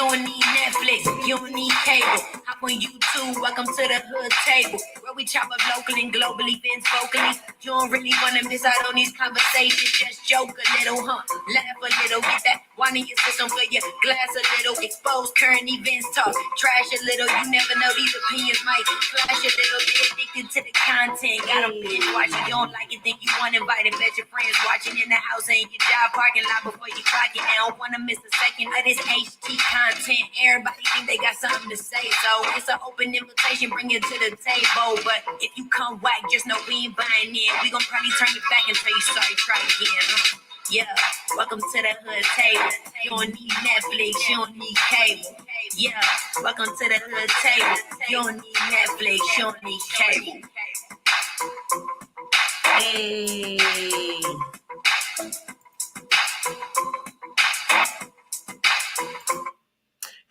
don't need Netflix, you don't need cable. Hop on YouTube, welcome to the hood table, where we chop up local and global events vocally. You don't really wanna miss out on these conversations. Just joke a little, laugh a little, get that wine in your system for your glass a little. Expose current events, talk trash a little. You never know, these opinions might clash a little. Be addicted to the content, gotta binge watch it. You don't like it, think you want invited. Bet your friends watching in the house and your job parking lot before you clock it. I don't wanna miss a second of this HD content. Everybody think they got something to say, so it's an open invitation, bring it to the table. But if you come whack, just know we ain't buying in. We gon' probably turn you back and tell you sorry, try again. Yeah, welcome to the hood table. You don't need Netflix, you don't need cable. Yeah, welcome to the hood table. You don't need Netflix, you don't need cable. Hey.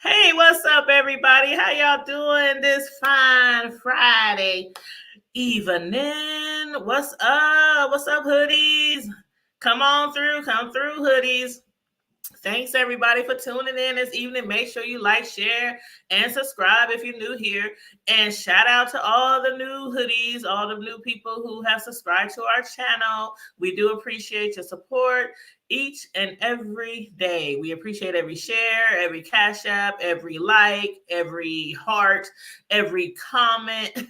Hey, what's up, everybody? How y'all doing this fine Friday evening? What's up? What's up, hoodies? Come through, hoodies. Thanks, everybody, for tuning in this evening. Make sure you like, share, and subscribe if you're new here. And shout out to all the new hoodies, all the new people who have subscribed to our channel. We do appreciate your support each and every day. We appreciate every share, every cash app, every like, every heart, every comment.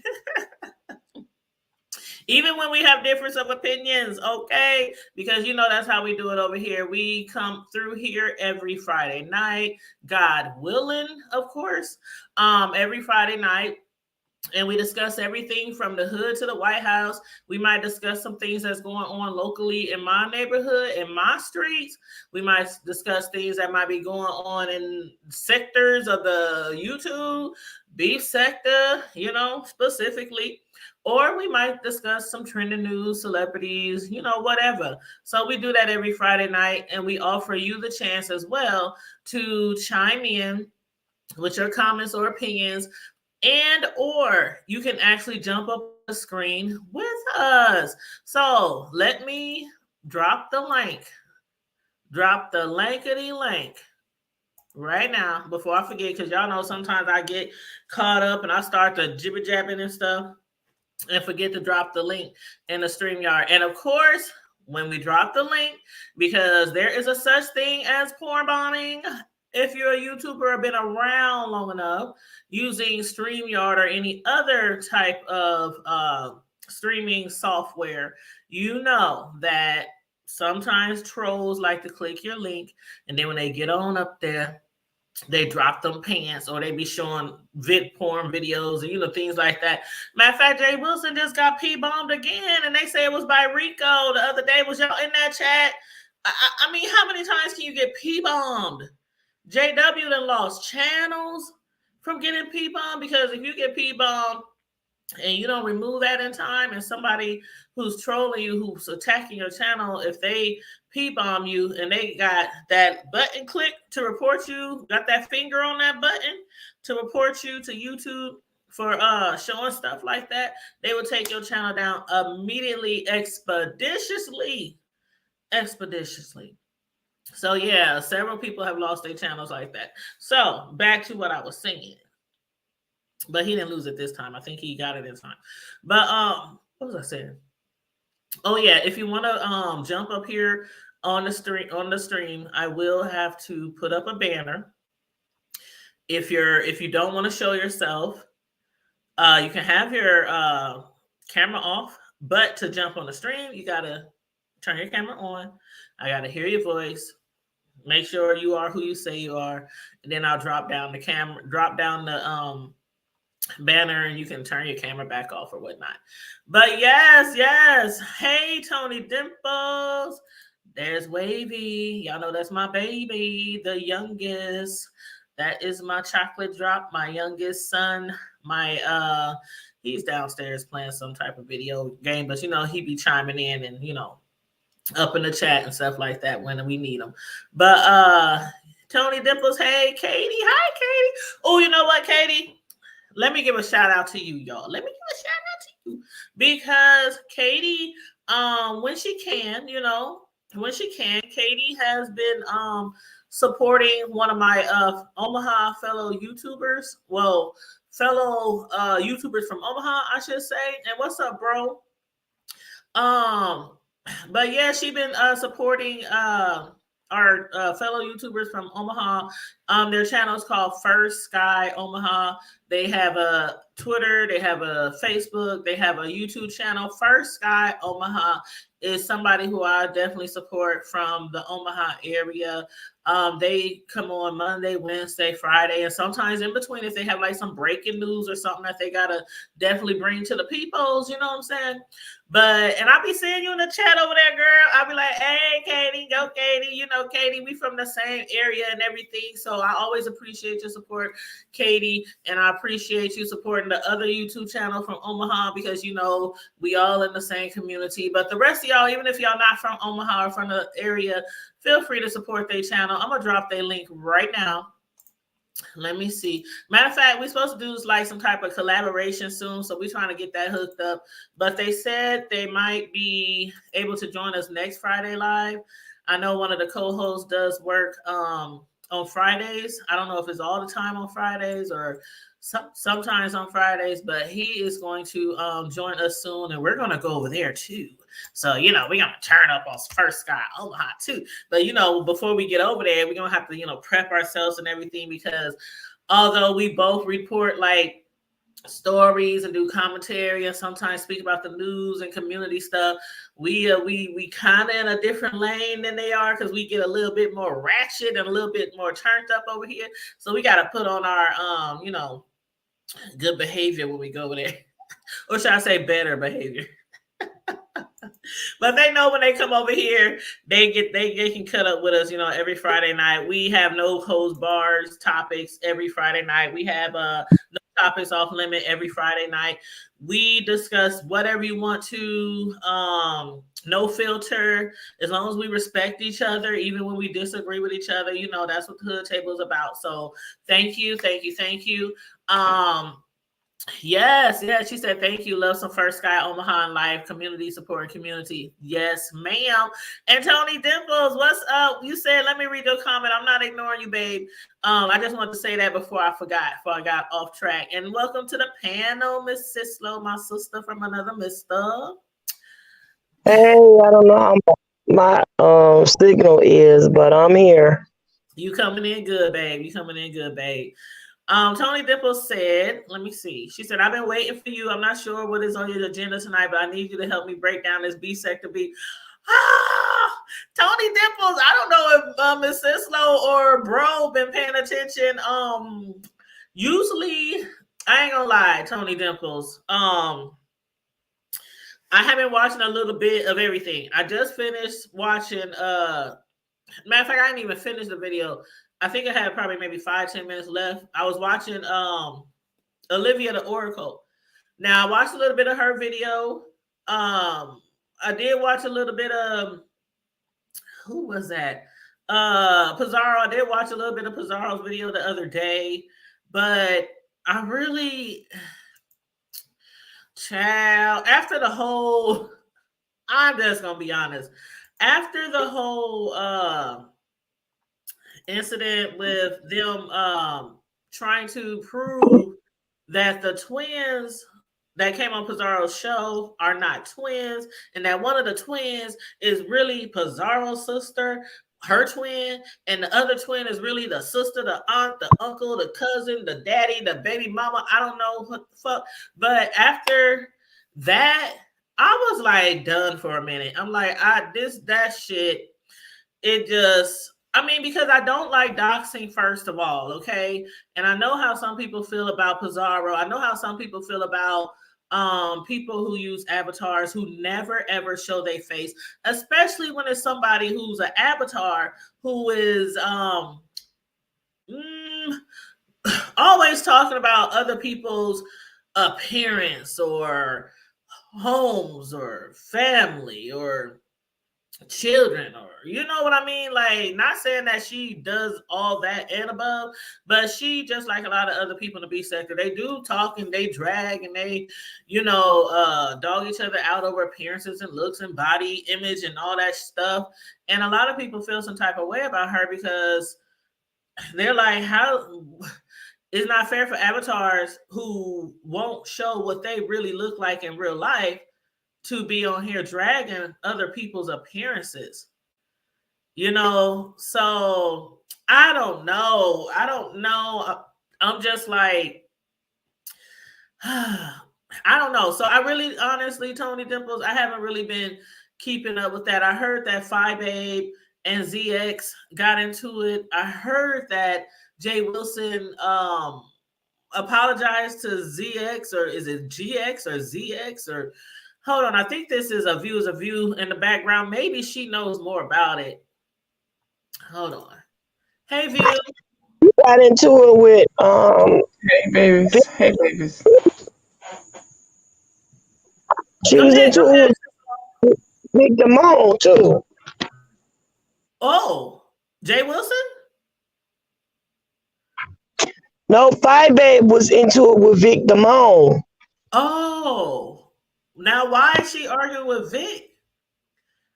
Even when we have difference of opinions, okay? Because, that's how we do it over here. We come through here every Friday night, God willing, of course, every Friday night. And we discuss everything from the hood to the White House. We might discuss some things that's going on locally in my neighborhood, in my streets. We might discuss things that might be going on in sectors of the YouTube, beef sector, specifically. Or we might discuss some trending news, celebrities, whatever. So we do that every Friday night, and we offer you the chance as well to chime in with your comments or opinions, and or you can actually jump up the screen with us. So let me drop the link. Drop the linkity link right now before I forget, because y'all know sometimes I get caught up and I start to jibber jabbing and stuff and forget to drop the link in the StreamYard. And of course, when we drop the link, because there is a such thing as porn bombing, if you're a YouTuber or been around long enough using StreamYard or any other type of streaming software, you know that sometimes trolls like to click your link, and then when they get on up there, they drop them pants, or they be showing porn videos and things like that. Matter of fact, Jay Wilson just got P-bombed again, and they say it was by Rico the other day. Was y'all in that chat? I mean, how many times can you get P-bombed? JW done lost channels from getting P-bombed, because if you get P-bombed and you don't remove that in time, and somebody who's trolling you, who's attacking your channel, if they P-bomb you and they got that button click to report you, got that finger on that button to report you to YouTube for showing stuff like that, they will take your channel down immediately, expeditiously. So yeah, several people have lost their channels like that. So back to what I was saying. But he didn't lose it this time. I think he got it in time. But what was I saying? Oh yeah, if you want to jump up here on the stream, I will have to put up a banner. If you don't want to show yourself, you can have your camera off, but to jump on the stream, you gotta turn your camera on. I gotta hear your voice. Make sure you are who you say you are, and then I'll drop down the banner, and you can turn your camera back off or whatnot. But yes. Hey, Tony Dimples. There's Wavy. Y'all know that's my baby, the youngest. That is my chocolate drop, my youngest son. He's downstairs playing some type of video game, but he be chiming in and up in the chat and stuff like that when we need him. But Tony Dimples, hey, Katie. Hi, Katie. Oh, you know what, Katie? Let me give a shout out to you, y'all. Let me give a shout out to you, because Katie, when she can, when she can. Katie has been supporting one of my Omaha fellow YouTubers. Well, fellow YouTubers from Omaha, I should say. And what's up, bro? Um, but yeah, she been supporting our fellow YouTubers from Omaha. Their channel is called First Sky Omaha. They have a Twitter, they have a Facebook, they have a YouTube channel. First Sky Omaha is somebody who I definitely support from the Omaha area. They come on Monday, Wednesday, Friday, and sometimes in between if they have like some breaking news or something that they gotta definitely bring to the peoples, you know what I'm saying? But and I'll be seeing you in the chat over there, girl. I'll be like, hey, Katie, go Katie. You know, Katie, we from the same area and everything. So I always appreciate your support, Katie. And I appreciate you supporting the other YouTube channel from Omaha because, you know, we all in the same community. But the rest of y'all, even if y'all not from Omaha or from the area, feel free to support their channel. I'm going to drop their link right now. Let me see. Matter of fact, we're supposed to do like some type of collaboration soon, so we're trying to get that hooked up. But they said they might be able to join us next Friday live. I know one of the co-hosts does work on Fridays. I don't know if it's all the time on Fridays or sometimes on Fridays, but he is going to join us soon, and we're going to go over there too. So, you know, we're going to turn up on First Sky Omaha too. But, you know, before we get over there, we're going to have to, you know, prep ourselves and everything because although we both report like stories and do commentary and sometimes speak about the news and community stuff, we kind of in a different lane than they are because we get a little bit more ratchet and a little bit more turned up over here. So we got to put on our, you know, good behavior when we go over there. Or should I say better behavior? But they know when they come over here, they can cut up with us, you know, every Friday night. We have no holds bars topics every Friday night. We have no topics off limit every Friday night. We discuss whatever you want to, no filter, as long as we respect each other, even when we disagree with each other, you know, that's what the Hood Table is about. So thank you. Yes, she said thank you. Love some First Sky Omaha in life, community support, community. Yes, ma'am. And Tony Dimples, what's up? You said, let me read your comment. I'm not ignoring you, babe. I just wanted to say that before I got off track. And welcome to the panel, Miss Sislo, my sister from another mister. Hey, I don't know how my signal is, but I'm here. You coming in good, babe. Tony Dimple said, let me see. She said, I've been waiting for you. I'm not sure what is on your agenda tonight, but I need you to help me break down this B sector beat. Tony Dimples, I don't know if Miss Sislo or Bro been paying attention. Usually, I ain't gonna lie, Tony Dimples. I have been watching a little bit of everything. I just finished watching matter of fact, I didn't even finish the video. I think I had probably maybe 5-10 minutes left. I was watching Olivia the Oracle. Now I watched a little bit of her video. I did watch a little bit of who was that? Pizarro. I did watch a little bit of Pizarro's video the other day, but I really after the whole, I'm just gonna be honest. After the whole incident with them trying to prove that the twins that came on Pizarro's show are not twins, and that one of the twins is really Pizarro's sister, her twin, and the other twin is really the sister, the aunt, the uncle, the cousin, the daddy, the baby mama. I don't know what the fuck. But after that, I was like done for a minute. I'm like, that shit, it just, I mean, because I don't like doxing, first of all, okay? And I know how some people feel about Pizarro. I know how some people feel about people who use avatars who never, ever show their face, especially when it's somebody who's an avatar who is always talking about other people's appearance or homes or family or children, or you know what I mean? Like, not saying that she does all that and above, but she, just like a lot of other people in the B sector, they do talk and they drag and they, dog each other out over appearances and looks and body image and all that stuff. And a lot of people feel some type of way about her because they're like, how it's not fair for avatars who won't show what they really look like in real life to be on here dragging other people's appearances. So I don't know. I'm just like, I don't know. So I really, honestly, Tony Dimples, I haven't really been keeping up with that. I heard that Phi Babe and ZX got into it. I heard that Jay Wilson apologized to ZX, or is it GX or ZX, or hold on, I think this is a view in the background. Maybe she knows more about it. Hold on. Hey, View. You got into it with Hey babies. Hey babies. she was into it with Big Damone too. Oh, Jay Wilson? No, Phi Babe was into it with Vic Damone. Oh, now why is she arguing with Vic?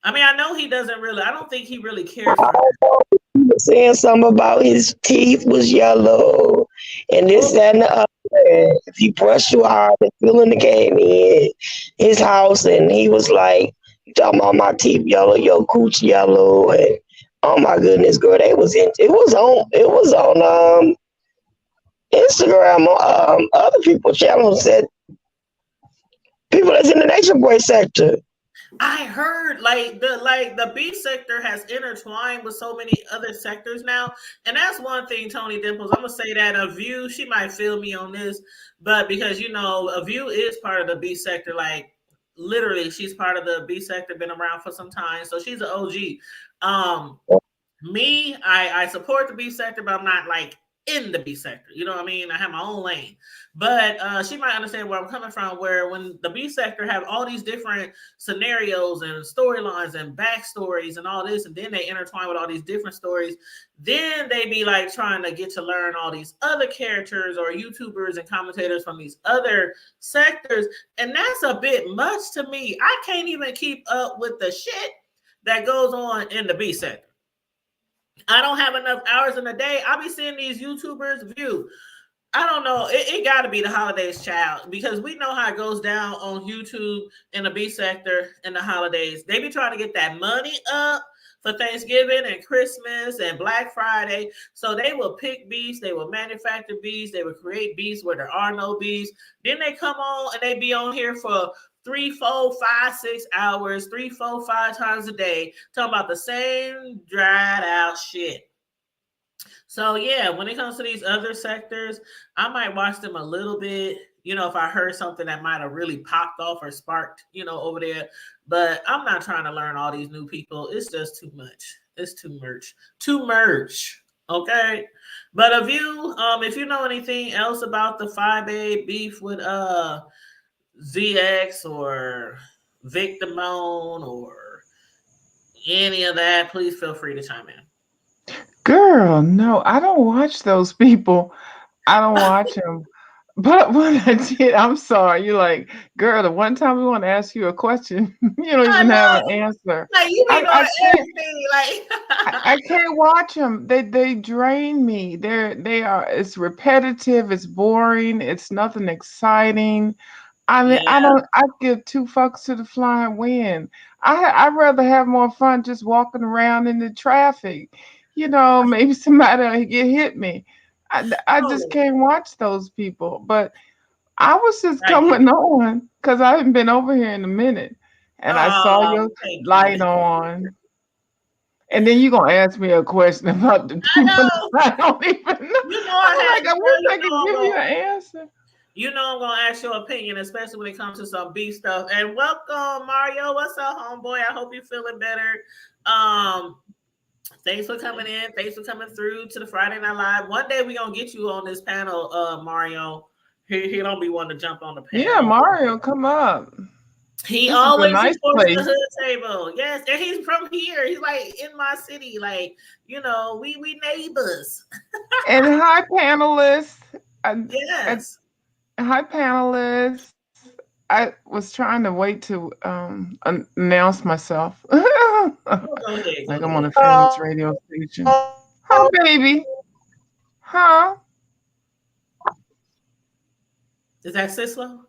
I mean, I know he doesn't really, I don't think he really cares for her. He was saying something about his teeth was yellow and this, that, and the other. If he brushed too hard, the feeling came in his house, and he was like, "You talking about my teeth yellow, your cooch yellow?" And oh my goodness, girl, it was on Instagram, other people's channels, that people that's in the Nation Boy sector. I heard like the B sector has intertwined with so many other sectors now, and that's one thing. Tony Dimples, I'm gonna say that a View, she might feel me on this, but because a View is part of the B sector, like literally, she's part of the B sector, been around for some time, so she's an OG. Me, I support the B sector, but I'm not like in the B sector. You know what I mean? I have my own lane. But she might understand where I'm coming from, where when the B sector have all these different scenarios and storylines and backstories and all this, and then they intertwine with all these different stories, then they be like trying to get to learn all these other characters or YouTubers and commentators from these other sectors. And that's a bit much to me. I can't even keep up with the shit that goes on in the B sector. I don't have enough hours in a day. I'll be seeing these YouTubers View. I don't know. It got to be the holidays, child, because we know how it goes down on YouTube in the B sector in the holidays. They be trying to get that money up for Thanksgiving and Christmas and Black Friday. So they will pick beefs. They will manufacture beefs. They will create beefs where there are no beefs. Then they come on and they be on here for 3, 4, 5, 6 hours, 3, 4, 5 times a day, talking about the same dried out shit. So yeah, when it comes to these other sectors, I might watch them a little bit, if I heard something that might have really popped off or sparked, over there. But I'm not trying to learn all these new people. It's just too much. It's too much. Too much. Okay. But if you know anything else about the Phi Babe beef with ZX or Vic Damone or any of that, please feel free to chime in. Girl, no, I don't watch those people. I don't watch them. But when I did, I'm sorry. You're like, girl, the one time we want to ask you a question, you don't even have an answer. Like, you be I can't, everything. Like, I can't watch them. They drain me. It's repetitive. It's boring. It's nothing exciting. I mean, yeah. I give 2 fucks to the flying wind. I'd rather have more fun just walking around in the traffic. Maybe somebody will get hit me. I just can't watch those people. But I was just coming on because I haven't been over here in a minute, and I saw your light on. And then you're gonna ask me a question about the people I don't even know. I wish I could give you an answer. I'm gonna ask your opinion, especially when it comes to some beef stuff. And welcome, Mario. What's up, homeboy? I hope you're feeling better. Thanks for coming in. Thanks for coming through to the Friday Night Live. One day we're gonna get you on this panel, Mario. He don't be wanting to jump on the panel. Yeah, Mario, come up. He This is a always nice supports the place. hood table. Yes, and he's from here. He's like in my city. Like, we neighbors. And hi, panelists. Yes. Hi, panelists. I was trying to wait to announce myself. Go ahead. Like I'm on a famous radio station. Hi, baby. Huh? Is that Sislo?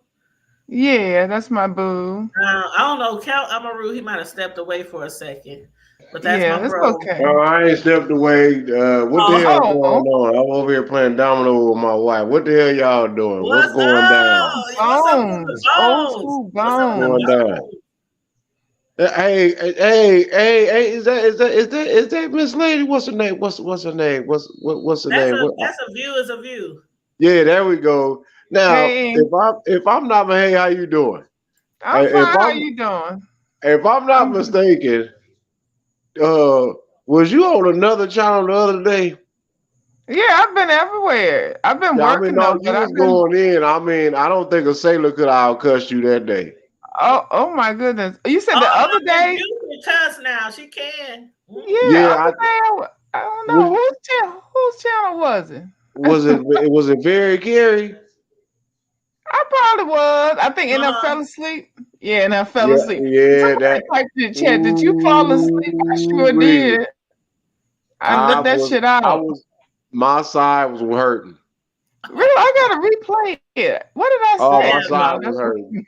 Yeah, that's my boo. I don't know. Cal Amaru, he might have stepped away for a second. But that's Yeah, my it's bro. okay. No, I ain't stepped away. What the hell Oh. going on? I'm over here playing domino with my wife. What the hell y'all doing? What's going down? Bones. Old school bones. Going down? Hey, is that Miss Lady? What's her name? What's her name? What's her name? That's a view is a view. Yeah, there we go. Now, Hey. if I'm not, hey, how you doing? I'm If fine. How I'm- you doing? If I'm not mistaken, was you on another channel the other day? Yeah, I've been everywhere. I've been Yeah, I working mean, no, though, you but was I've been. going in. I mean, I don't think a sailor could outcuss you that day. Oh my goodness! You said the other day. You can cuss now. She can. Yeah, other day. I don't know whose channel was it? Was it very Gary? I probably was. I think, and I fell asleep. Yeah, and I fell asleep. Yeah, Somebody typed in the chat. Did you fall asleep? I sure did. I let that shit out. My side was hurting. Really, I gotta replay it. What did I say? Oh, my side was hurting.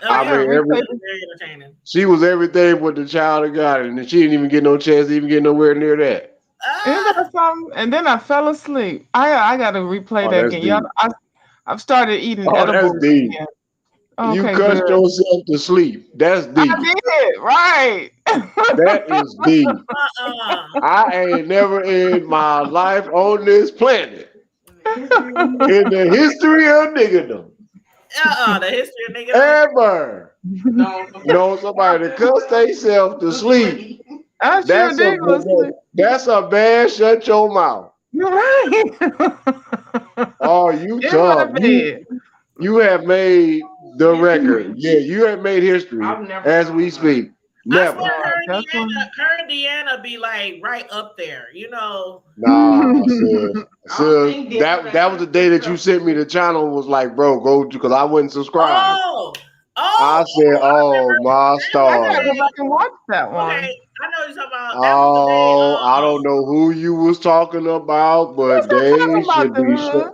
I mean, very entertaining. She was everything but the child of God, and she didn't even get no chance to even get nowhere near that. And then I fell asleep. I gotta replay that again. Y'all, I've started eating edibles. That's deep. Again. Okay, you cussed yourself to sleep. That's deep. I did, right. That is deep. I ain't never in my life on this planet, in the history of niggerdom, the history of niggerdom, ever know somebody to cuss themselves to sleep. I sure did. That's a bad shut your mouth. You're right. Oh, you tough. You have made the record. Yeah, you have made history as we speak. Never. Her and Deanna be like right up there, Nah, sis, that was the day that you sent me the channel. Was like, bro, go because I wasn't subscribed. I said, oh my stars. I gotta go back and watch that one. Okay, I know you're talking about. I don't know who you was talking about, but they should be.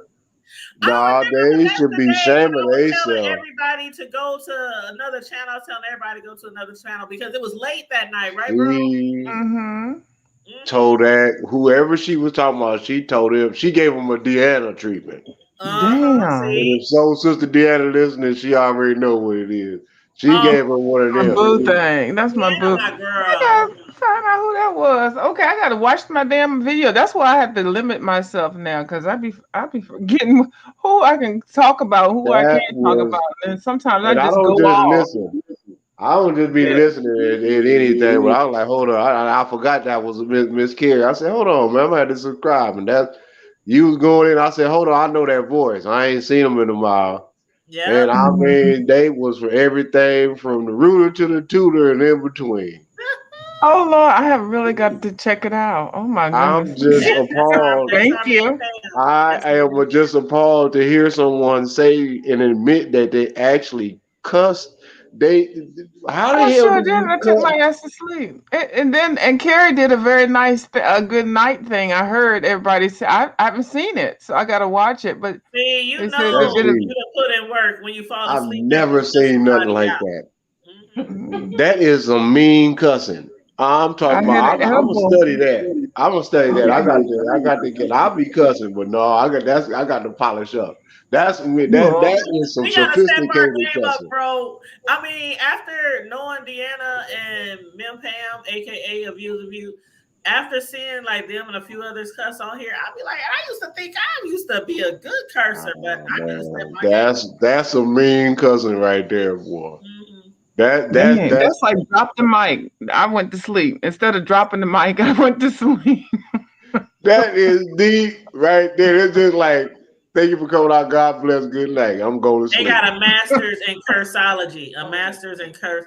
Nah, they should be shaming themselves. Everybody to go to another channel. I was telling everybody to go to another channel because it was late that night, right, bro? Told that whoever she was talking about, she told him she gave him a Deanna treatment. Damn. And if so, Sister Deanna listening, she already know what it is. She gave her one of them. My boo thing. That's my boo. I gotta find out who that was. Okay, I gotta watch my damn video. That's why I have to limit myself now because I be forgetting who I can talk about, who I can't talk about, and sometimes I just go off. Listen. I don't just be listening at anything, but I was like, hold on, I forgot that was Miss Carey. I said, hold on, man, I'm gonna have to subscribe, and that you was going in. I said, hold on, I know that voice. I ain't seen them in a while. Yeah, and I mean, they was for everything from the rooter to the tutor and in between. Oh Lord, I have really got to check it out. Oh my goodness. I'm just appalled. Thank you. I am just appalled to hear someone say and admit that they actually cussed. How the hell? Sure did. I took my ass to sleep, and Carrie did a very nice, good night thing. I heard everybody say. I haven't seen it, so I got to watch it. But see, you know, you put in work when you fall asleep. I've never seen nothing like that. That is a mean cussing. I'm talking about. I'm gonna study that. I'm gonna study that. I got to get. I'll be cussing, but no, I got to polish up. That is some sophisticated cussing, bro. I mean, after knowing Deanna and Mim Pam, aka A View the View, after seeing like them and a few others cuss on here, I'll be like, I used to think I used to be a good cursor, but that's a mean cussing right there, boy. That's like drop the mic. I went to sleep. Instead of dropping the mic, I went to sleep. That is deep right there. It's just like Thank you for coming out. God bless. Good night. I'm going to They sleep. got a master's in cursology. A master's in curse.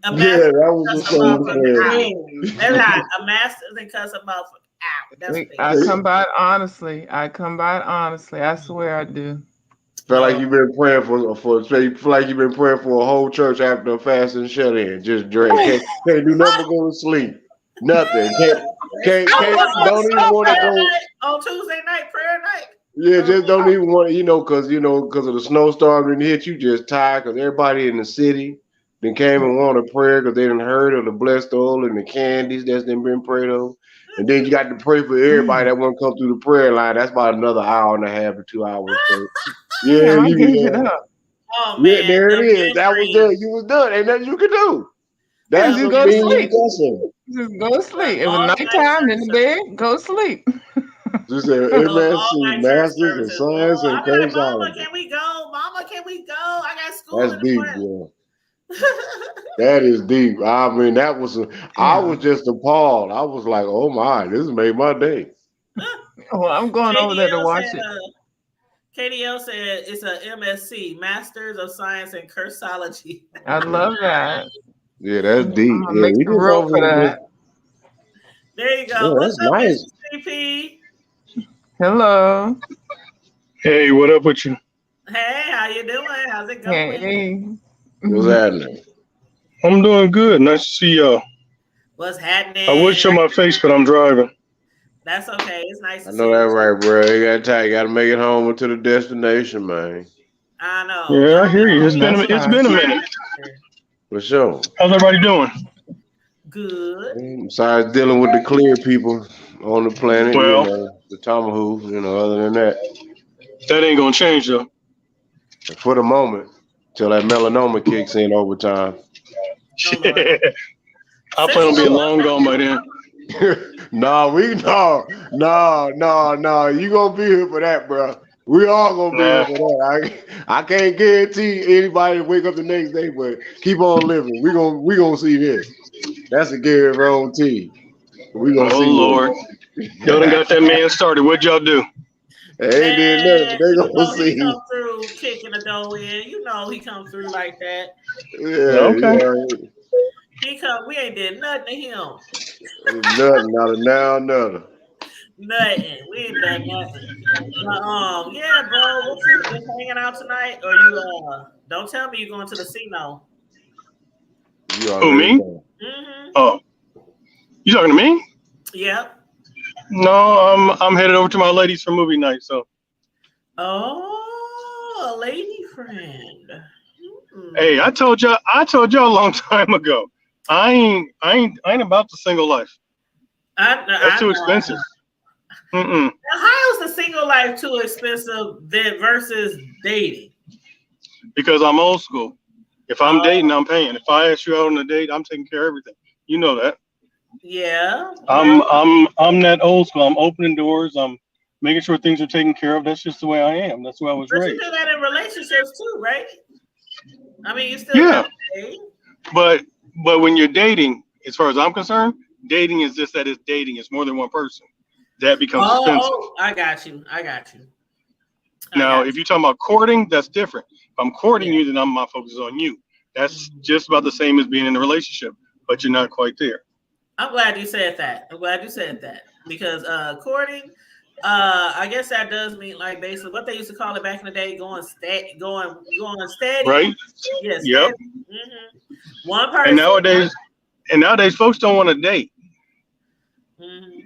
A Yeah, master's that was in the cuss a motherfucker out. Hey, They're not a master's in cuss a motherfucker out. That's what I they come by it honestly. I swear I do. Feel like Lord. you've been praying feel like you've been praying for a whole church after a fast and shut in. Just drink. Can't do nothing but go to sleep. Nothing. Don't even want to Prayer go. night on Tuesday night, prayer night. Yeah, just don't even want to, because of the snowstorm didn't hit you, just tired because everybody in the city then came and wanted prayer because they didn't heard of the blessed oil and the candies that's been prayed over. And then you got to pray for everybody that want to come through the prayer line. That's about another hour and a half to 2 hours. So, yeah, Damn, I gave it up. Oh yeah, man, there the it is. That was memories. done. You was done. Ain't nothing you could do. Yeah, That's just what go to being sleep. cussing. Just go to sleep. It was All night nighttime in the services. bed. Go to sleep. Just said All MSC, night church Masters in services. Science Boy, and I'll be like, Mama, Cursology. can we go? Mama, can we go? I got school That's in the deep, morning. bro. That is deep. I mean, I was just appalled. I was like, oh my, this made my day. Well, I'm going over there to KDL watch said, it. KDL said it's a MSc, Masters of Science in Cursology. I love that. Yeah, that's deep. I'm gonna Yeah, make we some just room over for here. that. There you go. Yeah, What's that's up, nice. Mr. CP? Hello. Hey, what up with you? Hey, how you doing? How's it going? Hey. What's happening? I'm doing good. Nice to see y'all. What's happening? I would show my face, but I'm driving. That's okay. It's nice I to know see that you. right, bro. You gotta make it home to the destination, man. I know. Yeah, I hear you. It's That's been a minute. For sure. How's everybody doing? Good. Besides dealing with the clear people on the planet, Well, the Tomahawk, other than that, that ain't gonna change though. for the moment, till that melanoma kicks in over time. Oh, Lord. I plan on being long gone by then. No. You gonna be here for that, bro. We all gonna be here for that. I can't guarantee anybody to wake up the next day, but keep on living. We gonna see this. That's a guarantee. We gonna see. Oh Lord, y'all done got that man started. What'd y'all do? They ain't did nothing. They gonna He see. come through kicking the door in. He come through like that. Yeah. He come. We ain't did nothing to him. Nothing. Not a now, nothing. Nothing. We ain't done nothing. But, yeah, bro. What you just hanging out tonight, or you? Don't tell me you're going to the casino. Who, me? Mm-hmm. Oh, you talking to me? Yep. No, I'm headed over to my ladies for movie night. So. Oh, a lady friend. Hey, I told y'all a long time ago. I ain't about the single life. That's too expensive. Now, how is the single life too expensive versus dating? Because I'm old school. If I'm dating, I'm paying. If I ask you out on a date, I'm taking care of everything. You know that. Yeah. I'm that old school. I'm opening doors. I'm making sure things are taken care of. That's just the way I am. That's the way I was raised. You do that in relationships too, right? I mean, you still date. But when you're dating, as far as I'm concerned, dating is just that it's dating. It's more than one person. That becomes expensive. Oh, I got you. Now, if you're talking about courting, that's different. If I'm courting you, then my focus is on you. That's just about the same as being in a relationship, but you're not quite there. I'm glad you said that. Because courting, I guess that does mean like basically what they used to call it back in the day, going steady. Right? Yes. Yep. Mm-hmm. One person. And nowadays, folks don't want to date. Mm-hmm.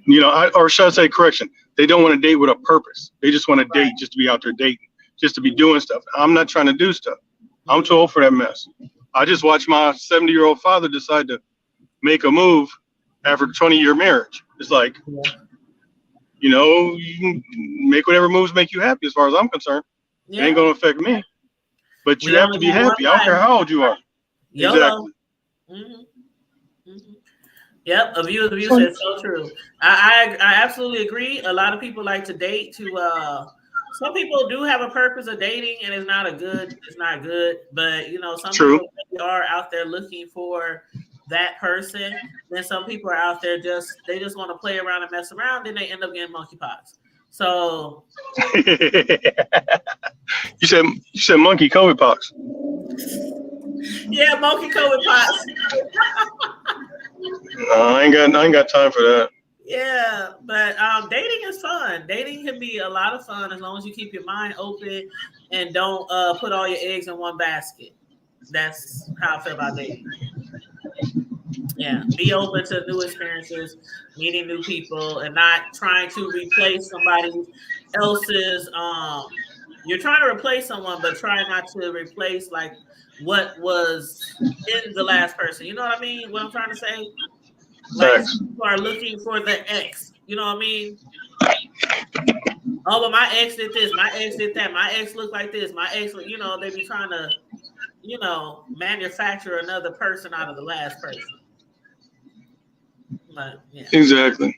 Or should I say, correction? They don't want to date with a purpose. They just want to date just to be out there dating, just to be doing stuff. I'm not trying to do stuff. I'm too old for that mess. I just watched my 70-year-old father decide to make a move after a 20-year marriage. It's like, you can make whatever moves make you happy as far as I'm concerned. Yeah. It ain't going to affect me. But you have to be happy. I don't care how old you are. YOLO. Exactly. Mm-hmm. Mm-hmm. Yep, a view of the view says so true. I absolutely agree. A lot of people like to date to some people do have a purpose of dating and it's not good. But some people are out there looking for that person. Then some people are out there they just want to play around and mess around, then they end up getting monkeypox. So you said monkey COVID pox. yeah, monkey COVID pox. No, I ain't got time for that. Yeah, but dating is fun. Dating can be a lot of fun as long as you keep your mind open and don't put all your eggs in one basket. That's how I feel about dating. Yeah, be open to new experiences, meeting new people, and not trying to replace somebody else's. You're trying to replace someone, but try not to replace like what was in the last person. You know what I mean? What I'm trying to say? Like people are looking for the ex. You know what I mean? Oh, but my ex did this. My ex did that. My ex looked like this. My ex, you know, they be trying to, you know, manufacture another person out of the last person. But, yeah. Exactly.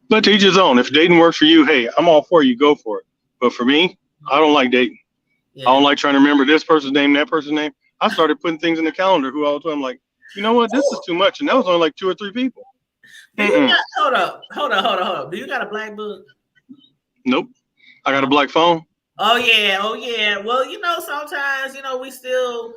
But to each his own. If dating works for you, hey, I'm all for you. Go for it. But for me, I don't like dating. Yeah. I don't like trying to remember this person's name, that person's name. I started putting things in the calendar. Who I was with. I'm like, you know what? This is too much. And that was only like 2 or 3 people. Hold up. Do you got a black book? Nope. I got a black phone. Oh yeah. Well, you know, sometimes, you know, we still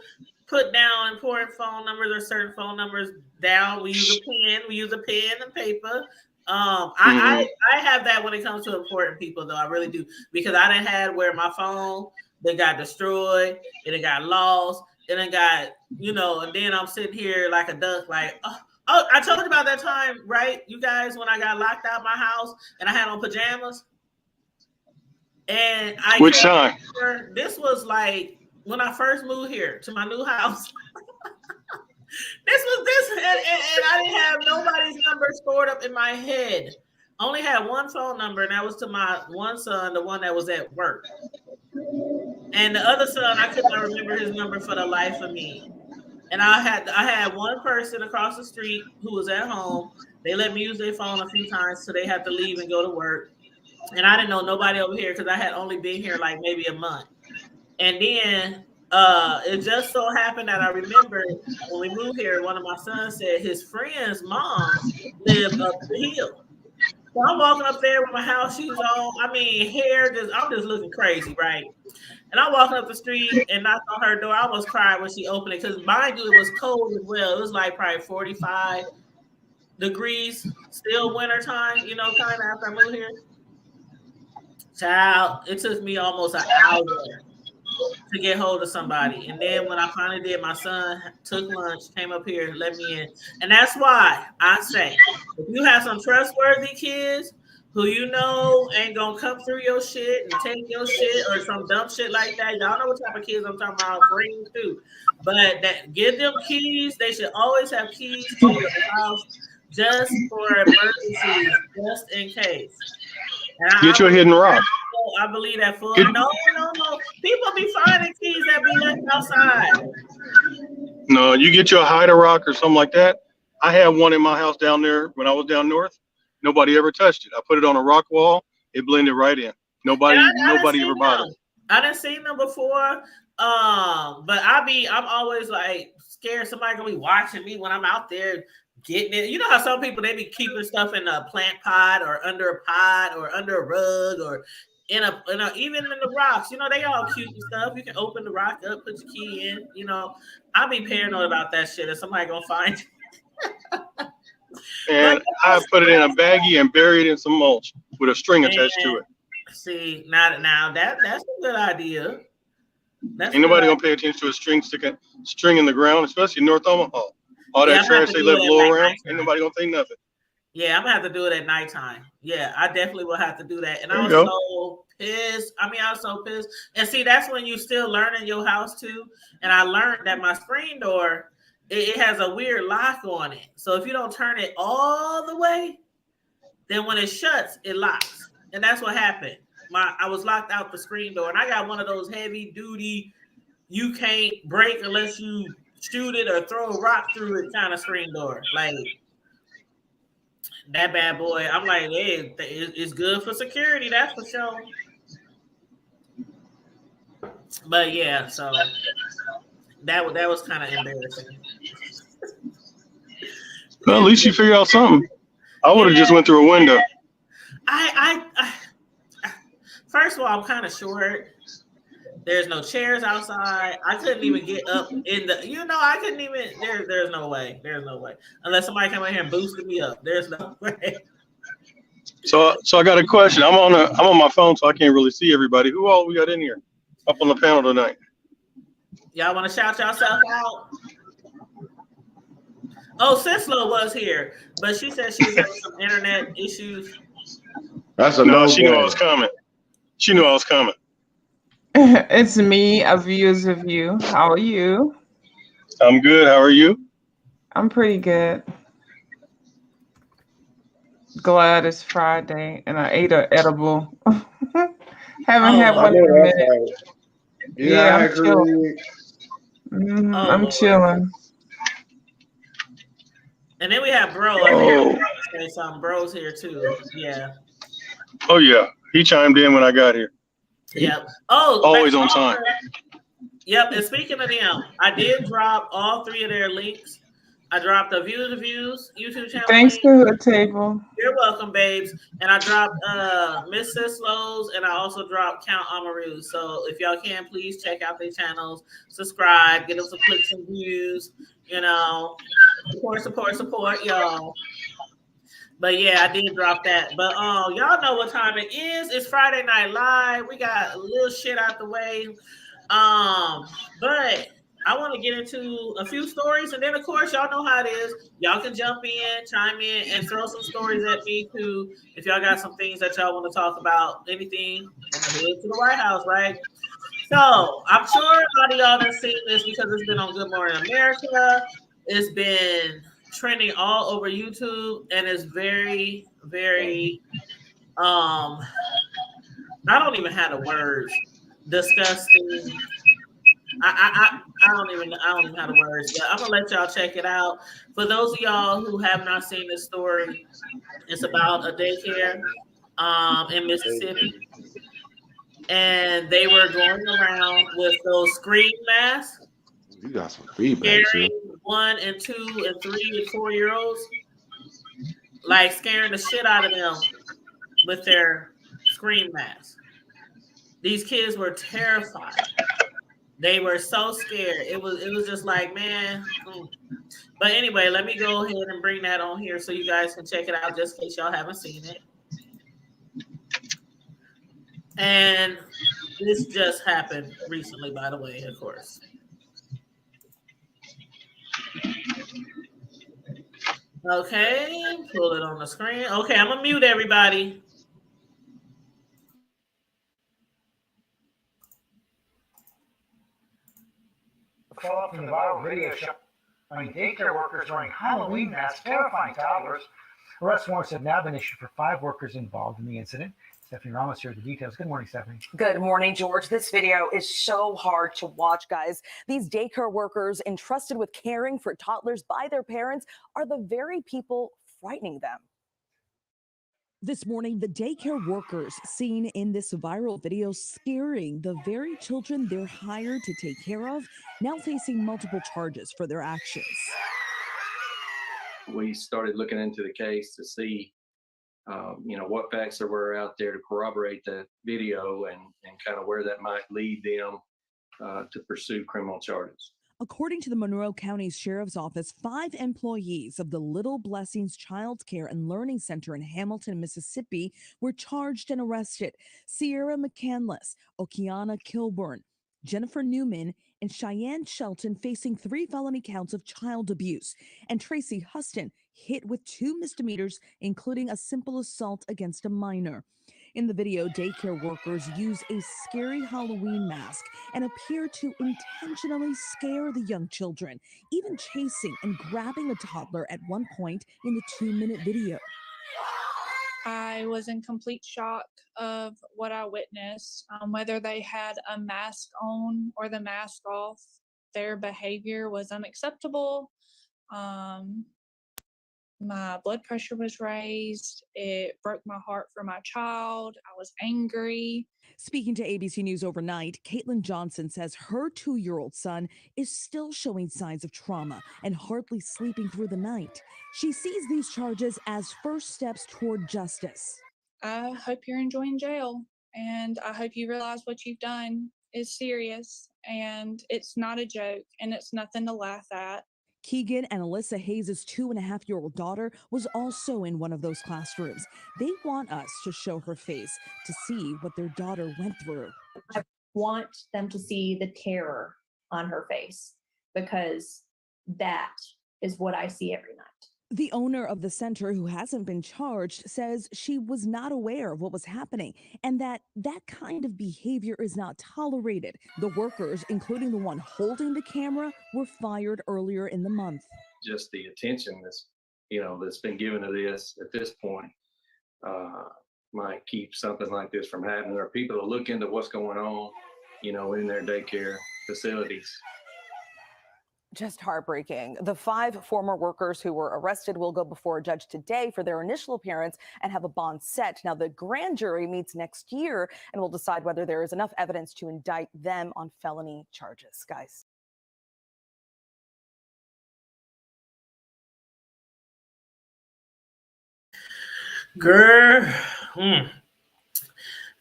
put down important phone numbers or certain phone numbers down. We use a pen and paper. I have that when it comes to important people, though. I really do, because I done had where my phone, they got destroyed, and it got lost, and it got, you know, and then I'm sitting here like a duck, like, oh, I told you about that time, right? You guys, when I got locked out my house and I had on pajamas. And which time? This was like when I first moved here to my new house. And I didn't have nobody's number stored up in my head. I only had one phone number, and that was to my one son, the one that was at work. And the other son, I could not remember his number for the life of me. And I had one person across the street who was at home. They let me use their phone a few times, so they had to leave and go to work. And I didn't know nobody over here because I had only been here like maybe a month. And then it just so happened that I remember when we moved here, one of my sons said his friend's mom lived up the hill. So I'm walking up there with my house shoes on. I mean, I'm just looking crazy, right? And I'm walking up the street and knocked on her door. I almost cried when she opened it because mind you, it was cold as well. It was like probably 45 degrees, still wintertime, you know, kind of after I moved here. Child, it took me almost an hour to get hold of somebody. And then when I finally did, my son took lunch, came up here, let me in. And that's why I say, if you have some trustworthy kids who you know ain't gonna come through your shit and take your shit or some dumb shit like that, y'all know what type of kids I'm talking about, bring too. But that give them keys. They should always have keys to your house just for emergencies, just in case. Get you a hidden rock. I believe that full. No. People be finding keys that be left outside. No, you get you a hider rock or something like that. I had one in my house down there when I was down north. Nobody ever touched it. I put it on a rock wall. It blended right in. Nobody ever bothered. I didn't see them before. But I'm always like scared somebody gonna be watching me when I'm out there getting it. You know how some people, they be keeping stuff in a plant pot or under a pot or under a rug or in a even in the rocks. You know, they all cute and stuff. You can open the rock up, put your key in. You know, I be paranoid about that shit. If somebody gonna find you. And I put it in a baggie and bury it in some mulch with a string attached to it. See, now that's a good idea. Ain't nobody gonna pay attention to a string in the ground, especially in North Omaha. All that trash they let blow around, ain't nobody gonna think nothing. Yeah, I'm gonna have to do it at nighttime. Yeah, I definitely will have to do that. And I was so pissed. I was so pissed. And see, that's when you still learning your house too. And I learned that my screen door, it has a weird lock on it. So if you don't turn it all the way, then when it shuts, it locks. And that's what happened. I was locked out the screen door, and I got one of those heavy duty, you can't break unless you shoot it or throw a rock through it kind of screen door. Like that bad boy. I'm like, hey, it's good for security, that's for sure. But yeah, so that was kind of embarrassing. Well, at least you figured out something. I would have just went through a window. First of all, I'm kind of short. There's no chairs outside. I couldn't even get up in the, I couldn't even, there's no way. There's no way. Unless somebody come in here and boosted me up. There's no way. So I got a question. I'm on my phone, so I can't really see everybody. Who all we got in here up on the panel tonight? Y'all want to shout yourself out? Oh, Sislo was here, but she said she was having some internet issues. That's a No, she knew I was coming. She knew I was coming. It's me, a viewers of you. How are you? I'm good. How are you? I'm pretty good. Glad it's Friday and I ate an edible. Haven't had one in a minute. Yeah, I I'm agree. chilling. I'm Lord. chilling. And then we have Bro. I think say something. Bro's here too. Yeah. Oh yeah, he chimed in when I got here. Yep. Oh, Always on time. Yep. And speaking of them, I did drop all 3 of their links. I dropped the Views YouTube channel. Thanks link. to Hood Table. You're welcome, babes. And I dropped Miss Sislo's, and I also dropped Count Amaru. So if y'all can, please check out their channels, subscribe, get them some clicks and views. Support, y'all. But yeah, I did drop that. But y'all know what time it is. It's Friday Night Live. We got a little shit out the way. But I want to get into a few stories, and then of course y'all know how it is. Y'all can jump in, chime in, and throw some stories at me too. If y'all got some things that y'all want to talk about, anything in the hood to the White House, right? So I'm sure a lot of y'all have seen this because it's been on Good Morning America. It's been trending all over YouTube, and it's very, very I don't even have the words. Disgusting. I don't even have the words, but I'm gonna let y'all check it out. For those of y'all who have not seen this story, it's about a daycare in Mississippi, and they were going around with those screen masks. You got some feedback, scaring 1 and 2 and 3 and 4-year-olds, like scaring the shit out of them with their screen masks. These kids were terrified. They were so scared. It was just like, man. But anyway, let me go ahead and bring that on here so you guys can check it out just in case y'all haven't seen it. And this just happened recently, by the way, of course. Okay, pull it on the screen. Okay, I'm gonna mute everybody. Follow up from the viral video showing daycare workers wearing Halloween masks terrifying toddlers. Arrest warrants have now been issued for 5 workers involved in the incident. Stephanie Ramos here with the details. Good morning, Stephanie. Good morning, George. This video is so hard to watch, guys. These daycare workers entrusted with caring for toddlers by their parents are the very people frightening them. This morning, the daycare workers seen in this viral video scaring the very children they're hired to take care of, now facing multiple charges for their actions. We started looking into the case to see, what facts there were out there to corroborate the video and kind of where that might lead them to pursue criminal charges. According to the Monroe County Sheriff's Office, 5 employees of the Little Blessings Child Care and Learning Center in Hamilton, Mississippi, were charged and arrested. Sierra McCandless, Okiana Kilburn, Jennifer Newman, and Cheyenne Shelton facing 3 felony counts of child abuse, and Tracy Huston hit with 2 misdemeanors, including a simple assault against a minor. In the video, daycare workers use a scary Halloween mask and appear to intentionally scare the young children, even chasing and grabbing a toddler at one point in the 2-minute video. I was in complete shock of what I witnessed. Whether they had a mask on or the mask off, their behavior was unacceptable. My blood pressure was raised. It broke my heart for my child. I was angry. Speaking to ABC News Overnight, Caitlin Johnson says her 2-year-old son is still showing signs of trauma and hardly sleeping through the night. She sees these charges as first steps toward justice. I hope you're enjoying jail. And I hope you realize what you've done is serious and it's not a joke and it's nothing to laugh at. Keegan and Alyssa Hayes' 2.5-year-old daughter was also in one of those classrooms. They want us to show her face to see what their daughter went through. I want them to see the terror on her face because that is what I see every night. The owner of the center, who hasn't been charged, says she was not aware of what was happening and that kind of behavior is not tolerated. The workers, including the one holding the camera, were fired earlier in the month. Just the attention that's been given to this at this point might keep something like this from happening, or people to look into what's going on, in their daycare facilities. Just heartbreaking. The 5 former workers who were arrested will go before a judge today for their initial appearance and have a bond set. Now, the grand jury meets next year and will decide whether there is enough evidence to indict them on felony charges. Guys. Girl.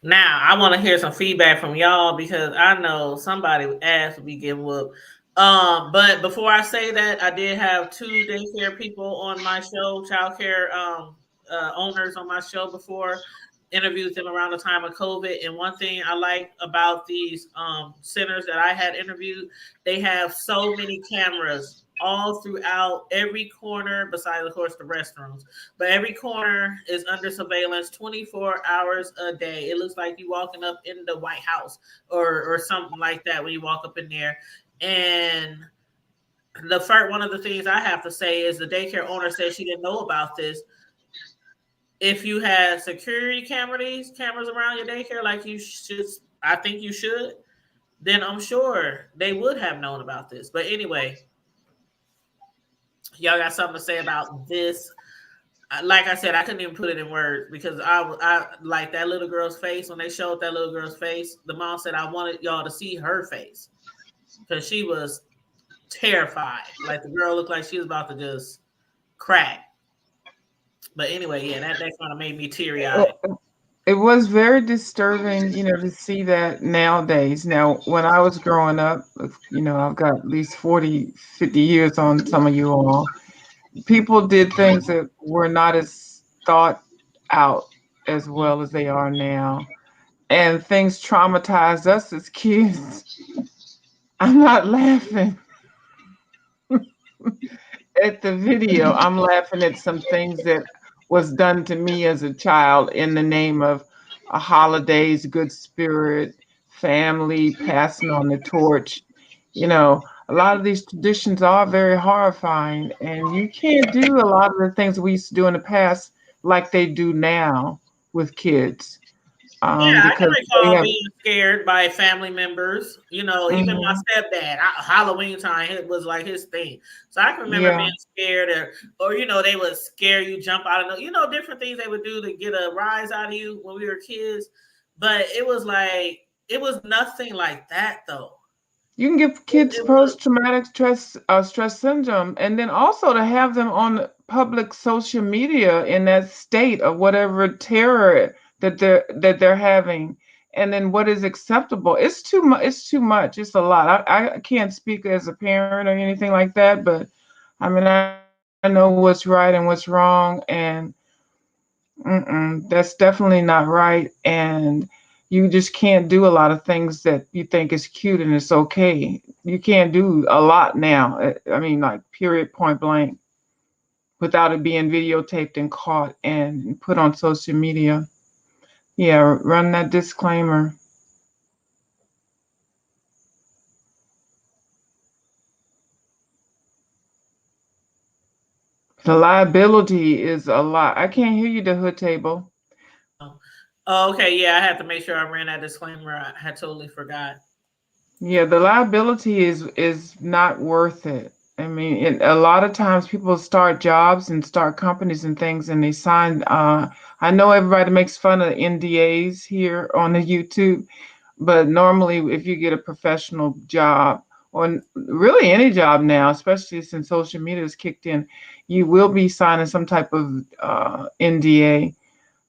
Now, I want to hear some feedback from y'all because I know somebody's ass will be getting whooped. But before I say that, I did have 2 daycare people on my show, childcare owners on my show before, interviewed them around the time of COVID. And one thing I like about these centers that I had interviewed, they have so many cameras all throughout every corner, besides, of course, the restrooms. But every corner is under surveillance 24 hours a day. It looks like you walking up in the White House or something like that when you walk up in there. And one of the things I have to say is the daycare owner said she didn't know about this. If you had security cameras around your daycare, like you should, I think you should, then I'm sure they would have known about this. But anyway, y'all got something to say about this? Like I said, I couldn't even put it in words because I like that little girl's face. When they showed that little girl's face, the mom said, I wanted y'all to see her face because she was terrified. Like the girl looked like she was about to just crack. But anyway, yeah, that kind of made me teary-eyed. It was very disturbing, to see that nowadays. Now, when I was growing up, I've got at least 40, 50 years on some of you all. People did things that were not as thought out as well as they are now. And things traumatized us as kids. I'm not laughing at the video. I'm laughing at some things that was done to me as a child in the name of holidays, good spirit, family, passing on the torch. A lot of these traditions are very horrifying, and you can't do a lot of the things we used to do in the past like they do now with kids. I can recall being scared by family members. Even my stepdad, Halloween time, it was like his thing. So I can remember being scared, or they would scare you, jump out of different things they would do to get a rise out of you when we were kids. But it was nothing like that though. You can give kids post-traumatic stress syndrome, and then also to have them on public social media in that state of whatever terror that they're having, and then what is acceptable. It's too much. It's a lot. I can't speak as a parent or anything like that, but I mean, I know what's right and what's wrong, and that's definitely not right. And you just can't do a lot of things that you think is cute and it's okay. You can't do a lot now. I mean, like period, point blank, without it being videotaped and caught and put on social media. Yeah, run that disclaimer. The liability is a lot. I can't hear you, the hood table. Oh, okay, yeah, I had to make sure I ran that disclaimer. I had totally forgot. Yeah, the liability is not worth it. I mean, a lot of times people start jobs and start companies and things, and they sign. I know everybody makes fun of NDAs here on the YouTube, but normally if you get a professional job, or really any job now, especially since social media has kicked in, you will be signing some type of NDA.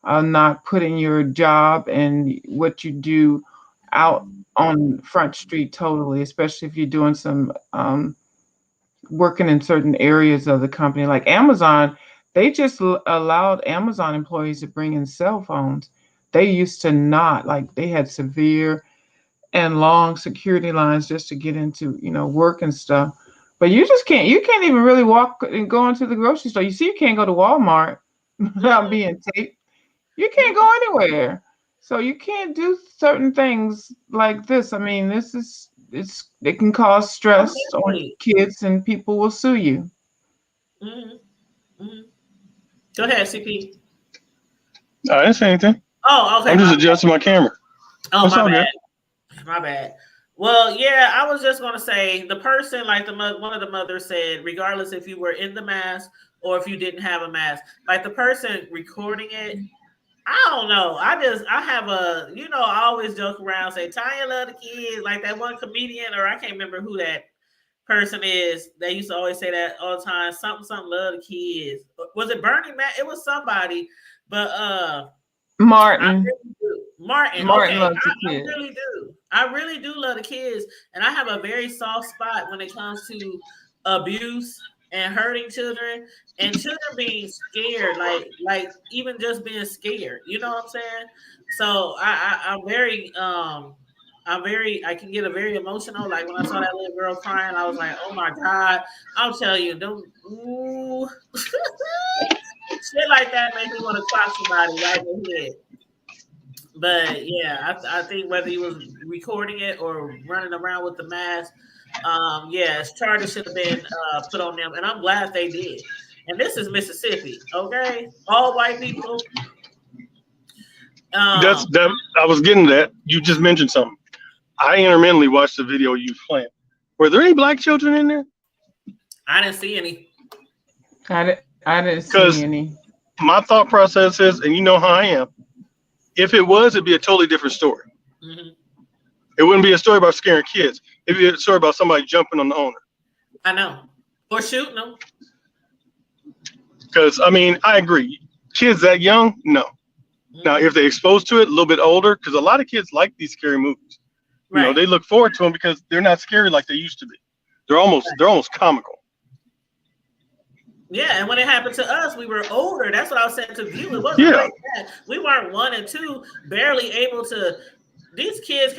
not putting your job and what you do out on Front Street totally, especially if you're doing some working in certain areas of the company. Like Amazon, they just allowed Amazon employees to bring in cell phones. They used to not, like they had severe and long security lines just to get into, work and stuff. But you can't even really walk and go into the grocery store. You see, you can't go to Walmart without being taped. You can't go anywhere. So you can't do certain things like this. I mean, it can cause stress on kids and people will sue you. Go ahead, CP. I didn't say anything. Oh, okay. I'm just adjusting my camera. Oh, my bad. My bad. Well, yeah, I was just gonna say the person, like one of the mothers said, regardless if you were in the mask or if you didn't have a mask, like the person recording it, I don't know. I have a, I always joke around, say Tanya love the kids, like that one comedian, or I can't remember who that person is. They used to always say that all the time. Something love the kids. Was it Bernie Mac? It was somebody, but Martin. Martin okay. Loves the kids. I really do love the kids, and I have a very soft spot when it comes to abuse and hurting children and children being scared, like even just being scared. You know what I'm saying? So I can get very emotional. Like when I saw that little girl crying, I was like, oh my God. I'll tell you, shit like that makes me want to clock somebody right in the head. But yeah, I think whether he was recording it or running around with the mask, charges should have been put on them, and I'm glad they did. And this is Mississippi, okay? All white people. I was getting that. You just mentioned something. I intermittently watched the video you playing. Were there any black children in there? I didn't see any. I didn't see any. My thought process is, and you know how I am, if it was, it'd be a totally different story. Mm-hmm. It wouldn't be a story about scaring kids. It'd be a story about somebody jumping on the owner. I know. Or shooting them. Because, I mean, I agree. Kids that young, no. Mm-hmm. Now, if they're exposed to it a little bit older, because a lot of kids like these scary movies. Right. They look forward to them because they're not scary like they used to be. They're almost comical. Yeah, and when it happened to us, we were older. That's what I was saying to view. It wasn't like that. We weren't 1 and 2, barely able to. These kids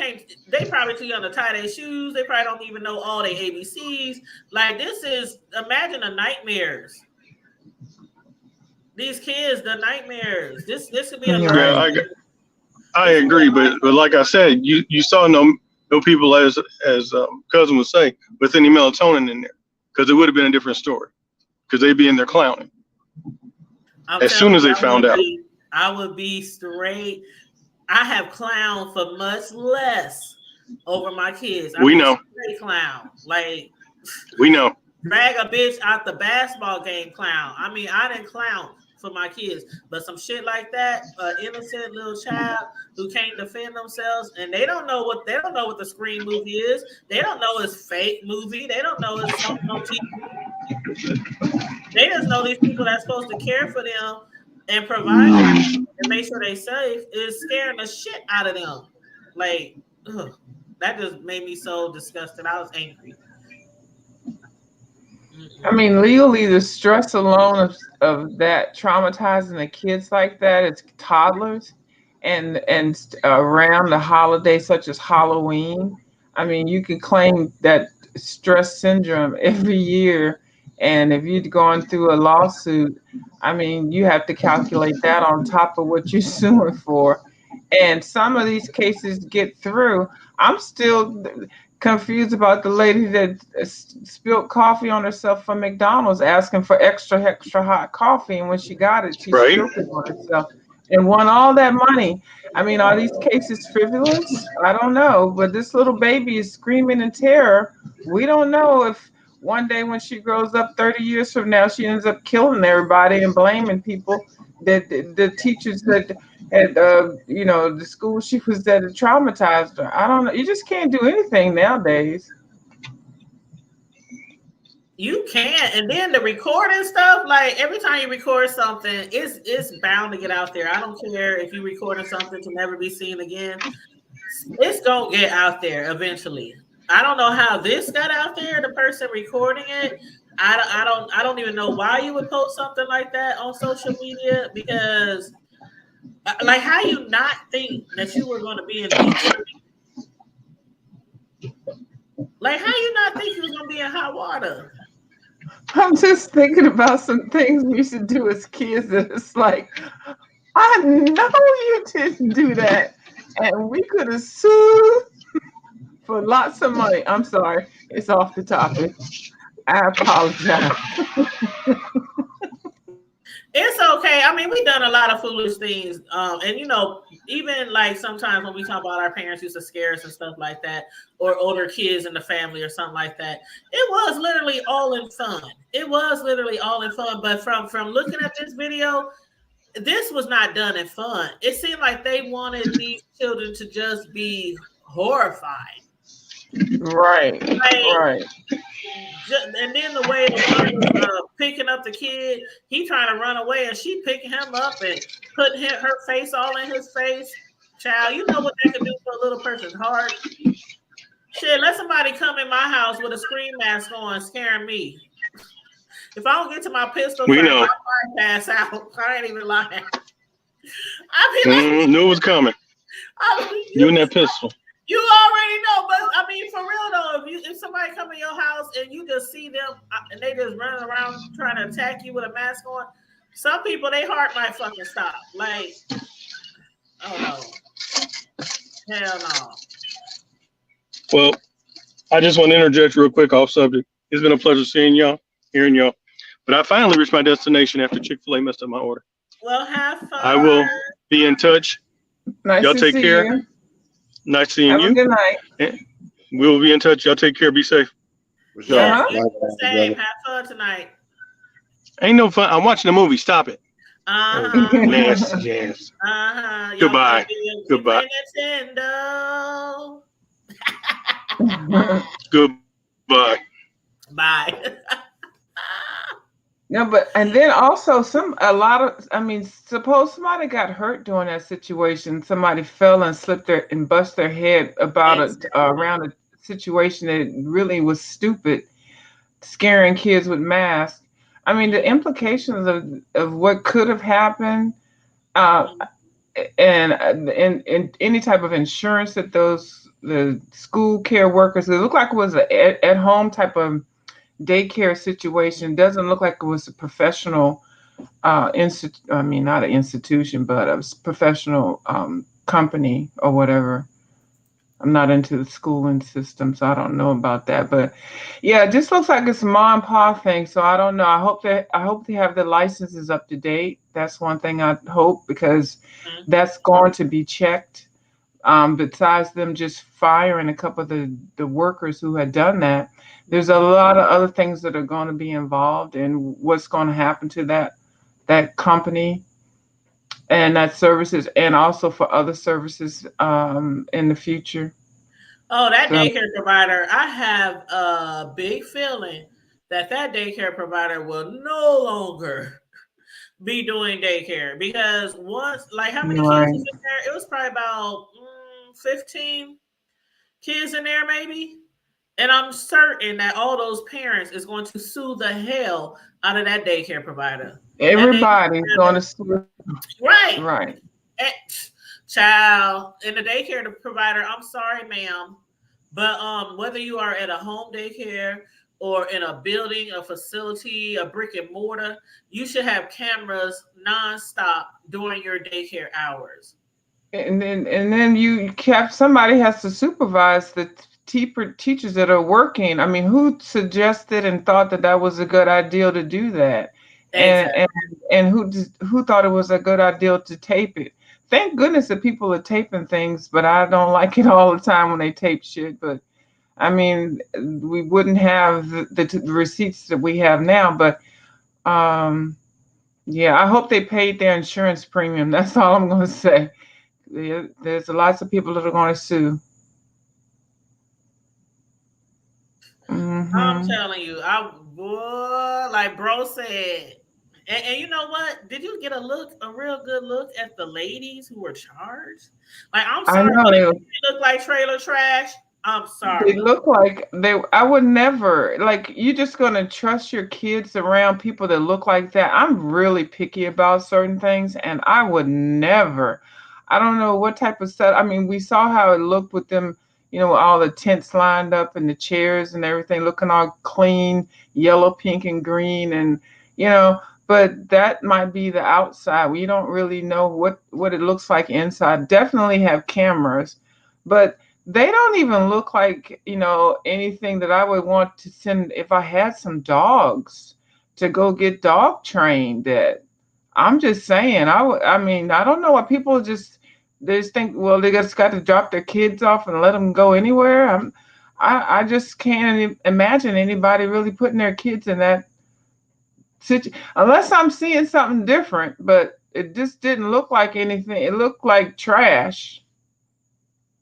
they probably too young to tie their shoes. They probably don't even know all their ABCs. Like imagine the nightmares. These kids, the nightmares. This could be a I agree, but like I said, you saw no people as cousin would say with any melatonin in there, because it would have been a different story. Because they'd be in there clowning as soon as they found out. I would be straight. I have clowned for much less over my kids. We know. Straight clown. Like, we know. Drag a bitch out the basketball game clown. I mean, I didn't clown for my kids, but some shit like that, innocent little child who can't defend themselves, and they don't know what the Scream movie is. They don't know it's fake movie. They don't know it's something on TV. They just know these people that's supposed to care for them and provide them and make sure they're safe is scaring the shit out of them. Like, that just made me so disgusted. I was angry. I mean, legally, the stress alone of that traumatizing the kids like that, it's toddlers, and around the holidays such as Halloween. I mean, you could claim that stress syndrome every year, and if you're going through a lawsuit, I mean, you have to calculate that on top of what you're suing for. And some of these cases get through. I'm still confused about the lady that spilled coffee on herself from McDonald's, asking for extra hot coffee, and when she got it, she spilled it on herself and won all that money. I mean, are these cases frivolous? I don't know, but this little baby is screaming in terror. We don't know if one day when she grows up 30 years from now, she ends up killing everybody and blaming people, that the teachers that at the school she was at traumatized her. I don't know. You just can't do anything nowadays. You can't, and then the recording stuff, like every time you record something, it's bound to get out there. I don't care if you recording something to never be seen again. It's gonna get out there eventually. I don't know how this got out there. The person recording it, I don't even know why you would post something like that on social media, because like, how you not think that you were going to be in deep trouble? Like, how you not think you was going to be in hot water? I'm just thinking about some things we should do as kids. It's like, I know you didn't do that, and we could have sued for lots of money. I'm sorry, it's off the topic. I apologize. It's okay. I mean, we've done a lot of foolish things. And, you know, even like sometimes when we talk about our parents used to scare us and stuff like that, or older kids in the family or something like that, it was literally all in fun. It was literally all in fun. But from looking at this video, this was not done in fun. It seemed like they wanted these children to just be horrified. Right, like, right. And then the way the mom was picking up the kid, he trying to run away, and she picking him up and putting her face all in his face. Child, you know what that could do for a little person's heart. Shit, let somebody come in my house with a screen mask on, scaring me. If I don't get to my pistol, We know. I might pass out. I ain't even lying. I mean, like, Knew it was coming. You and that pistol. You already know, but I mean, for real though, if somebody come in your house and you just see them and they just running around trying to attack you with a mask on, some people, their heart might fucking stop. Like, oh no, hell no. Well, I just want to interject real quick off subject. It's been a pleasure seeing y'all, hearing y'all. But I finally reached my destination after Chick-fil-A messed up my order. Well, have fun. I will be in touch. Nice y'all to take see care. you. Nice seeing Have you. a good night. And we'll be in touch. Y'all take care. Be safe. For sure. Yeah, Likewise, same. brother. Have fun tonight. Ain't no fun. I'm watching a movie. Stop it. Uh-huh. Nasty jazz. Uh-huh. Y'all Goodbye. play Goodbye. Nintendo. Goodbye. Bye. No, but and then also suppose somebody got hurt during that situation. Somebody fell and slipped and bust their head about around a situation that really was stupid, scaring kids with masks. I mean, the implications of what could have happened, and any type of insurance that the school care workers, it looked like it was an at home type of daycare situation. Doesn't look like it was a professional not an institution, but a professional company or whatever. I'm not into the schooling system, so I don't know about that. But yeah, it just looks like it's a mom and pop thing. So I don't know. I hope they have the licenses up to date. That's one thing I hope, because that's going to be checked. Besides them just firing a couple of the workers who had done that, there's a lot of other things that are going to be involved in what's going to happen to that company and that services, and also for other services in the future. Oh, that daycare provider, I have a big feeling that daycare provider will no longer be doing daycare, because once, like, how many kids was in there? It was probably about 15 kids in there, maybe. And I'm certain that all those parents is going to sue the hell out of that daycare provider. Everybody's going to sue. Right. Right. Child, and the daycare provider, I'm sorry, ma'am, but whether you are at a home daycare or in a building, a facility, a brick and mortar, you should have cameras nonstop during your daycare hours. And then somebody has to supervise the teachers that are working. I mean, who suggested and thought that was a good idea to do that? Exactly. And who thought it was a good idea to tape it? Thank goodness that people are taping things, but I don't like it all the time when they tape shit. But I mean, we wouldn't have the receipts that we have now. But yeah, I hope they paid their insurance premium. That's all I'm going to say. There's lots of people that are going to sue. I'm telling you, Boy, like bro said. And you know what? Did you get a real good look at the ladies who were charged? Like, I'm I sorry, know but if they they look like trailer trash, I'm they sorry. look like they. I would never like. You just gonna trust your kids around people that look like that? I'm really picky about certain things, and I would never. I don't know what type of set. I mean, we saw how it looked with them. You know, with all the tents lined up and the chairs and everything looking all clean, yellow, pink, and green, and you know. But that might be the outside. We don't really know what it looks like inside. Definitely have cameras, but they don't even look like, anything that I would want to send if I had some dogs to go get dog trained at. I'm just saying, I mean, I don't know what people they just think, well, they just got to drop their kids off and let them go anywhere. I just can't imagine anybody really putting their kids in that situation unless I'm seeing something different, but it just didn't look like anything. It looked like trash.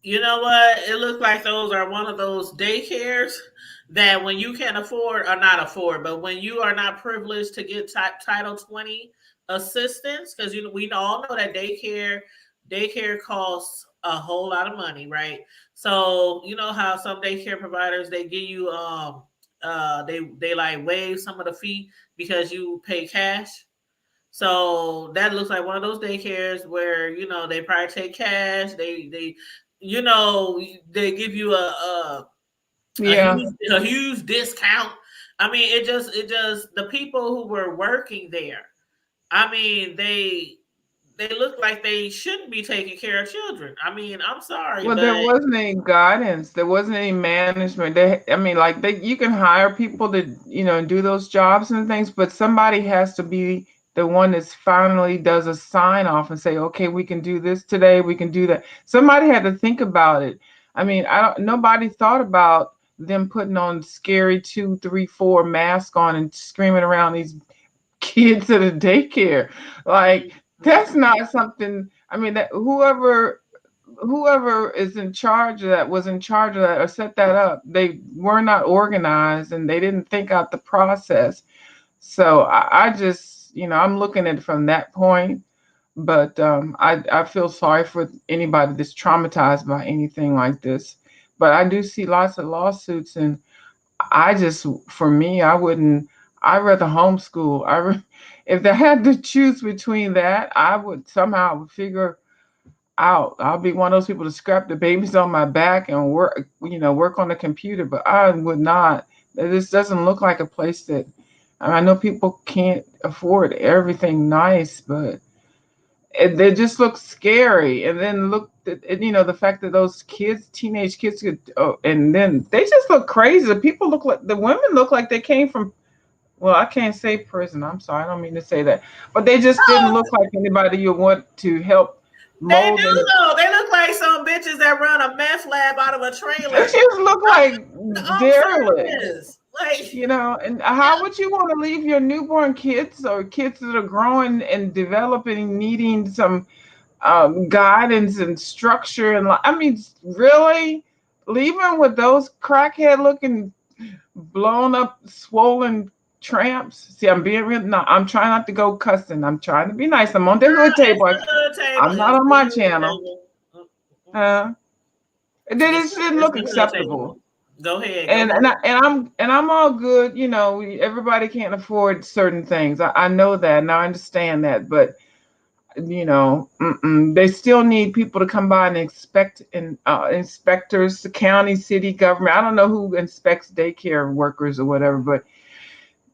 You know what? It looks like those are one of those daycares that when you can afford or not afford, but when you are not privileged to get Title 20 assistance, because we all know that daycare costs a whole lot of money, right? So you know how some daycare providers they give you they like waive some of the fee because you pay cash. So that looks like one of those daycares where they probably take cash. They give you Yeah. a huge discount. I mean, it just the people who were working there. I mean, they look like they shouldn't be taking care of children. I mean, I'm sorry, Well, there but wasn't any guidance. There wasn't any management. I mean, like you can hire people to, do those jobs and things, but somebody has to be the one that's finally does a sign off and say, okay, we can do this today. We can do that. Somebody had to think about it. I mean, nobody thought about them putting on scary 2, 3, 4 mask on and screaming around these kids at a daycare. Like that's not something. I mean, that whoever is in charge of that was in charge of that or set that up, they were not organized and they didn't think out the process. So I just, I'm looking at it from that point. But I feel sorry for anybody that's traumatized by anything like this. But I do see lots of lawsuits, and for me, I'd rather homeschool. If they had to choose between that, I would somehow figure out. I'll be one of those people to scrap the babies on my back and work on the computer, but I would not. This doesn't look like a place that, I know people can't afford everything nice, but they just look scary. And then look at, the fact that those teenage kids and then they just look crazy. The women look like they came from, well, I can't say prison. I'm sorry. I don't mean to say that, but they just didn't look like anybody you want to help they mold. do though. They look like some bitches that run a meth lab out of a trailer. They just look like derelicts. Like, And how would you want to leave your newborn kids or kids that are growing and developing, needing some guidance and structure? And I mean, really, leave them with those crackhead looking, blown up, swollen tramps? See, I'm being real. No, I'm trying not to go cussing. I'm trying to be nice. I'm on the hood table. I'm not on my channel. It didn't look acceptable. Go ahead. I'm all good. Everybody can't afford certain things. I know that and I understand that, but they still need people to come by and inspectors, the county, city government. I don't know who inspects daycare workers or whatever, but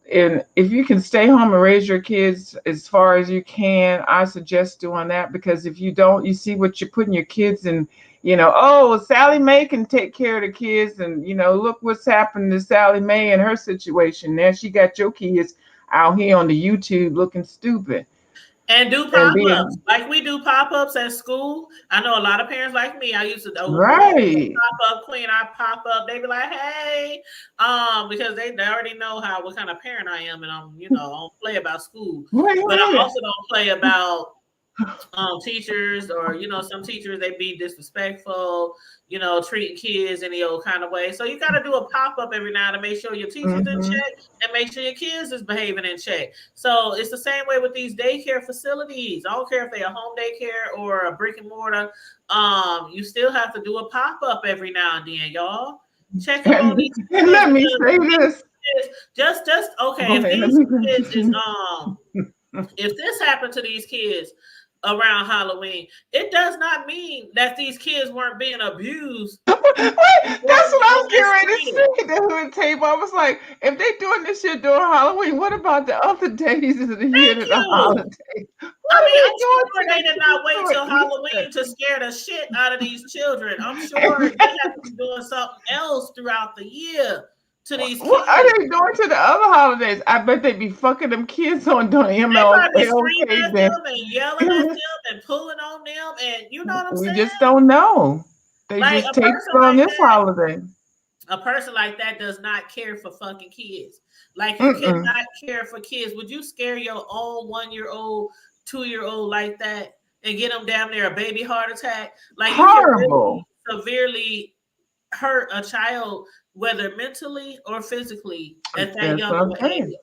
if you can stay home and raise your kids as far as you can, I suggest doing that, because if you don't, you see what you're putting your kids in. Sally Mae can take care of the kids, and look what's happened to Sally Mae and her situation. Now she got your kids out here on the YouTube looking stupid. And do pop-ups like we do pop-ups at school. I know a lot of parents like me. I used to right pop-up queen. I pop up. They be like, "Hey," because they already know what kind of parent I am, and I don't play about school, but I also don't play about teachers, or some teachers, they be disrespectful, treating kids any old kind of way. So you got to do a pop-up every now to make sure your teachers in check and make sure your kids is behaving in check. So it's the same way with these daycare facilities. I don't care if they're a home daycare or a brick and mortar. You still have to do a pop-up every now and then, y'all. Check on these kids. And let me say this. Just okay. If these kids is if this happened to these kids around Halloween, it does not mean that these kids weren't being abused. That's what I was getting ready to say. The hood table. I was like, if they doing this shit during Halloween, what about the other days of the year to the holidays? I'm sure they did not wait till Halloween to scare the shit out of these children. I'm sure they have to be doing something else throughout the year to these kids. What are they doing to the other holidays? I bet they be fucking them kids on doing MLK. They screaming at them and yelling at them and pulling on them, and you know what I'm saying? We just don't know. They just take it on this holiday. A person like that does not care for fucking kids. Like, you cannot care for kids. Would you scare your own 1-year-old, 2-year-old like that and get them down there a baby heart attack? Like, horrible. You can really severely hurt a child, whether mentally or physically, at that young age.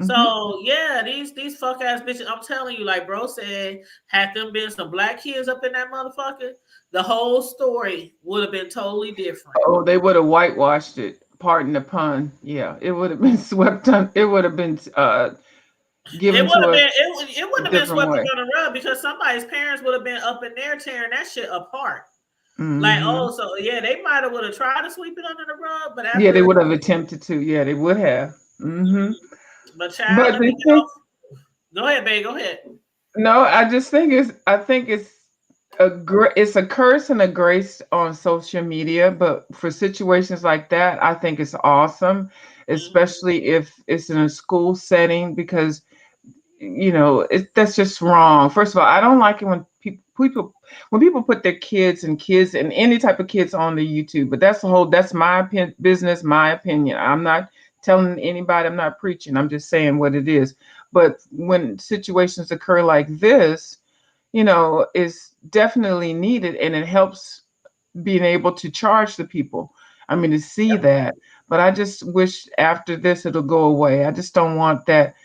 So yeah, these fuck ass bitches, I'm telling you, like bro said, had them been some black kids up in that motherfucker, the whole story would have been totally different. Oh, they would have whitewashed it. Pardon the pun. Yeah, it would have been swept on. It would have been given it would have to been it wouldn't have been swept way. under the rug, because somebody's parents would have been up in there tearing that shit apart. Like, oh, so yeah, they might have would have tried to sweep it under the rug, but after, yeah, they would have attempted to. Yeah, they would have. But child, go ahead, babe. Go ahead. No, I think it's a curse and a grace on social media. But for situations like that, I think it's awesome, especially if it's in a school setting, because that's just wrong. First of all, I don't like it when people put their kids and any type of kids on the YouTube. But that's my business, my opinion. I'm not telling anybody, I'm not preaching, I'm just saying what it is. But when situations occur like this, it's definitely needed, and it helps being able to charge the people. I mean, to see that. But I just wish after this it'll go away. I just don't want that,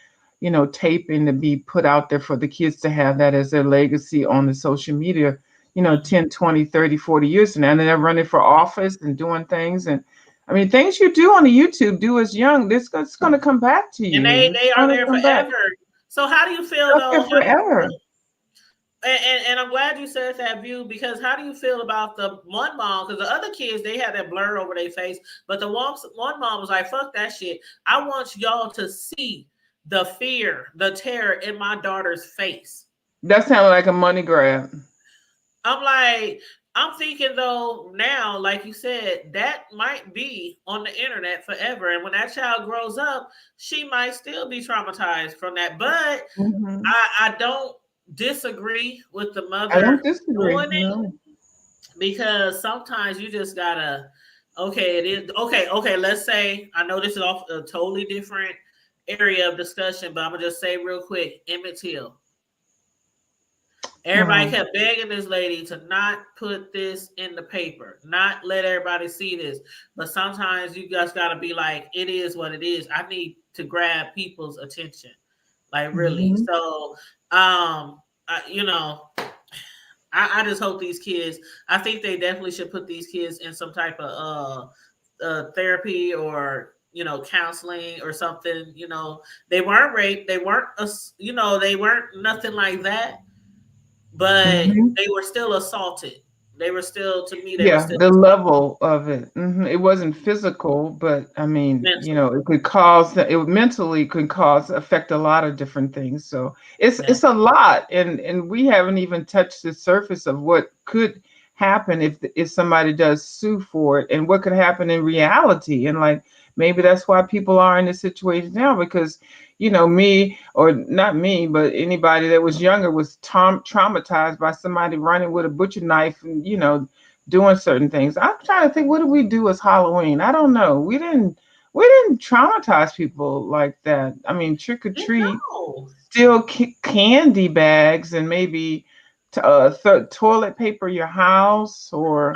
taping to be put out there for the kids to have that as their legacy on the social media, 10, 20, 30, 40 years from now. And then they're running for office and doing things. And I mean, things you do on the YouTube, do as young, it's going to come back to you. And they are there forever. So how do you feel though? Forever. And I'm glad you said that view, because how do you feel about the one mom? Because the other kids, they had that blur over their face, but the one mom was like, fuck that shit. I want y'all to see the fear, the terror in my daughter's face. That sounded like a money grab. I'm thinking though now, like you said, that might be on the internet forever. And when that child grows up, she might still be traumatized from that. But I don't disagree with the mother. I don't disagree. Because sometimes you just gotta, it is okay. Let's say, I know this is off a totally different area of discussion, but I'm gonna just say real quick, Emmett Till. Everybody kept begging this lady to not put this in the paper, not let everybody see this. But sometimes you just gotta be like, it is what it is. I need to grab people's attention, like really. So, I just hope these kids, I think they definitely should put these kids in some type of therapy or counseling or something. They weren't raped, they weren't they weren't nothing like that, but they were still assaulted. They were still, to me, the level of it. It wasn't physical, but I mean, mentally. It could cause, mentally could affect a lot of different things. So it's a lot, and we haven't even touched the surface of what could happen if somebody does sue for it, and what could happen in reality. And like, maybe that's why people are in this situation now, because me, or not me, but anybody that was younger was traumatized by somebody running with a butcher knife and doing certain things. I'm trying to think, what did we do as Halloween? I don't know. We didn't we didn't traumatize people like that. I mean, trick or treat, No. still candy bags and maybe toilet paper your house or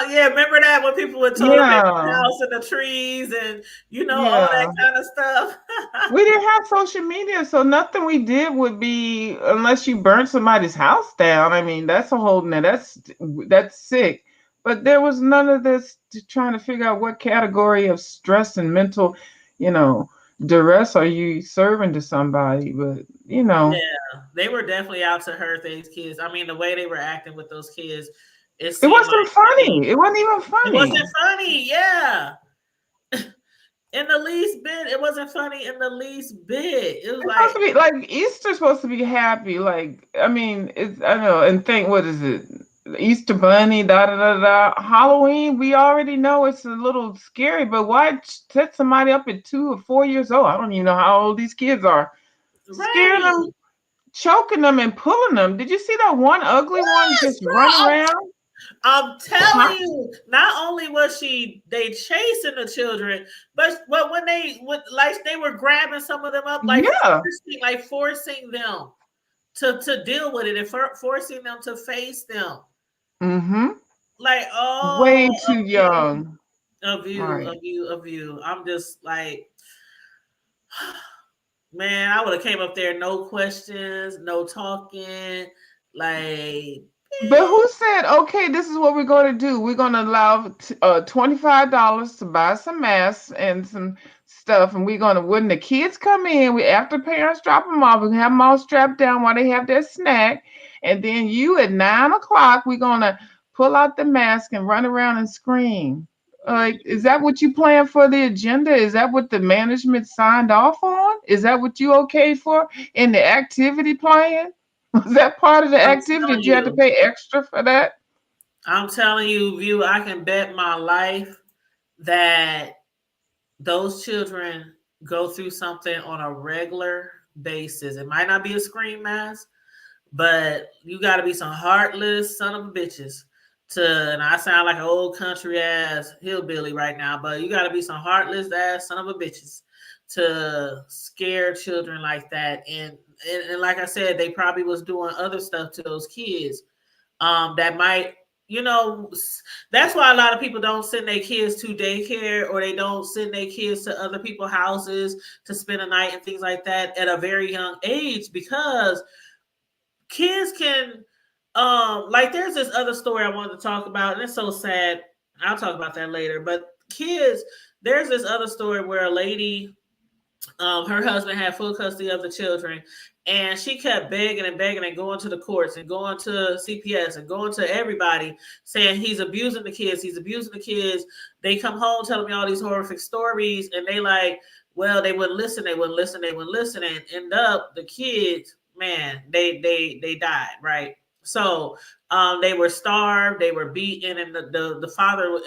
Yeah, remember that when people would toilet paper the yeah, house and the trees and all that yeah. kind of stuff. We didn't have social media, so nothing we did would be unless you burnt somebody's house down. I mean, that's a whole that's sick. But there was none of this trying to figure out what category of stress and mental, duress are you serving to somebody. But Yeah, they were definitely out to hurt these kids. I mean, the way they were acting with those kids, it it seemed wasn't like funny. It wasn't even it funny. wasn't funny. Yeah. In the least bit, it wasn't funny in the least bit. It was It's like, supposed to be like Easter's supposed to be happy. Like, I mean, I know, and think what is it? Easter bunny, da da da da. Halloween, we already know it's a little scary, but why set somebody up at 2 or 4 years old? I don't even know how old these kids are. Scaring right. them, choking them, and pulling them. Did you see that one ugly one just run around? I'm telling you, not only was they chasing the children, but when they were grabbing some of them up, forcing them to deal with it and forcing them to face them. Mm-hmm. Like, Way too young. Of you. I'm just like, man, I would have came up there, no questions, no talking, like. But who said, okay, this is what we're going to do? We're going to allow $25 to buy some masks and some stuff. And when the kids come in, after parents drop them off, we can have them all strapped down while they have their snack. And then you at 9 o'clock, we're going to pull out the mask and run around and scream. Like, is that what you plan for the agenda? Is that what the management signed off on? Is that what you okayed for in the activity plan? Was that part of the activity? Did you have to pay extra for that? I'm telling you, View, I can bet my life that those children go through something on a regular basis. It might not be a scream mask, but you got to be some heartless son of a bitches and I sound like an old country ass hillbilly right now, but you got to be some heartless ass son of a bitches to scare children like that. And like I said, they probably was doing other stuff to those kids that might, that's why a lot of people don't send their kids to daycare or they don't send their kids to other people's houses to spend a night and things like that at a very young age, because kids can, there's this other story I wanted to talk about, and it's so sad. I'll talk about that later. But kids, there's this other story where a lady, her husband had full custody of the children, and she kept begging and begging and going to the courts and going to CPS and going to everybody saying he's abusing the kids. He's abusing the kids. They come home telling me all these horrific stories, and they like, well, they wouldn't listen. They wouldn't listen. They wouldn't listen. And end up the kids, man, they died, right? So they were starved, they were beaten, and the father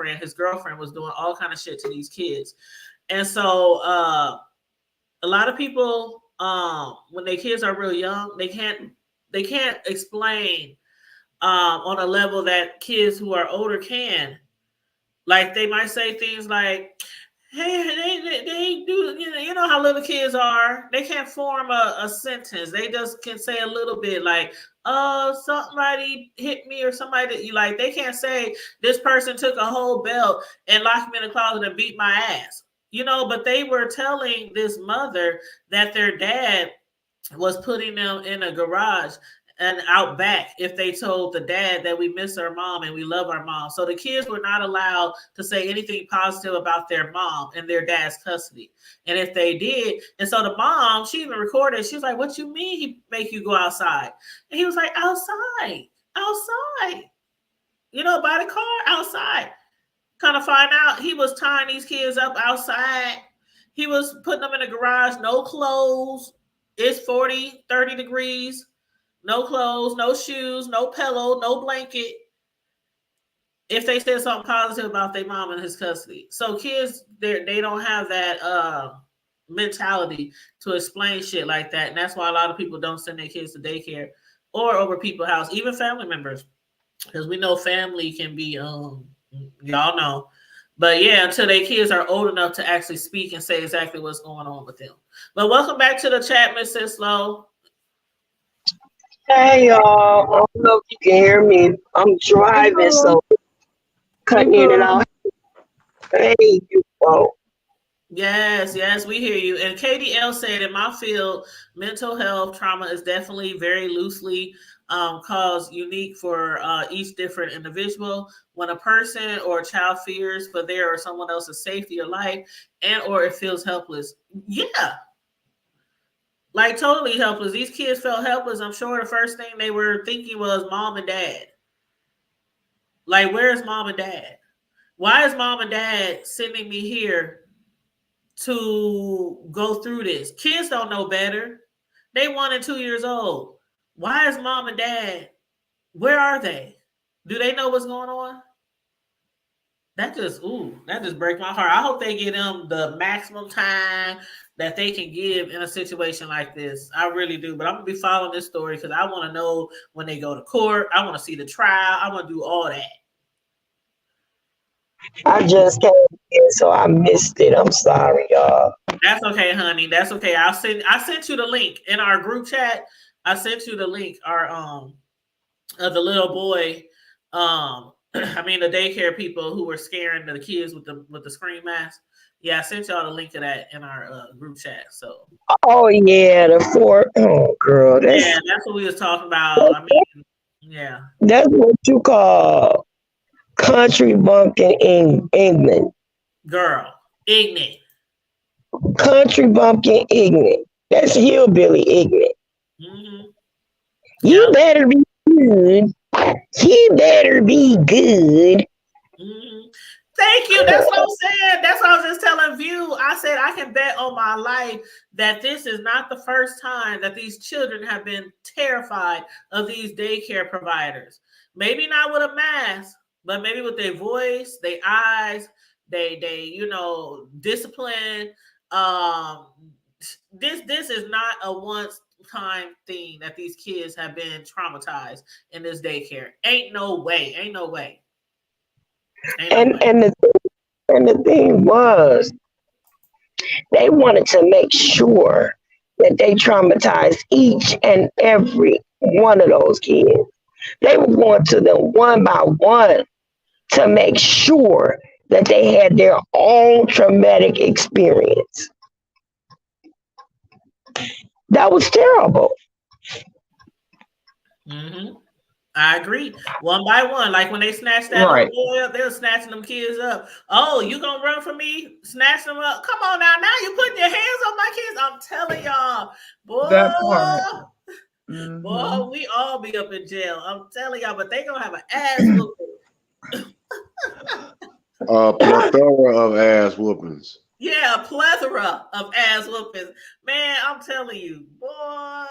and his girlfriend was doing all kind of shit to these kids. And so a lot of people, when their kids are real young, they can't explain on a level that kids who are older can. Like they might say things like, hey, they do, you know how little kids are. They can't form a sentence. They just can say a little bit like, oh, somebody hit me, or somebody that you like. They can't say this person took a whole belt and locked me in the closet and beat my ass. But they were telling this mother that their dad was putting them in a garage and out back if they told the dad that we miss our mom and we love our mom. So the kids were not allowed to say anything positive about their mom and their dad's custody. And if they did, and so the mom, she even recorded, she was like, what you mean he make you go outside? And he was like, outside, by the car, outside. Kind of find out he was tying these kids up outside. He was putting them in a garage, no clothes. It's 40, 30 degrees. No clothes, no shoes, no pillow, no blanket. If they said something positive about their mom in his custody. So kids, they don't have that mentality to explain shit like that. And that's why a lot of people don't send their kids to daycare or over people's house, even family members. Because we know family can be, y'all know. But yeah, until their kids are old enough to actually speak and say exactly what's going on with them. But welcome back to the chat, Miss Sislo. Hey y'all, I don't know if you can hear me. I'm driving, so cutting in and out. Hey, you all. Yes, we hear you. And KDL said, in my field, mental health trauma is definitely very loosely caused, unique for each different individual. When a person or a child fears for their or someone else's safety or life, and or it feels helpless. Yeah. Like totally helpless. These kids felt helpless. I'm sure the first thing they were thinking was mom and dad. Like, where's mom and dad? Why is mom and dad sending me here to go through this? Kids don't know better. They 1 and 2 years old. Why is mom and dad? Where are they? Do they know what's going on? That just breaks my heart. I hope they give them the maximum time that they can give in a situation like this. I really do. But I'm gonna be following this story because I want to know when they go to court. I want to see the trial. I want to do all that. I just came in, so I missed it. I'm sorry, y'all. That's okay, honey. That's okay. I sent you the link in our group chat. I sent you the link. Our of the little boy. I mean the daycare people who were scaring the kids with the screen mask. Yeah, I sent y'all the link to that in our group chat. So. Oh yeah, oh girl, that's what we was talking about. I mean, yeah. That's what you call country bumpkin in England. Girl, ignorant. Country bumpkin ignorant. That's hillbilly ignorant. Mm-hmm. You better be good. He better be good. Mm-hmm. Thank you. That's what I'm saying. That's what I was just telling View. I said I can bet on my life that this is not the first time that these children have been terrified of these daycare providers. Maybe not with a mask, but maybe with their voice, their eyes, they discipline. This is not a once-time thing that these kids have been traumatized in this daycare. Ain't no way. And the thing was, they wanted to make sure that they traumatized each and every one of those kids. They were going to them one by one to make sure that they had their own traumatic experience. That was terrible. Mm-hmm. I agree. One by one, like when they snatched that little boy up, they were snatching them kids up. Oh, you gonna run for me? Snatch them up. Come on now. Now you putting your hands on my kids. I'm telling y'all, boy. That part. Mm-hmm. Boy, we all be up in jail. I'm telling y'all, but they gonna have an ass whooping. A plethora of ass whoopings. Yeah, a plethora of ass whoopings. Man, I'm telling you, boy.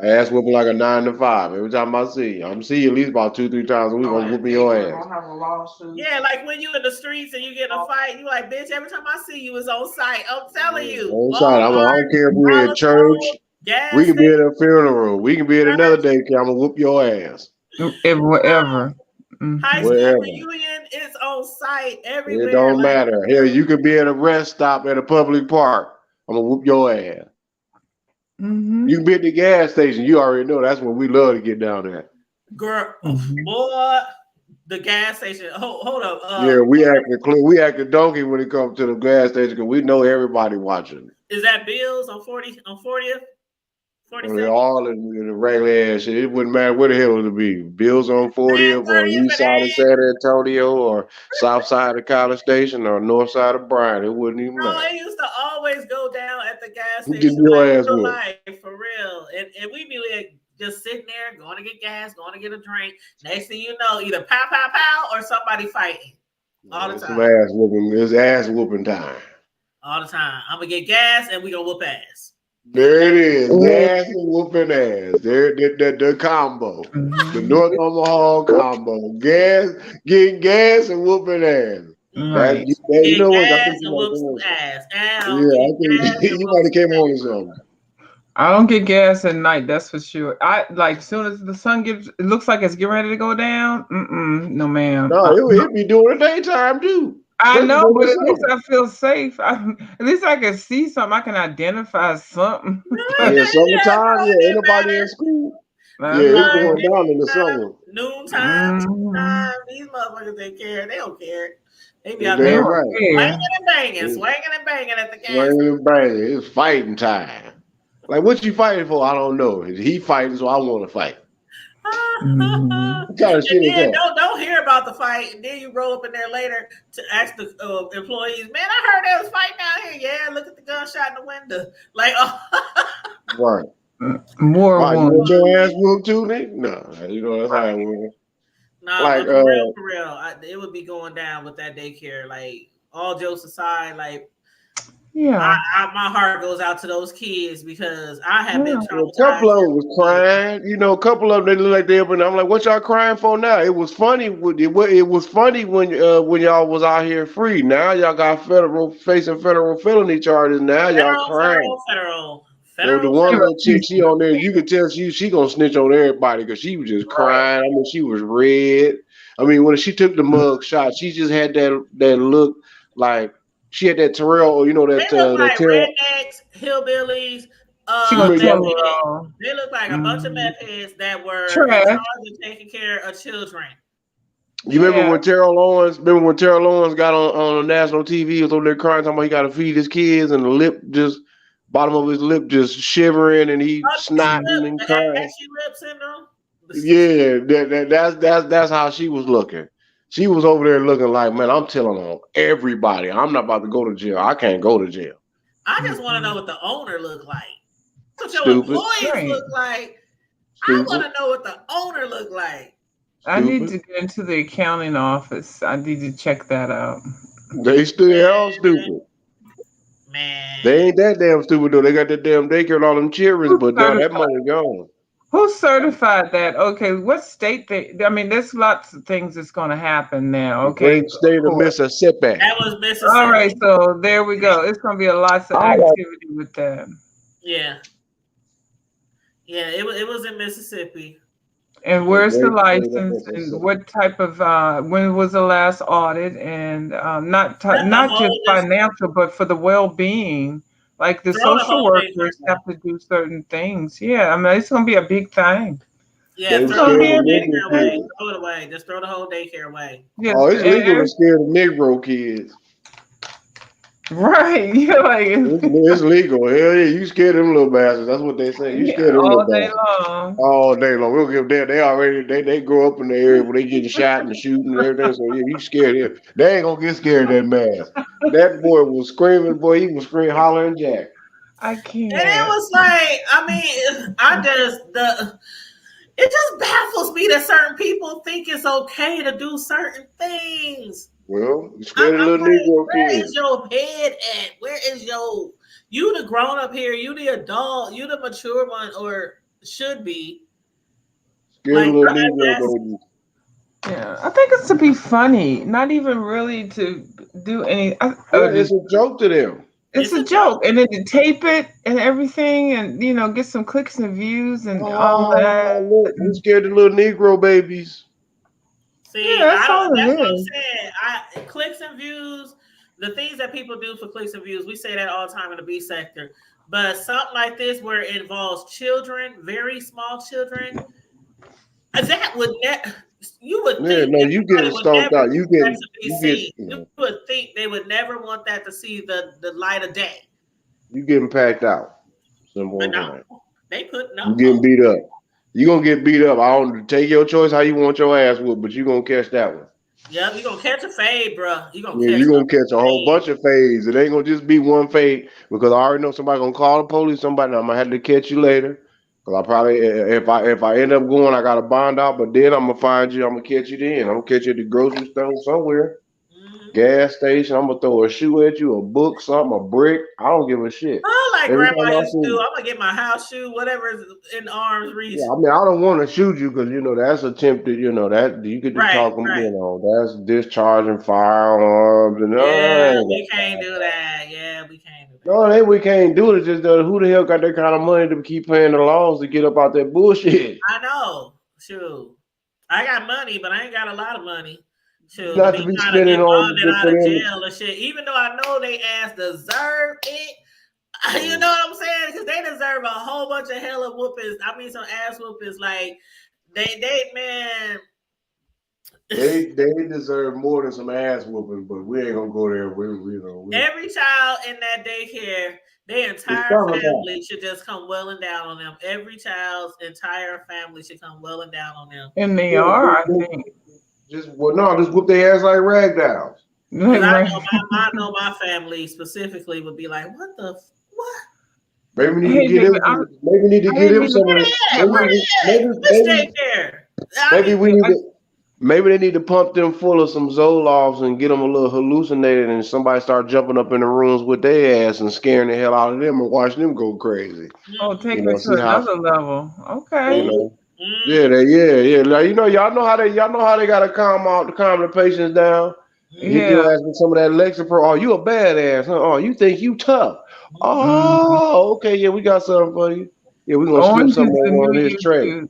Ass whooping like a 9 to 5. Every time I see you, I'm see you at least about 2-3 times a week. I'm whooping your ass. Yeah, like when you in the streets and you get in a fight, you like, bitch, every time I see you, it's on site. I'm telling you. On site. I don't care if we're at church. We can be at a funeral. We can be at another daycare. I'm going to whoop your ass. Wherever. High school reunion is on site everywhere. It don't matter. Hell, you could be at a rest stop at a public park. I'm going to whoop your ass. Mm-hmm. You can be at the gas station. You already know that's when we love to get down there. Girl, boy, the gas station. Hold up. Yeah, we act donkey when it comes to the gas station because we know everybody watching. Is that Bills on 40th? 42nd? All in the regular ass shit. It wouldn't matter where the hell it would be. Bills on 40th or east side of San Antonio or south side of College Station or north side of Bryan. It wouldn't even matter. No, it used to always go down at the gas Get station. your Like, ass real whooped. life, for real. And we be like just sitting there, going to get gas, going to get a drink. Next thing you know, either pow, pow, pow, or somebody fighting. All the It's time. ass whooping. It's ass whooping time. All the time. I'm going to get gas and we going to whoop ass. There it is. Gas and whooping ass. There, the combo. The North Omaha combo. Getting gas and whooping ass. Right. You know what? I think and whoop some ass. I think you might have came on to something. I don't get gas at night, that's for sure. I like soon as the sun it looks like it's getting ready to go down. No, ma'am. No, it be doing the daytime too. I Look know, for but at least yourself. I feel safe. At least I can see something. I can identify something. Yeah, Yeah, summertime. bro, Yeah, it ain't nobody in matter. school. I Yeah, it's know. going down in the summer. Noontime, Mhm. time. These motherfuckers, they care. They don't care. They be You're out They there damn don't right. swinging care. and banging, It's swinging and banging at the gas. swinging and banging. It's fighting time. Like, what you fighting for? I don't know. He fighting, so I want to fight. Mhm. What kind of shit And is then that? don't hear about the fight. And then you roll up in there later to ask the employees, man, I heard they was fighting out here. Yeah, look at the gunshot in the window. Like, oh, Right. More Why, you wounds. want your ass whooped too, nigga? No, you know that's how it works. no, Like, but for real, it would be going down with that daycare. Like, all jokes aside, like, Yeah. my heart goes out to those kids because I have been Yeah. a traumatized. couple of them was crying. You know, a couple of them, they look like they up, and I'm like, what y'all crying for now? It was funny. It was funny when y'all was out here free. Now y'all got facing federal felony charges. Now y'all crying. Federal. The one little chick, she on there, you could tell she gonna snitch on everybody because she was just crying. I mean, she was red. I mean, when she took the mug shot, she just had that look like she had that Terrell, you know, that They look that like Terrell. rednecks, hillbillies. She You gonna Meth tell remember her heads. all. They look like a bunch of meth heads that were in Trash. charge of taking care of children. You remember Yeah. when Terrell Owens? Remember when Terrell Owens got on national TV? He was over there crying, talking about he got to feed his kids, and the lip just bottom of his lip just shivering, and he snotting and crying. Ashy lip syndrome. Yeah, that's how she was looking. She was over there looking like, man, I'm telling on everybody. I'm not about to go to jail. I can't go to jail. I just want to know what the owner look like. What your Stupid. employees Right. look like. I Stupid. want to know what the owner look like. I need to Stupid. get into the accounting office. I need to check that out. They're all stupid. Man. They ain't that damn stupid though. They got that damn daycare and all them children, but now that money gone. Who certified that? Okay, what state I mean, there's lots of things that's going to happen now. Okay. Great state of Mississippi. That was Mississippi. All right, so there we go. It's going to be a lots of activity with that. Yeah. Yeah, it was in Mississippi. And where's the license and what type of when was the last audit and not just financial but for the well-being, like the social workers have to do certain things. Yeah, I mean it's going to be a big thing. Yeah, They throw the scared whole of daycare away. kids. Throw it away. Just throw the whole daycare away. Yes, Oh, it's legal to scare the Negro kids. Right. You're like It's legal. Hell yeah, you scared them little bastards. That's what they say. You scared them all little day bastards. long. All day long. We'll give them. They already they grow up in the area where they getting shot and shooting and everything. So yeah, you scared him. They ain't gonna get scared of that mask. That boy was screaming. Boy, he was screaming, hollering Jack. I can't. And it was like, I mean, it just baffles me that certain people think it's okay to do certain things. Well, you scared of little Negro Where kids. is your head at? Where is you the grown up here, you the adult, you the mature one, or should be. Scared of little Negro babies. Yeah, I think it's to be funny, not even really to do any. It's a joke to them. It's a joke, and then to tape it and everything, and get some clicks and views and all that. Look, you scared of little Negro babies. See, Yeah, that's all it that's what I'm is. saying. Clicks and views, the things that people do for clicks and views, we say that all the time in the B sector. But something like this where it involves children, very small children, that would you would think you getting stomped out. You would think they would never want that to see the light of day. You getting packed out. Simple as that. They put You getting beat up. You gonna get beat up. I don't take your choice how you want your ass whooped, but you gonna catch that one. Yeah, you gonna catch a fade, bro. You gonna catch a whole bunch of fades. It ain't gonna just be one fade because I already know somebody gonna call the police. Somebody, I'm gonna have to catch you later. Cause I probably, if I end up going, I got a bond out. But then I'm gonna find you. I'm gonna catch you then. I'm gonna catch you at the grocery store somewhere, gas station. I'm gonna throw a shoe at you, a book, something, a brick. I don't give a shit. I like Every grandma time I used to see do. you. I'm gonna get my house shoe, whatever is in arm's reach. Yeah, I mean, I don't want to shoot you because that's attempted. That you get to talking. That's discharging firearms and we can't do that. Yeah, we can't do that. No, we can't do it. It's just who the hell got that kind of money to keep paying the laws to get up out that bullshit? I know. Shoot, I got money, but I ain't got a lot of money. Shoot, Not to to be be trying to spending get on bonded out of different. jail and shit. Even though I know they ass deserve it. You know what I'm saying? Because they deserve a whole bunch of hella whoopings. I mean, some ass whoopings. Like they man. They deserve more than some ass whooping, but we ain't gonna go there. Every child in that daycare, their entire family should just come welling down on them. Every child's entire family should come welling down on them. And they are, I think. Just whoop their ass like rag dolls. Because I know my family specifically would be like, what the what? Maybe we need to get him. Maybe we need to get him some. Maybe they need to pump them full of some Zoloft's and get them a little hallucinated, and somebody start jumping up in the rooms with their ass and scaring the hell out of them and watching them go crazy. Oh, take it to another level. Okay. Yeah. Like, y'all know how they gotta calm the patients down. Get your ass with some of that Lexapro. Oh, you a badass, huh? Oh, you think you tough? Oh, okay, yeah, we got something for you. Yeah, we're gonna slip something on his tray.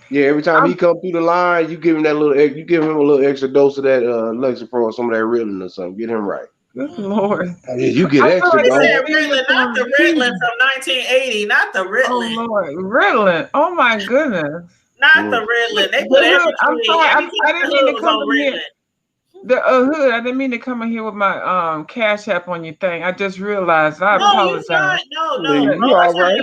Yeah, every time he come through the line, you give him a little extra dose of that Lexapro or some of that Ritalin or something. Get him right. Good Lord. Oh, yeah, you get extra. Ritalin, not the Ritalin from 1980, not the Ritalin. Oh Lord, Ritalin. Oh my goodness. Not the Ritalin. They put I'm sorry, I didn't mean to come in here. The Hood, I didn't mean to come in here with my Cash App on your thing. I just realized. I apologize. No. You all right?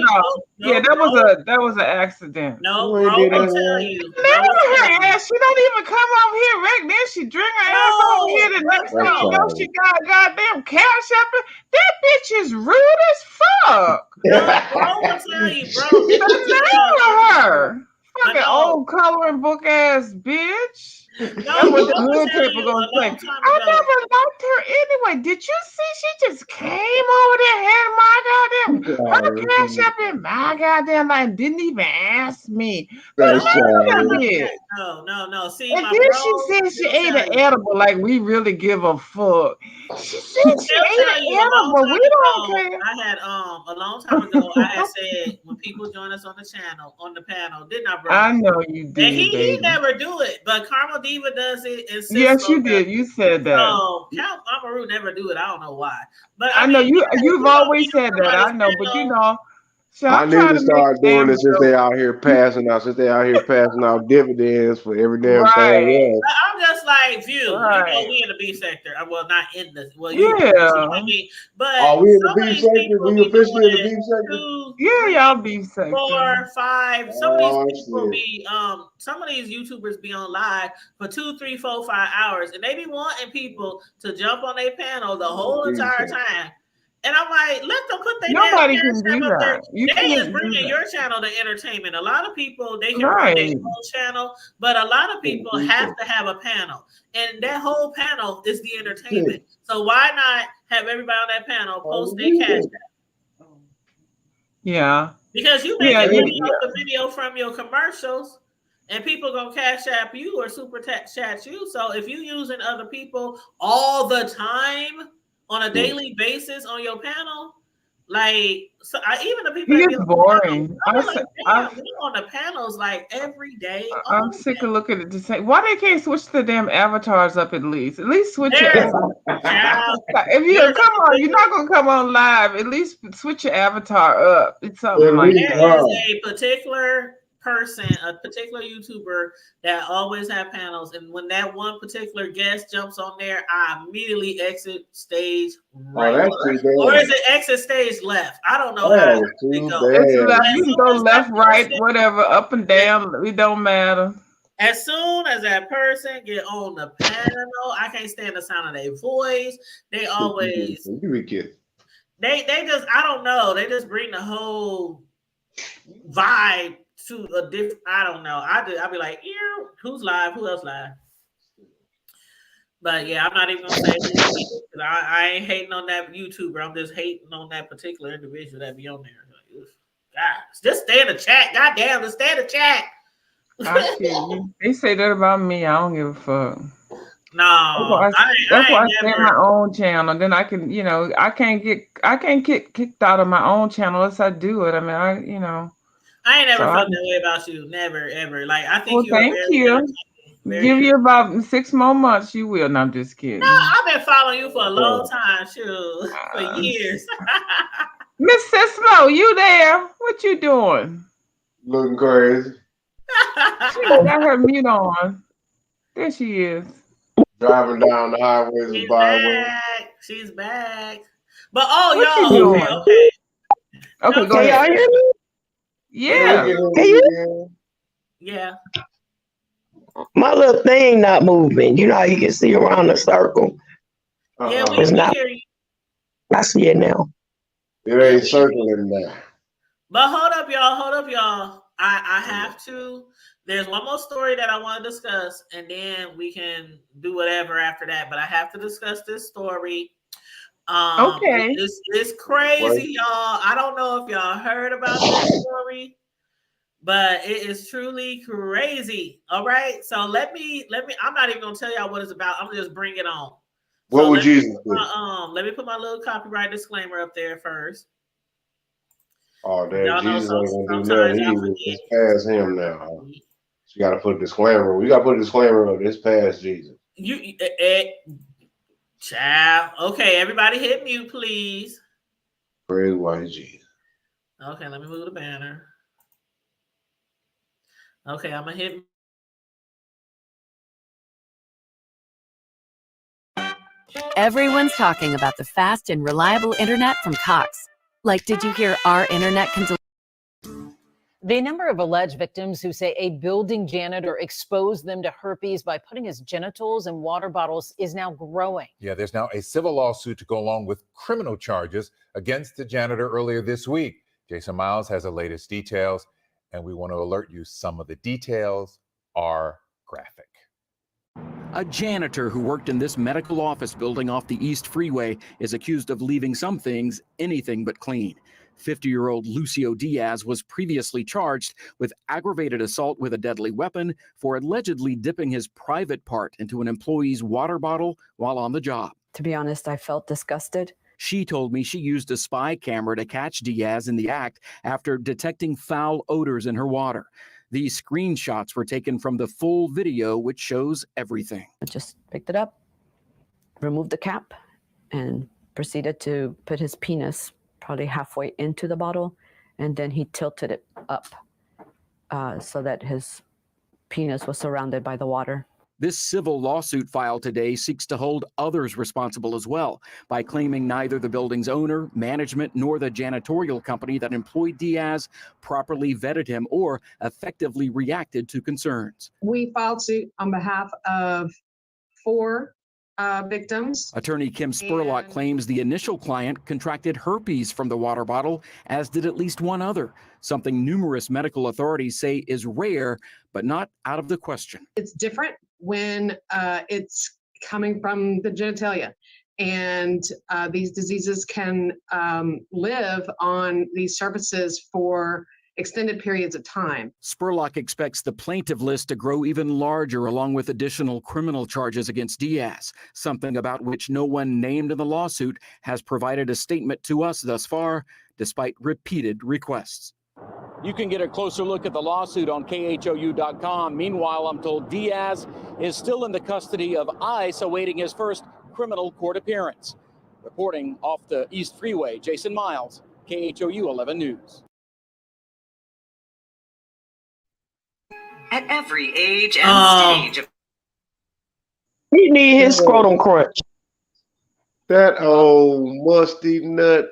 Yeah, that was an accident. No, bro, I'm telling you. Never her ass. She don't even come over here right then. She drink her ass over here. The next thing you know, she got goddamn Cash App. That bitch is rude as fuck. No, bro, I'm telling you, bro. Never her. Fucking old coloring book ass bitch. That's what the Hood people gonna say. I never liked her anyway. Did you see? She just came over there, had my goddamn Cash App in my goddamn life, didn't even ask me. No. See, and then she said she ate an edible. Like we really give a fuck. She said she ate an edible. We don't care. I had a long time ago. I had said when people join us on the panel, didn't I, bro? I know you did. And he never do it, but Carmel Diva does it. And yes, you did. You said that. No, Count Amaru never do it. I don't know why. But I know you've always said that. I know, but I need to start doing this since they out here passing out dividends for every damn thing. I'm just like you. Right. You know, we in the B sector. Well, not in the I mean, but are we in the B sector? We officially in the B sector? Yeah, y'all B sector. 4, 5. Some of these people be some of these YouTubers be on live for 2, 3, 4, 5 hours, and they be wanting people to jump on their panel the whole entire time. And I'm like, let them put their nobody can do that. They is bringing your channel to entertainment. A lot of people, they can run their own channel, but a lot of people have to have a panel. And that whole panel is the entertainment. So why not have everybody on that panel post their Cash App? Yeah. Because you make a video from your commercials, and people gonna Cash App you or super chat you. So if you using other people all the time on a daily basis on your panel, like even the people that be boring. I'm on the panels like every day. I'm sick of looking at the same. Why they can't switch the damn avatars up at least? At least switch it. If you come on, you're not gonna come on live. At least switch your avatar up. It's something like that. There is a particular person, a particular YouTuber that always have panels, and when that one particular guest jumps on there, I immediately exit stage right, or is it exit stage left? I don't know how it goes. You can go left, right, whatever, up and down. It don't matter. As soon as that person get on the panel, I can't stand the sound of their voice. They always they just I don't know. They just bring the whole vibe to a different. I don't know. I'll be like, who's live? Who else live? But yeah, I'm not even gonna say because I ain't hating on that YouTuber. I'm just hating on that particular individual that be on there. Like, God, just stay in the chat. God damn, just stay in the chat. I feel you. They say that about me. I don't give a fuck. No, that's why I stay on my own channel. Then I can, I can't get kicked out of my own channel unless I do it. I mean, I ain't never felt that way about you. Never, ever. Like I think thank you. Very Give true. you about 6 more months, you will. No, I'm just kidding. No, I've been following you for a long time, shoot, for years. Miss Sismo, you there? What you doing? Looking crazy. She got her mute on. There she is. Driving down the highways and She's byways. back. She's back. But oh, What you y'all, doing? okay. Okay, go Can y'all ahead. hear me? Yeah. Can you? Yeah. My little thing not moving. You know how you can see around the circle. Yeah, we It's can not. hear you. I see it now. It ain't circling now. But hold up, y'all. I have to. There's one more story that I want to discuss, and then we can do whatever after that. But I have to discuss this story. Okay. It's crazy, y'all. I don't know if y'all heard about this story, but it is truly crazy. All right. So let me I'm not even gonna tell y'all what it's about. I'm gonna just bring it on. What So would Jesus do? let me put my little copyright disclaimer up there first. Oh, Y'all damn, know, Jesus ain't gonna do sometimes nothing. I He forget. it's past him now. So you gotta put a disclaimer. We gotta put a disclaimer up. It's past Jesus. Child. Okay, everybody hit mute, please. Praise white Jesus. Okay, let me move the banner. Okay, I'm gonna hit. Everyone's talking about the fast and reliable internet from Cox. Like, did you hear our internet can deliver? The number of alleged victims who say a building janitor exposed them to herpes by putting his genitals in water bottles is now growing. Yeah, there's now a civil lawsuit to go along with criminal charges against the janitor earlier this week. Jason Miles has the latest details, and we want to alert you some of the details are graphic. A janitor who worked in this medical office building off the East Freeway is accused of leaving some things anything but clean. 50-year-old Lucio Diaz was previously charged with aggravated assault with a deadly weapon for allegedly dipping his private part into an employee's water bottle while on the job. To be honest, I felt disgusted. She told me she used a spy camera to catch Diaz in the act after detecting foul odors in her water. These screenshots were taken from the full video, which shows everything. I just picked it up, removed the cap, and proceeded to put his penis probably halfway into the bottle, and then he tilted it up so that his penis was surrounded by the water. This civil lawsuit filed today seeks to hold others responsible as well by claiming neither the building's owner, management, nor the janitorial company that employed Diaz properly vetted him or effectively reacted to concerns. We filed suit on behalf of 4 victims. Attorney Kim Spurlock claims the initial client contracted herpes from the water bottle, as did at least one other, something numerous medical authorities say is rare, but not out of the question. It's different when it's coming from the genitalia. And these diseases can live on these surfaces for extended periods of time. Spurlock expects the plaintiff list to grow even larger, along with additional criminal charges against Diaz, something about which no one named in the lawsuit has provided a statement to us thus far, despite repeated requests. You can get a closer look at the lawsuit on KHOU.com. Meanwhile, I'm told Diaz is still in the custody of ICE, awaiting his first criminal court appearance. Reporting off the East Freeway, Jason Miles, KHOU 11 News. At every age and stage of He need his scrotum crunch. That old musty nut.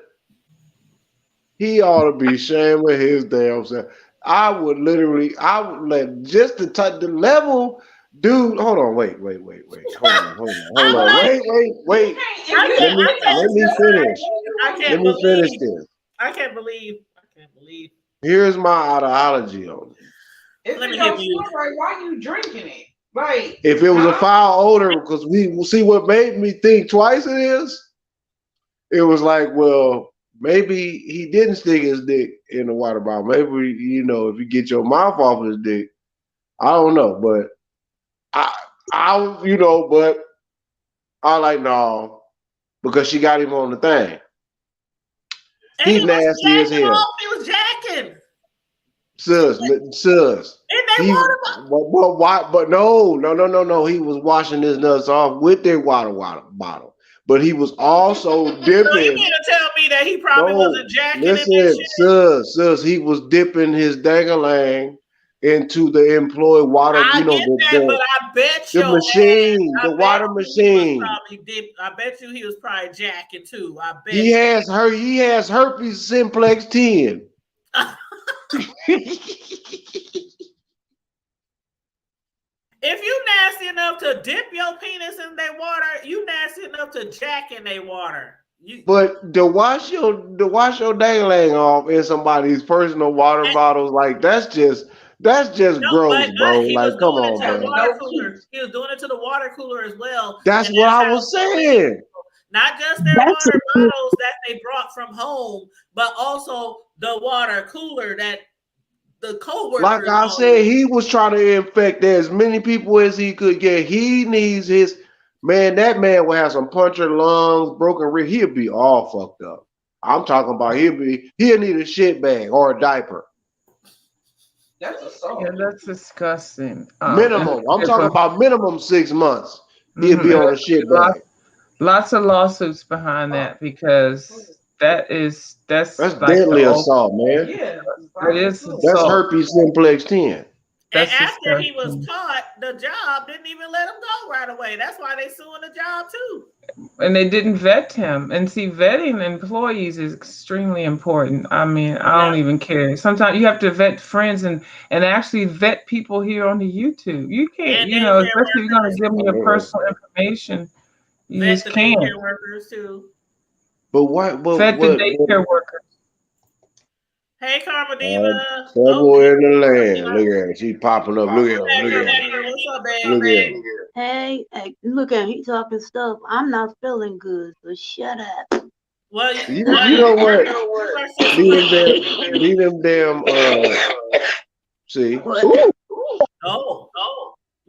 He ought to be ashamed of his damn self. I would let just the level, dude. Hold on, wait. Hold on. Wait. Let me finish. This. I can't believe. Here's my ideology on it. If Let it me don't hit you. smell right, why you drinking it? Like, If it was a foul odor, because we will see what made me think twice it is. It was like, well, maybe he didn't stick his dick in the water bottle. Maybe, if you get your mouth off his dick, I don't know. But but I like, no, because she got him on the thing. And He nasty as hell. He was jacking. sus. He, but why? But no. He was washing his nuts off with their water bottle. But he was also dipping. So you mean to tell me that he probably wasn't jacking in Listen, this shit? sus, he was dipping his dangalang into the employee water. I You know, get that, but I bet the your machine, ass, the water machine. I bet you he was probably jacking too. I bet He has herpes simplex 10. If you nasty enough to dip your penis in their water, you nasty enough to jack in their water. But to wash your dangling off in somebody's personal water bottles, like that's just gross, bro. Like, come on, bro. He was doing it to the water cooler as well. That's what I was saying. Not just their water bottles that they brought from home, but also the water cooler that the co-workers. Like I said, he was trying to infect as many people as he could get. He needs his man. That man will have some punctured lungs, broken rib. He'll be all fucked up. I'm talking about he'll need a shit bag or a diaper. That's assault. Yeah, that's disgusting. Minimum. I'm talking about minimum 6 months. He'll be on a shit bag. Lots of lawsuits behind that because that's like deadly assault, man. Yeah, it is. That's herpes simplex 10. And after he was caught, the job didn't even let him go right away. That's why they suing the job too. And they didn't vet him. And see, vetting employees is extremely important. I mean, I don't even care. Sometimes you have to vet friends and actually vet people here on the YouTube. You can't, especially if you're going to give me your personal information. You Vet just the can't. daycare workers too. But what? Vet the daycare workers. Hey, Karma Diva. Trouble in the land. Look at her. She's popping up. Look at her. Look at her. What's up, babe? Look at her. Hey, look at him. He talking stuff. I'm not feeling good, so shut up. Well, you know what? Leave them damn. See. Oh.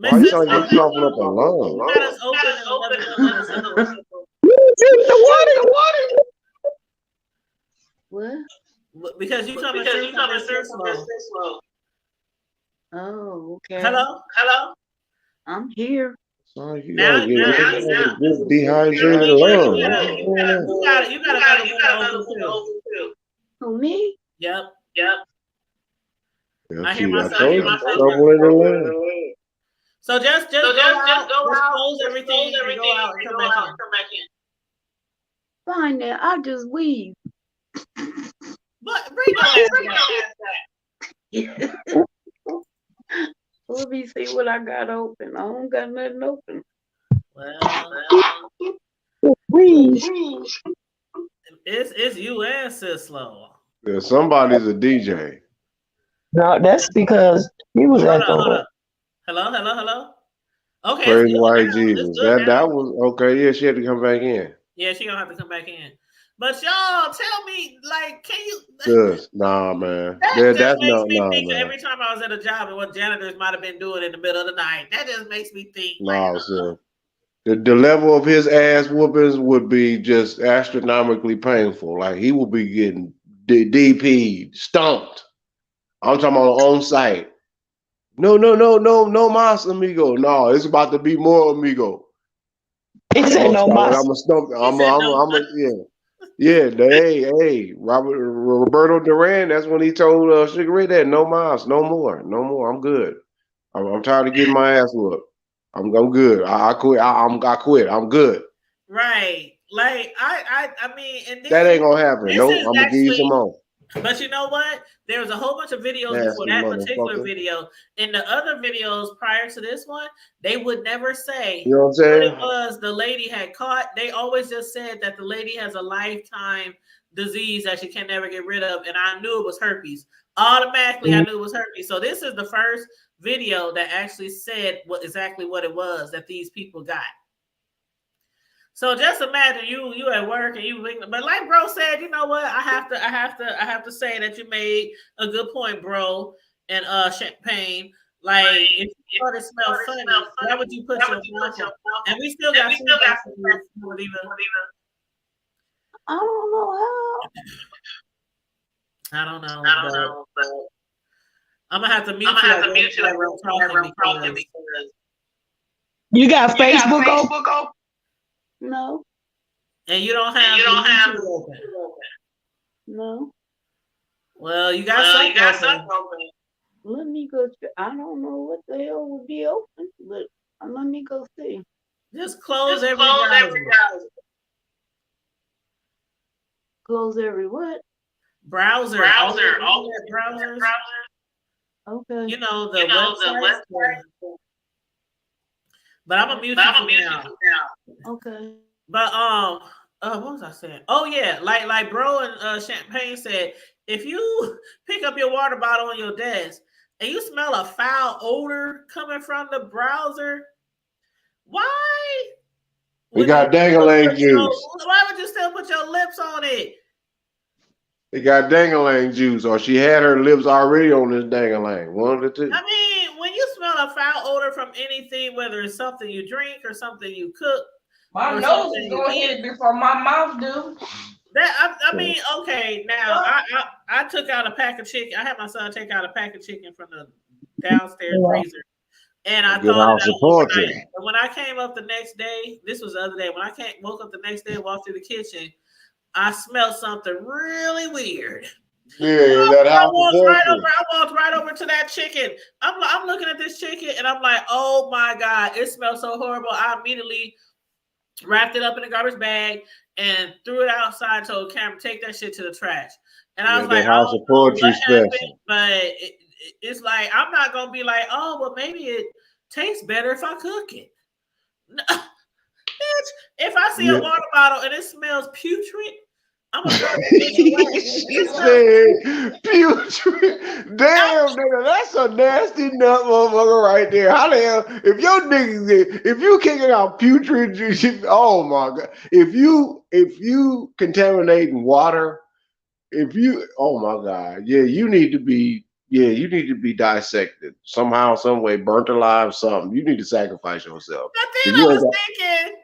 Why you talking about coughing up a lung? You got us open. The water. What? Because you coming through slow. Oh, okay. Hello. I'm here. Sorry, you gotta get this dehydrated lung. You got another one open too. Who, me? Yep. I hear myself. Trouble in the land. So just go out, close everything, and go out and come back in. Fine now, I'll just leave. But bring your ass back. Let me see what I got open. I don't got nothing open. Well, Please. It's you and Sislo. Yeah, somebody's a DJ. No, that's because he was at the. Hello. Okay. Praise white Jesus. That was okay. Yeah, she had to come back in. Yeah, she gonna have to come back in. But y'all, tell me, like, can you? Just, nah, man. That makes me think every time I was at a job and what janitors might have been doing in the middle of the night. That just makes me think. Nah, sir. The level of his ass whoopings would be just astronomically painful. Like he would be getting DP'd, stumped. I'm talking about on site. No, mas, amigo. No, it's about to be more, amigo. He said no mas. I'm a stump. Yeah. Hey, Roberto Duran. That's when he told Sugar Ray that no mas, no more. I'm good. I'm tired of getting my ass whooped. I'm good. I quit. I quit. I'm good. Right. Like I mean, and that ain't gonna happen. Nope. I'm gonna give you some more. But you know what? There was a whole bunch of videos before that particular video. In the other videos prior to this one, they would never say what it was the lady had caught. They always just said that the lady has a lifetime disease that she can never get rid of. And I knew it was herpes. Automatically, I knew it was herpes. So this is the first video that actually said exactly what it was that these people got. So just imagine you at work and but like bro said, you know what? I have to say that you made a good point, bro. And Champagne, like if you thought it smelled funny, why would you put your mouth on? And we still got some I don't know how. I don't know. I'm gonna have to mute you. Like we're talking because You got Facebook open? No, and you don't have YouTube open. no. Well, you got something open. Let me go. I don't know what the hell would be open, but let me go see. Just close every browser. Close every what? Browser. All browsers. Okay. You know the website. But I'm gonna mute you now. Okay. But what was I saying? Oh yeah, like bro and Champagne said, if you pick up your water bottle on your desk and you smell a foul odor coming from the browser, why? We got dangling juice. Why would you still put your lips on it? They got dangling juice, or she had her lips already on this dangling. One of the two. I mean, when you smell a foul odor from anything, whether it's something you drink or something you cook, my nose is gonna hit it before my mouth do. That I mean, okay. Now I took out a pack of chicken. I had my son take out a pack of chicken from the downstairs freezer, and I thought overnight. But when I came up the next day, this was the other day. When I woke up the next day and walked through the kitchen, I smelled something really weird. Yeah, I walked right over to that chicken. I'm looking at this chicken and I'm like, oh my God, it smells so horrible. I immediately wrapped it up in a garbage bag and threw it outside. Told Cameron, take that shit to the trash. And I was like, House of Poetry special. But it's like, I'm not going to be like, oh, well, maybe it tastes better if I cook it. Bitch, if I see a water bottle and it smells putrid, I'm gonna throw it away. Putrid. Damn, nigga, that's a nasty nut motherfucker right there. How the hell, if your niggas, if you kicking out putrid juice, oh my God. If you contaminating water, oh my God, you need to be dissected somehow, some way, burnt alive, something. You need to sacrifice yourself. The thing I was thinking,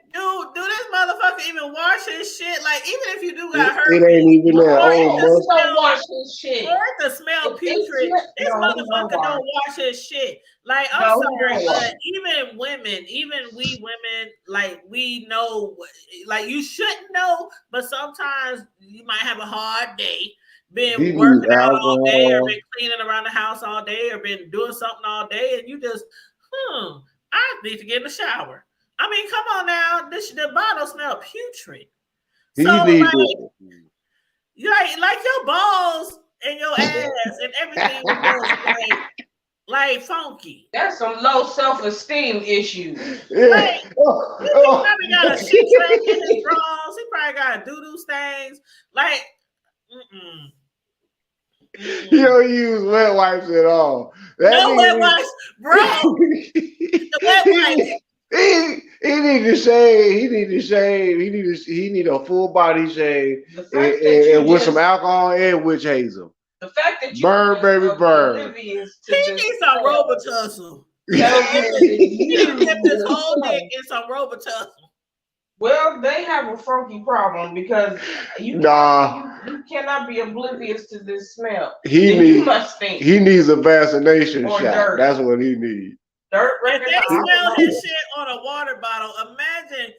do this motherfucker even wash his shit? Like, even if you do got hurt, it ain't even that. Don't wash his shit. For it to smell putrid, this motherfucker don't wash his shit. Like, I'm sorry, but even we women, like, we know, like, you shouldn't know, but sometimes you might have a hard day. Been working out all day, or been cleaning around the house all day, or been doing something all day, and you just, I need to get in the shower. I mean, come on now, the bottle smell putrid. So like your balls and your ass and everything was like funky. That's some low self-esteem issues. Like, he probably got a shit track in his drawers. He probably got doo-doo stains. Like, You don't use wet wipes at all. No wet wipes, bro. The wet wipes. He need to shave. He need a full body shave and with some alcohol and witch hazel. The fact that you burn, baby, burn. He needs some Robitussin. He needs to dip his whole dick in some Robitussin. Well, they have a funky problem because you cannot be oblivious to this smell. You must think he needs a vaccination shot. Dirt. That's what he needs. Dirt. If they smell his shit on a water bottle, imagine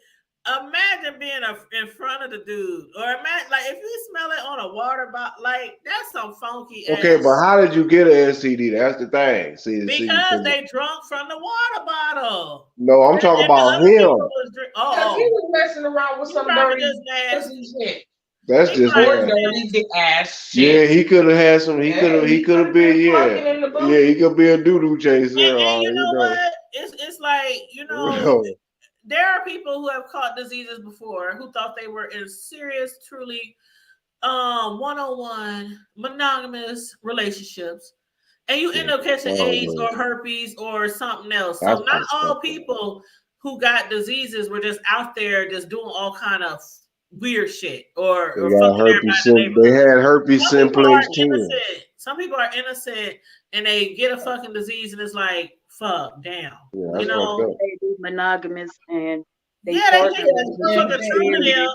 being in front of the dude, or imagine like if you smell it on a water bottle, like that's some funky. Okay, ass. But how did you get an STD? That's the thing. Because they drunk from the water bottle. No, I'm talking about him. He was messing around with some dirty shit. That's just dirty ass shit. Yeah, he could have had some. He could have been. Yeah, he could be a doo-doo chaser. And you know what? It's like there are people who have caught diseases before who thought they were in serious, truly one-on-one monogamous relationships, and you end up catching AIDS or herpes or something else. So not all people who got diseases were just out there just doing all kind of weird shit or they had herpes simplex too. Some people are innocent and they get a fucking disease and it's like, fuck, damn. Yeah, you know, they be monogamous and they think it's the truth of them.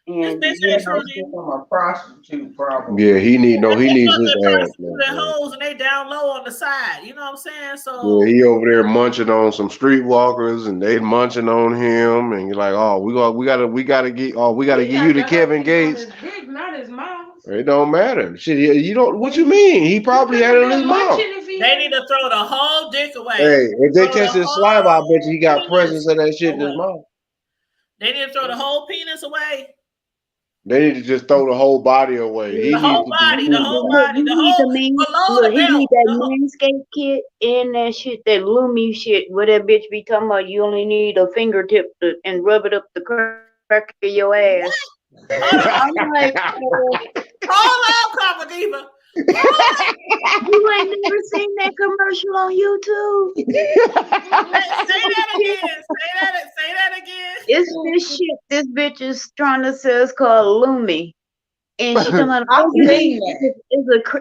And This you bitch know, ain't give him a prostitute problem. Yeah, he needs his ass. the hoes and they down low on the side. You know what I'm saying? So Yeah, he over there munching on some streetwalkers, and they munching on him, and you're like, oh, we gotta give you the Kevin Gates. Dick, not his mouth. It don't matter. Shit, you don't. What you mean? He probably had it in his mouth. they need to throw the whole dick away. Hey, if they Throw catch the his saliva, I bet you he got penis presence of that shit in his away. mouth. They need to throw the whole penis away. They need to just throw the whole body away. The whole body, the whole body, the He whole need below look, the he need belt. that Manscaped kit and that shit, that Lumi shit, where that bitch be talking about you only need a fingertip and rub it up the crack of your ass. I'm like, hold on, Karma Diva. you ain't never seen that commercial on YouTube. Say that again. Say that again. It's this shit this bitch is trying to sell. It's called Lumi. And she talking about, I've oh, you seen need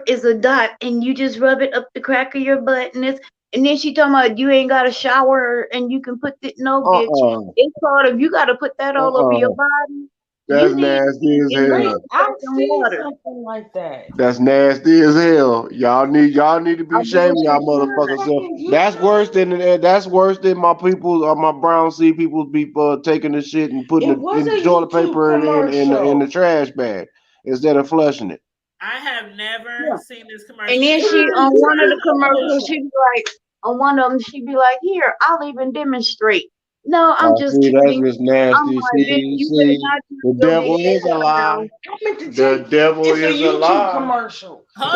is a dot, and you just rub it up the crack of your butt, and then she talking about you ain't got a shower and you can put it. No, bitch. It's called if you got to put that all over your body. That's nasty as hell. I've seen something like that. That's nasty as hell. Y'all need to be ashamed of y'all motherfuckers. So that's worse than my people, my brown sea people be taking the shit and putting it in the toilet paper and in the trash bag instead of flushing it. I have never seen this commercial. And then she on one of the commercials, she be like, on one of them, she be like, "Here, I'll even demonstrate." No, I'm just see, kidding. that's just nasty. I'm like, bitch, you better not The devil is a lie. The devil It's a is a YouTube lie. commercial. The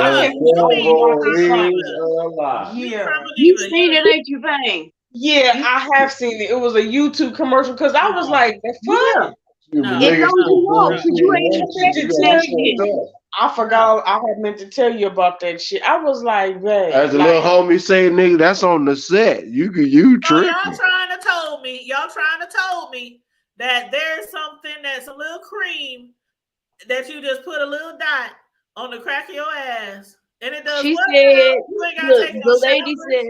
devil is a lie. Yeah. You seen it, ain't you, Bang? Yeah, I have seen it. It was a YouTube commercial because I was like, the fuck? I forgot I had meant to tell you about that shit. I was like, man. As a little homie say, nigga, that's on the set. You tripping. Y'all trying to told me that there's something that's a little cream that you just put a little dot on the crack of your ass. And it does She what? said, You ain't gotta look, take no the lady showers. said,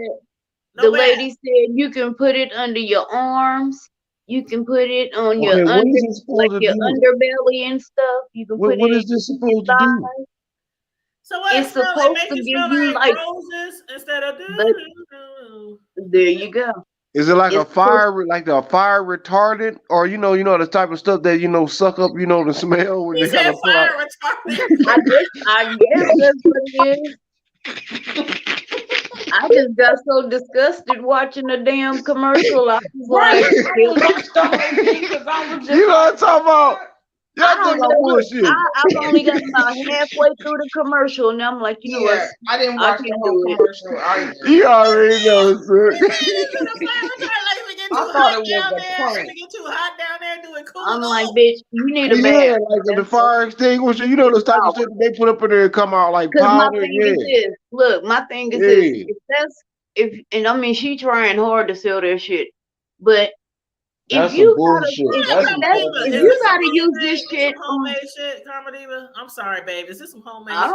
No lady said you can put it under your arms. You can put it on your what is it supposed to your do? underbelly and stuff. You can put What it is this in supposed your to do? thighs. So what? It's It supposed makes to you give smell you like like roses instead of there you go. Is it like It's a fire retardant, or the type of stuff that suck up the smell when they gotta pull out? I guess that's what it is. I just got so disgusted watching the damn commercial. I was like, I watched the whole thing because I was just You know what I'm talking about? Y'all talking about bullshit. I've only got about halfway through the commercial, and I'm like, you know what? I didn't watch the whole commercial either. You already know, sir. I thought it was a prank. Get too hot down there doing cool. I'm like, bitch, you need a Yeah, bath. like the fire extinguisher. You know the type of shit that they put up in there and come out like Because my powder. thing Yeah. is this. Look, my thing is this. And I mean, she trying hard to sell their shit, but That's if you some bullshit. if you gotta use this shit, homemade shit, Karma Diva. I'm sorry, babe. Is this some homemade I shit?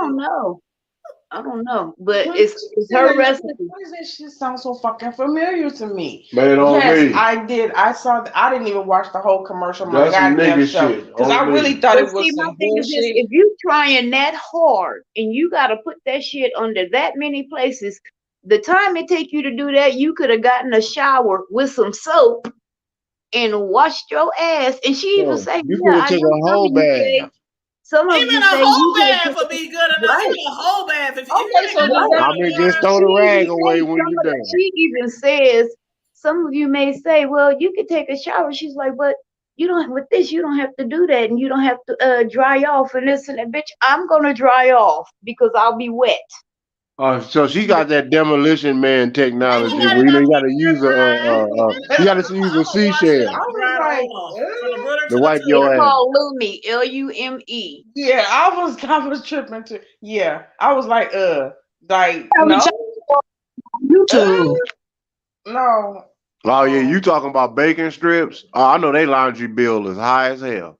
don't know, but it's her recipe. Why does that shit sound so fucking familiar to me? Man, on yes, me. I did. I didn't even watch the whole commercial. My That's some goddamn nigga show shit. because I On really me. thought it But was see, my some thing is this: bullshit. if you trying that hard and you gotta put that shit under that many places, the time it take you to do that, you could have gotten a shower with some soap and washed your ass. And she even say, You yeah, could have I took know a whole bath. some of Even you a say whole you bath take would be good enough. right. Even a whole bath. If I mean, just throw the rag away when you done. She even says, some of you may say, well, you could take a shower. She's like, but you don't with this, you don't have to do that, and you don't have to dry off and this and that. Bitch, I'm gonna dry off because I'll be wet. So she got that demolition man technology where you got to use a seashell to wipe your It's ass. called Lumi, Lume. Yeah, I was tripping too. Yeah, I was like, no. YouTube. No. Oh yeah, you talking about bacon strips? Oh, I know they laundry bill is high as hell.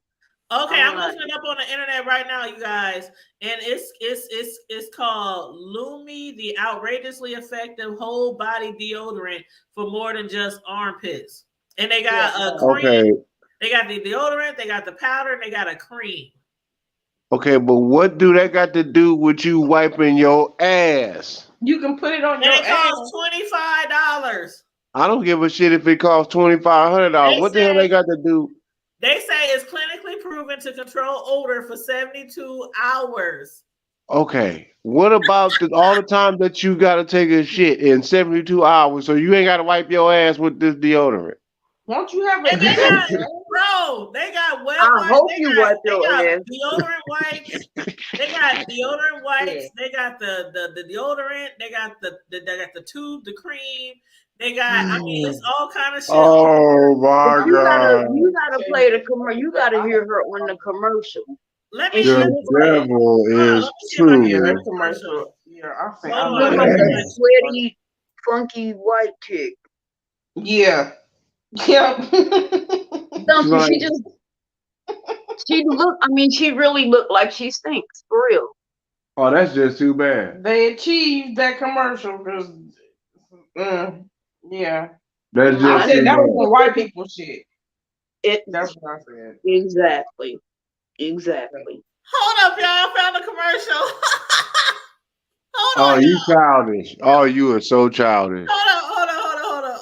Okay, I'm looking it up on the internet right now, you guys, and it's called Lumi, the outrageously effective whole body deodorant for more than just armpits. And they got a cream. Okay. They got the deodorant, they got the powder, and they got a cream. Okay, but what do that got to do with you wiping your ass? You can put it on And your it costs $25. I don't give a shit if it costs $2,500. What the hell they got to do? They say it's clinically proven to control odor for 72 hours. Okay, what about all the time that you got to take a shit in 72 hours so you ain't got to wipe your ass with this deodorant? Won't you have And they got, bro, they got wet I wipes. hope They you got, wipe they your got ass. deodorant wipes. They got deodorant wipes. They got the deodorant. They got the tube, the cream. They got, I mean, it's all kind of shit. Oh my But you God. gotta play the commercial. You gotta hear her on the commercial. Let me. The devil is true. Yeah, that commercial. Yeah, I think I Look know like that. a sweaty, funky white chick. Yeah. Yep. She look. I mean, she really looked like she stinks for real. Oh, that's just too bad. They achieved that commercial because, yeah. That's just I said too that was bad. some white people shit. That's what I said. Exactly. Hold up, y'all. I found the commercial. Oh, you childish. Oh, you are so childish. Hold on.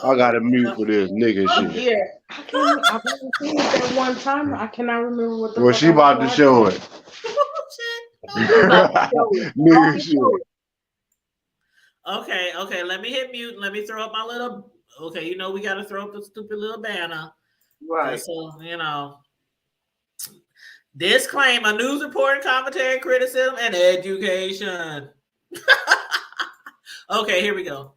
I got to mute for this nigga shit. Yeah. I've only seen it that one time. I cannot remember what the Well, fuck she I about to was show watching. it. Nigga shit. Okay. Let me hit mute. Let me throw up my little. Okay, you know we got to throw up the stupid little banner. Right. So disclaimer: news report, commentary, criticism, and education. Okay, here we go.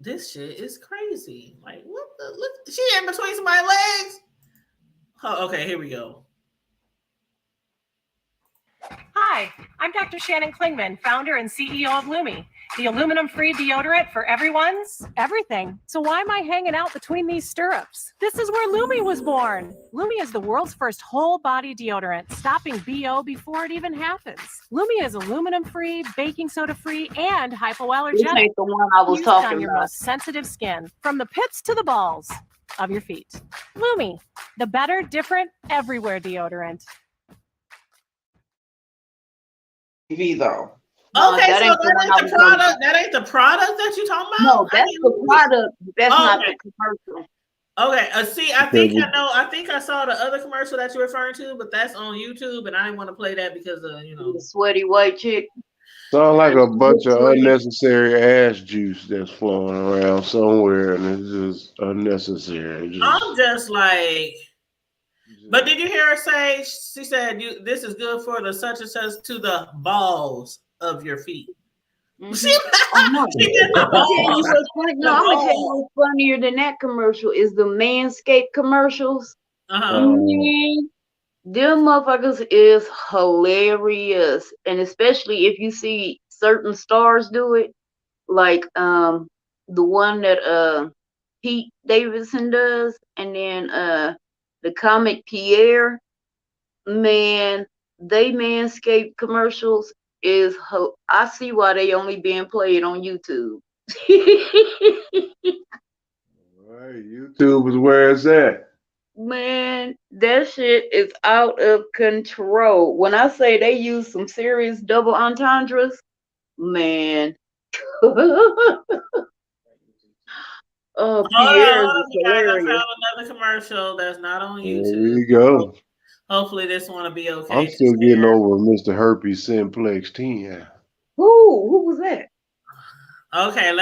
This shit is crazy. Like, what the? Look, she in between somebody's legs. Oh, okay, here we go. Hi, I'm Dr. Shannon Klingman, founder and CEO of Lumi, the aluminum-free deodorant for everyone's everything. So why am I hanging out between these stirrups? This is where Lumi was born. Lumi is the world's first whole-body deodorant, stopping BO before it even happens. Lumi is aluminum-free, baking soda-free, and hypoallergenic. This ain't the one I was Used on talking your about. most sensitive skin, from the pits to the balls of your feet. Lumi, the better, different, everywhere deodorant. TV though. Okay, that so ain't the that one ain't I the was talking product. about. That ain't the product that you talking about. No, that's the product. That's not the commercial. Okay, see, I think I know. I think I saw the other commercial that you're referring to, but that's on YouTube, and I didn't want to play that because The sweaty white chick. Sound like a bunch of unnecessary ass juice that's flowing around somewhere, and it's just unnecessary. I'm just like. But did you hear her say? She said, "This is good for the such and such to the balls of your feet." She did the balls. No, I'm gonna tell you what's funnier than that commercial is the Manscaped commercials. Man, them motherfuckers is hilarious, and especially if you see certain stars do it, like the one that Pete Davidson does, and then the comic Pierre. Man, they Manscaped commercials is I see why they only being played on YouTube. Right, YouTube is where it's at. Man, that shit is out of control. When I say they use some serious double entendres, man. Oh, Pierre is You guys, I hilarious. found another commercial that's not on There YouTube. you go. Hopefully, this one will be okay. I'm still getting over Mr. Herpes Simplex 10. Who was that? Okay, I'm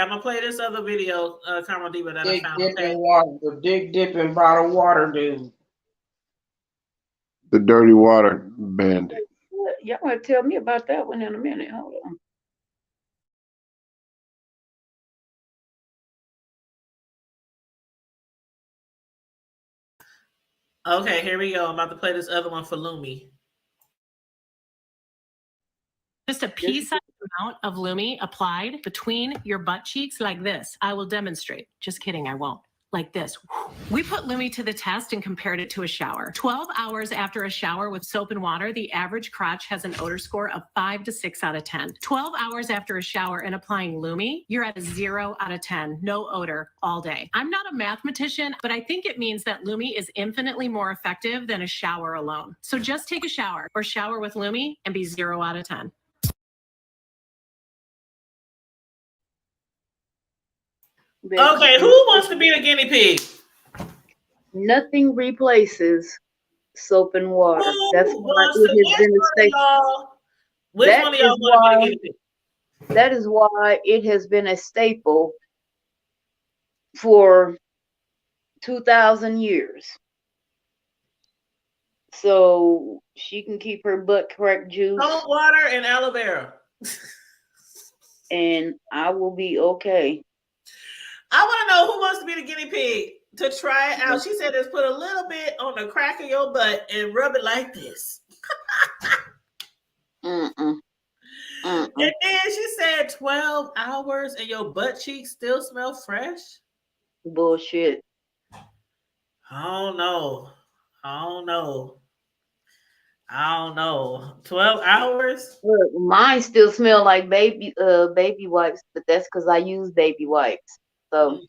gonna play this other video, Carmel Diva, that I found. Okay. The dick dipping bottle water dude. The Dirty Water Bandit. Y'all want to tell me about that one in a minute. Hold on. Okay, here we go. I'm about to play this other one for Lumi. Just a pea-sized amount of Lumi applied between your butt cheeks like this. I will demonstrate. Just kidding, I won't. like this. We put Lumi to the test and compared it to a shower. 12 hours after a shower with soap and water, the average crotch has an odor score of 5 to 6 out of 10. 12 hours after a shower and applying Lumi, you're at a 0 out of 10. No odor all day. I'm not a mathematician, but I think it means that Lumi is infinitely more effective than a shower alone. So just take a shower or shower with Lumi and be 0 out of 10. Okay, who wants to be the guinea pig? Nothing replaces soap and water. That's why it has been a staple. Which one of y'all want to be the guinea pig? That is why it has been a staple for 2,000 years. So she can keep her butt crack juice. Salt water and aloe vera. And I will be okay. I want to know who wants to be the guinea pig to try it out. She said, just put a little bit on the crack of your butt and rub it like this. And then she said 12 hours and your butt cheeks still smell fresh. Bullshit. I don't know. 12 hours? Look, mine still smell like baby wipes, but that's because I use baby wipes. So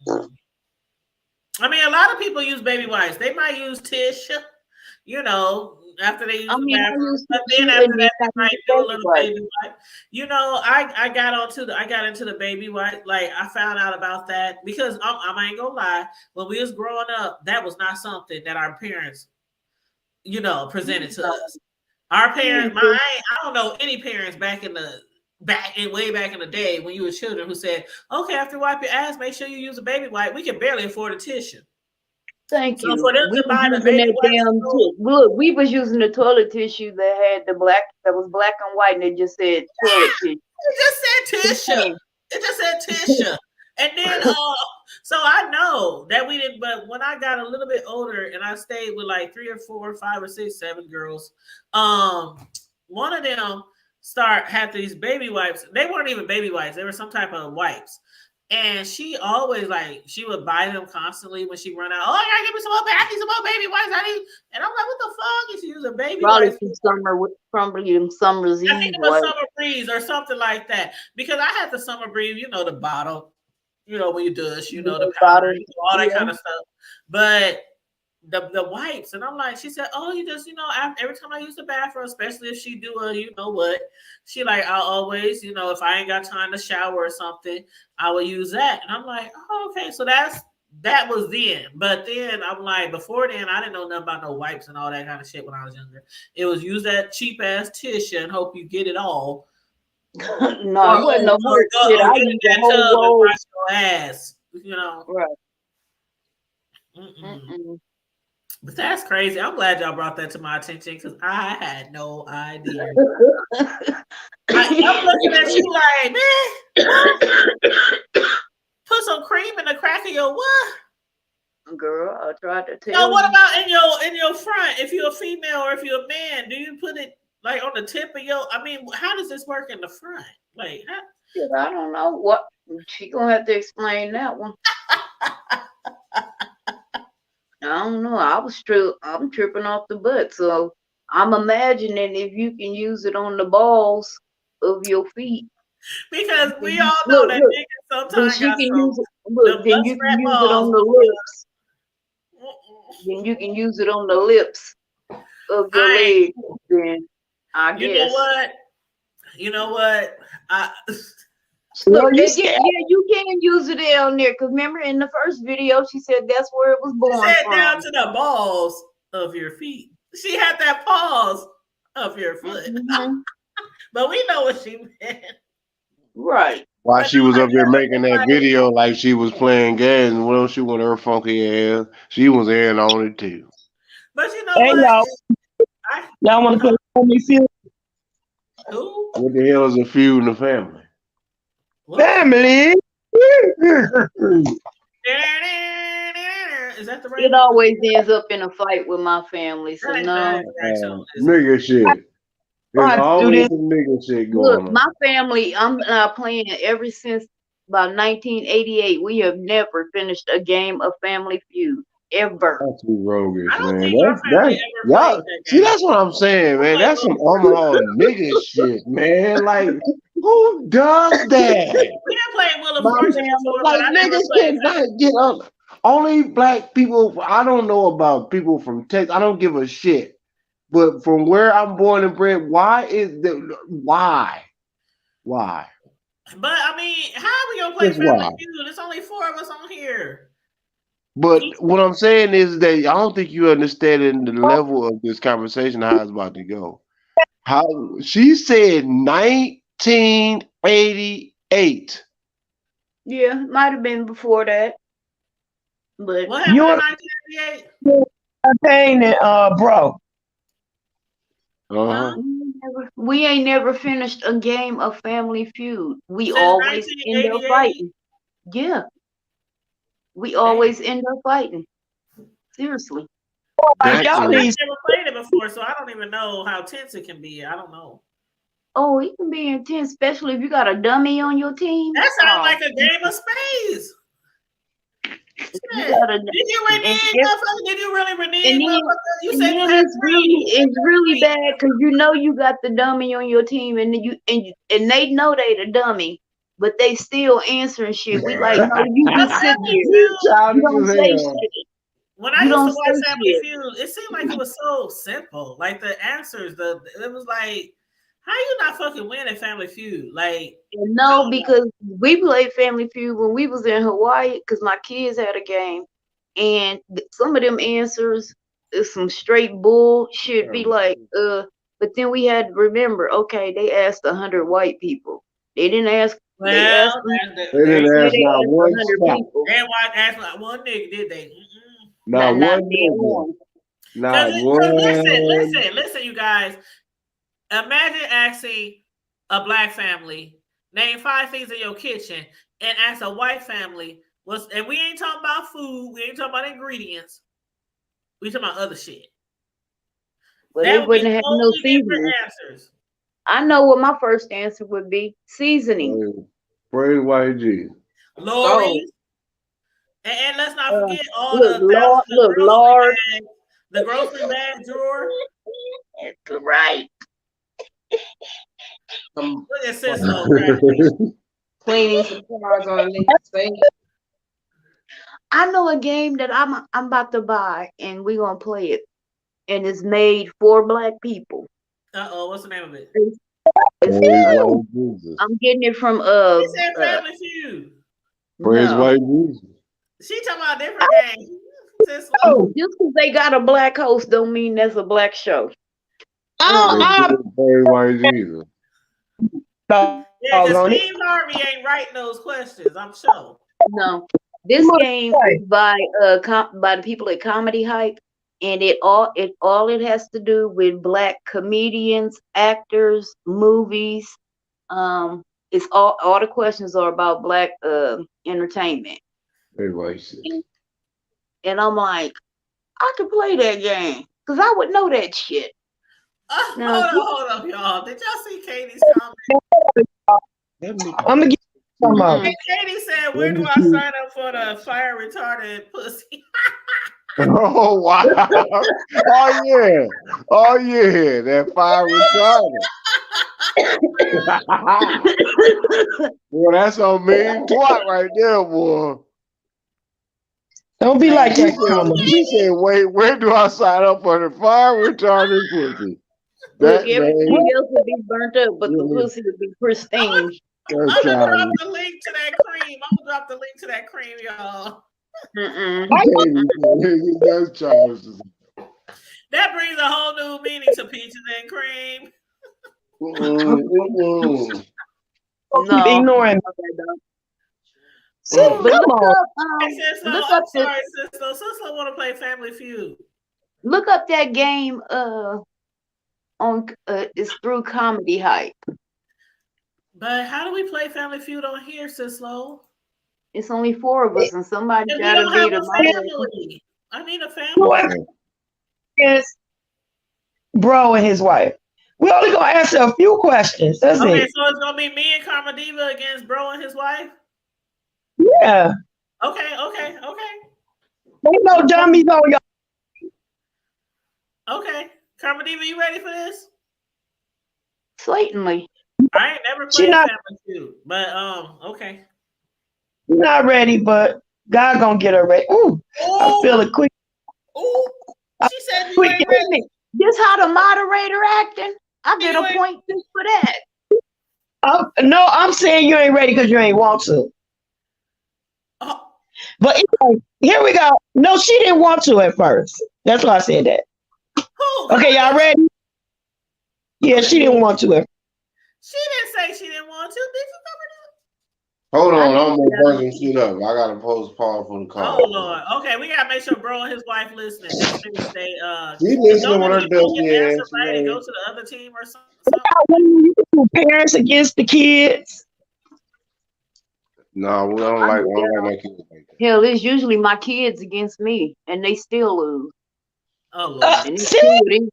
I mean, a lot of people use baby wipes. They might use tissue, after they use the bathroom. But then after that, they might do a little baby wipe. I got into the baby wipe. Like, I found out about that because I ain't gonna lie. When we was growing up, that was not something that our parents, presented to us. Our parents, I don't know any parents way back in the day when you were children who said, okay, after you wipe your ass, make sure you use a baby wipe. We can barely afford a tissue. Thank you. For them to buy the baby look, we was using the toilet tissue that was black and white, and it just said toilet tissue. It just said tissue. And then, so I know that we didn't, but when I got a little bit older and I stayed with like 3 or 4 or 5 or 6, 7 girls, one of them had these baby wipes. They weren't even baby wipes. They were some type of wipes. And she always she would buy them constantly when she run out. Oh, I gotta give me some more, I need some more baby wipes. And I'm like, what the fuck? And she use a baby wipe. Probably Summer's Eve. I think it was Summer Breeze or something like that. Because I had the Summer Breeze, the bottle, when you douche, the powder, all that kind of stuff. But the wipes, and I'm like, she said, oh, you just, every time I use the bathroom, especially if she do a, she like, I'll always, if I ain't got time to shower or something, I will use that. And I'm like, oh, okay. So that was then. But then I'm like, before then, I didn't know nothing about no wipes and all that kind of shit when I was younger. It was use that cheap ass tissue and hope you get it all. No, it wasn't no more shit. I used the whole roll. Ass, Right. But that's crazy. I'm glad y'all brought that to my attention because I had no idea. I'm looking at you like, man, put some cream in the crack of your what? Girl, I tried to tell Now, you. what about in your front? If you're a female or if you're a man, do you put it like on the tip of your? I mean, how does this work in the front? Like, I don't know what she gonna have to explain that one. I don't know. I'm tripping off the butt, so I'm imagining if you can use it on the balls of your feet. Because we all know that niggas sometimes then you can use it on the lips. Then you can use it on the lips of your leg. Then I guess. You know what? Look, you can use it down there because remember in the first video she said that's where it was born from. Down to the balls of your feet. She had that pause of your foot. But we know what she meant. Right. While she was up there making that video like she was playing games, and what she wanted her funky ass, she was in on it too. But what? Y'all want to play Family Feud? Who? What the hell is a feud in the family? Family. Is that the right? It always ends up in a fight with my family, so no. Nigga shit. There's always some nigga shit going on. Look, my family, I'm playing ever since about 1988. We have never finished a game of Family Feud ever. That's too roguish, I don't man. think our family That's ever played y'all. that See, game. that's what I'm saying, man. That's some Omaha nigga shit, man. Like, who does that? We didn't play Wheel of My Fortune family, before, like but I never niggas played cannot get up. Only black people. I don't know about people from Texas. I don't give a shit. But from where I'm born and bred, why? Why? But I mean, how are we gonna play Just Family why? Feud? There's only 4 of us on here. But what I'm saying is that I don't think you understand the level of this conversation, how it's about to go. How she said 1988. Yeah, might have been before that. But What happened in 1988? Campaigning, bro. Uh-huh. We ain't never finished a game of Family Feud. We Since always end up 1988? fighting. Yeah. We always end up fighting. Seriously. Like y'all I've need never played it before, so I don't even know how tense it can be. I don't know. Oh, it can be intense, especially if you got a dummy on your team. That sounds Oh. like a game of spades. You gotta, Did you renege, motherfucker? Did you really renege, and then, motherfucker? You and said then you had it's really bad because you know you got the dummy on your team, and and they know they the dummy, but they still answering shit. We like, no, you just sit there. You don't say shit. When I You used to don't watch say Family shit. Feud, it seemed like it was so simple. Like the answers, it was like, how you not fucking win at Family Feud? Like, No, because we played Family Feud when we was in Hawaii because my kids had a game, and some of them answers is some straight bullshit. Be like, but then we had to remember, okay, they asked 100 white people. They didn't ask. They asked. They didn't ask not one spot. They didn't ask like one nigga, did they? Not one nigga. Not one. Listen, you guys. Imagine asking a black family, name 5 things in your kitchen, and ask a white family, and we ain't talking about food, we ain't talking about ingredients, we talking about other shit. Well, That they would wouldn't be have no totally different seasoning. answers. I know what my first answer would be: seasoning. Praise white Jesus. Lorries. And let's not forget all look, the thousands of look, grocery Lord. bags, the grocery bag drawer. That's right. Look at Cisco. Cleaning supplies on the sink. I know a game that I'm about to buy, and we're gonna play it, and it's made for black people. What's the name of it? I'm getting it from He said Family Feud. Praise No. white Jesus. She talking about different games. Oh, just because they got a black host don't mean that's a black show. Praise white Jesus. Yeah, because Steve Harvey ain't writing those questions, I'm sure. No, this game is by the people at Comedy Hype, and it has to do with black comedians, actors, movies. It's all the questions are about black entertainment. Praise white Jesus. And I'm like, I could play that game because I would know that shit. Hold up, y'all. Did y'all see Katie's comment? I'm gonna get some of it. Katie said, where do I sign up for the fire retarded pussy? Oh wow! Oh yeah! That fire retarded. Boy, that's on me twat right there, boy. Don't be like that, Carmen. She said, "Wait, where do I sign up for the fire retarded pussy?" Look, everything else would be burnt up, but the pussy would be pristine. I'm gonna drop the link to that cream. Y'all. That's childish. That brings a whole new meaning to peaches and cream. Keep ignoring. But Come on. look up sorry, Sister want to play Family Feud. Look up that game. On it's through Comedy Hype. But how do we play Family Feud on here, Sislo? It's only 4 of us, and somebody got to be the family. I need a family. Yes, bro and his wife. We only gonna answer a few questions. That's Okay, it. so it's gonna be me and Karma Diva against Bro and his wife. Yeah. Okay. Ain't no dummies on y'all. Okay. Carmen Diva, you ready for this? Certainly. I ain't never She played not- Family Feud, but okay. She's not ready, but God gonna get her ready. Ooh, I feel it quick. Ooh, she said you Quick. ain't ready. This how the moderator acting? I get a point just for that. No, I'm saying you ain't ready because you ain't want to. But anyway, here we go. No, she didn't want to at first. That's why I said that. Okay, y'all ready? Yeah, she didn't want to. She didn't say she didn't want to. Did you Hold on, I'm gonna burn some shit up. I gotta post Paul for the call. Oh Lord. Okay, we gotta make sure bro and his wife listening. Just in case they She listening with her don't get dusty answer ass. right and go to the other team or something. Parents against the kids. No, we don't like my kids like that. Hell, it's usually my kids against me, and they still lose. Oh Lord. And it's still with him.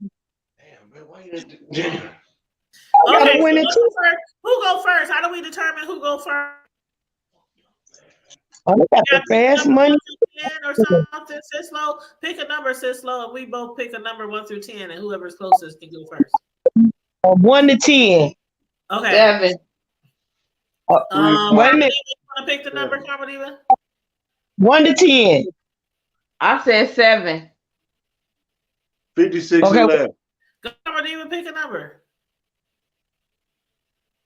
Okay, so win it too. who go first? How do we determine who go first? Oh, they got the fast money. 10 or something, Sislo. Pick a number, Sislo, and we both pick a number 1 through 10, and whoever's closest can go first. 1 to 10. Okay. 7. Wait a minute. You want to pick the number, Carmodiva? 1 to 10. I said 7. 56 Okay. 11. Carmodiva, pick a number.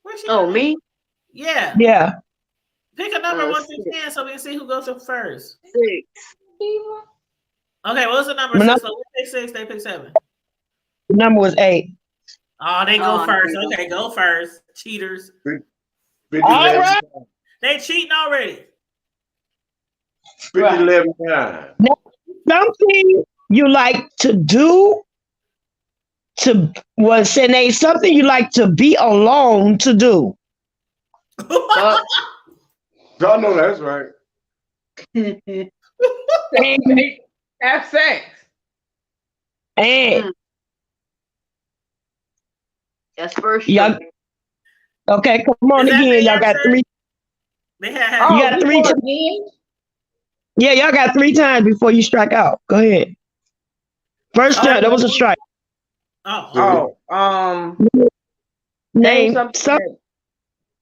Where's she? Oh, me? Yeah. Yeah. Pick a number 1 through 10 so we can see who goes up first. 6. Okay, what's the number, Sislo? We pick 6, they pick 7. The number was 8. Oh, they go Oh, first. no. Okay, go first. Cheaters. 50 All 11 right. They cheating already. 50 11 time. Something you like to do name something you like to be alone to do. Y'all know that's right. Have sex. And That's first. y'all, okay, come on Is that again. the Y'all got answer? 3. They had You got 3 times. Yeah, y'all got 3 times before you strike out. Go ahead. First time, that was a strike. Oh. Name something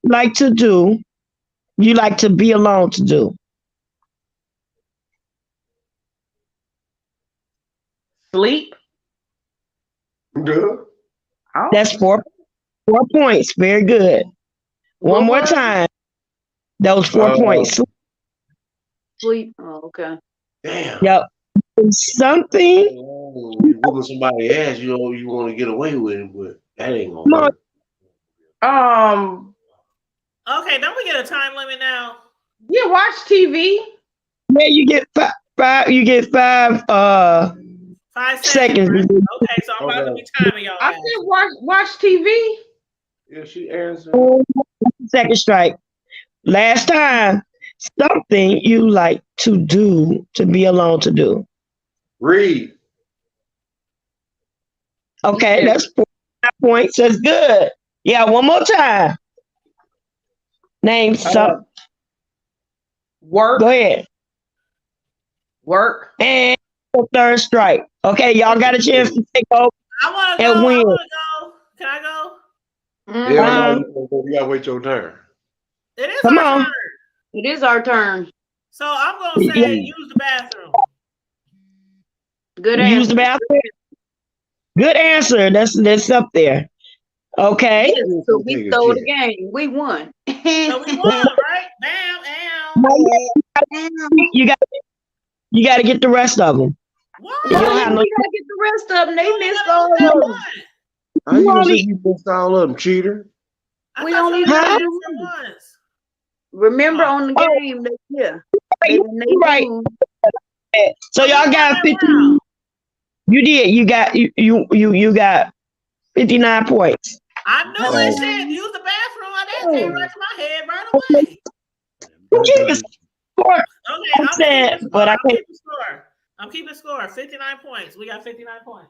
you like to do. You like to be alone to do. Sleep. That's 4 points. Very good. One more time. That was 4 points. Sleep. Oh, okay. Damn. Yep. Something. You whooping somebody's ass, you know, you want to get away with it, but that ain't gonna work. Okay, don't we get a time limit now? Yeah, watch TV. Yeah, you get five. You get 5 5 seconds. right? Okay, so I'm about to be timing y'all. I said watch TV. Yeah, she answered. Second strike. Last time. Something you like to do to be alone to do. Read. Okay, that's 4 points. That's good. Yeah, one more time. Name something. Work. Go ahead. Work. And the 3rd strike. Okay, y'all got a chance to take over I want to and go. win. I want to go. Can I go? Yeah, no, you gotta wait your turn. It is Come our on. turn. It is our turn. So I'm going to say use the bathroom. Good You answer. use the bathroom? Good answer. That's up there. Okay. Yeah, so we stole the game. We won. So we won, right? Bam, You got to get the rest of them. What? You don't have no. We gotta get the rest of them. They missed all of them. How you gonna say you missed all of them, cheater? We only got to do once. Remember on the game that they Right. lose. So y'all got 50. You did. You got you got 59 points. I knew it said use the bathroom. That came right to my head right away. You can score. Okay, I said, but I can't. I'm keeping score. 59 points. We got 59 points.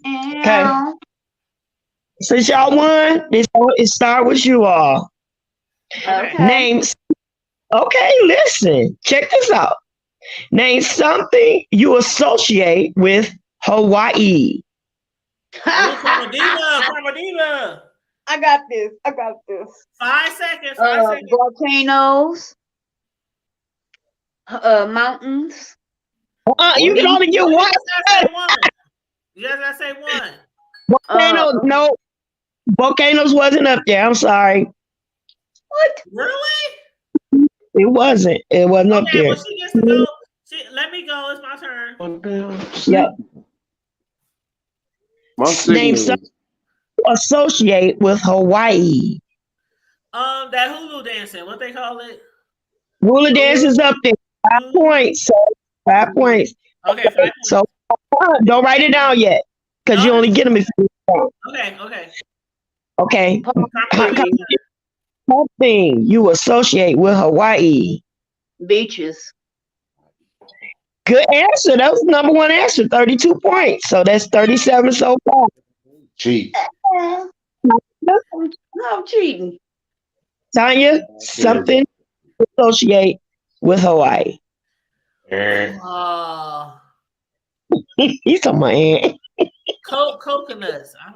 Okay. Since y'all won, it start with you all. Okay. Name Okay, listen. Check this out. Name something you associate with Hawaii. Karmadiva. I got this. 5 seconds. 5 seconds. Volcanoes, mountains. You can only get one. You just gotta say one. Volcanoes, no. Volcanoes wasn't up there. I'm sorry. What? Really? It wasn't. It wasn't up there. Well, she gets to go. Let me go. It's my turn. Yep. Name something you associate with Hawaii. That hulu dancing. What they call it? Hula dance is up there. 5 points. So 5 points. Okay. 5 points. So don't write it down yet, because you only get them if you don't. Okay. Something you associate with Hawaii. Beaches. Good answer. That was the number one answer. 32 points. So that's 37 so far. Cheat. No, I'm cheating. Tanya, something you associate with Hawaii. He's talking about Coconuts. I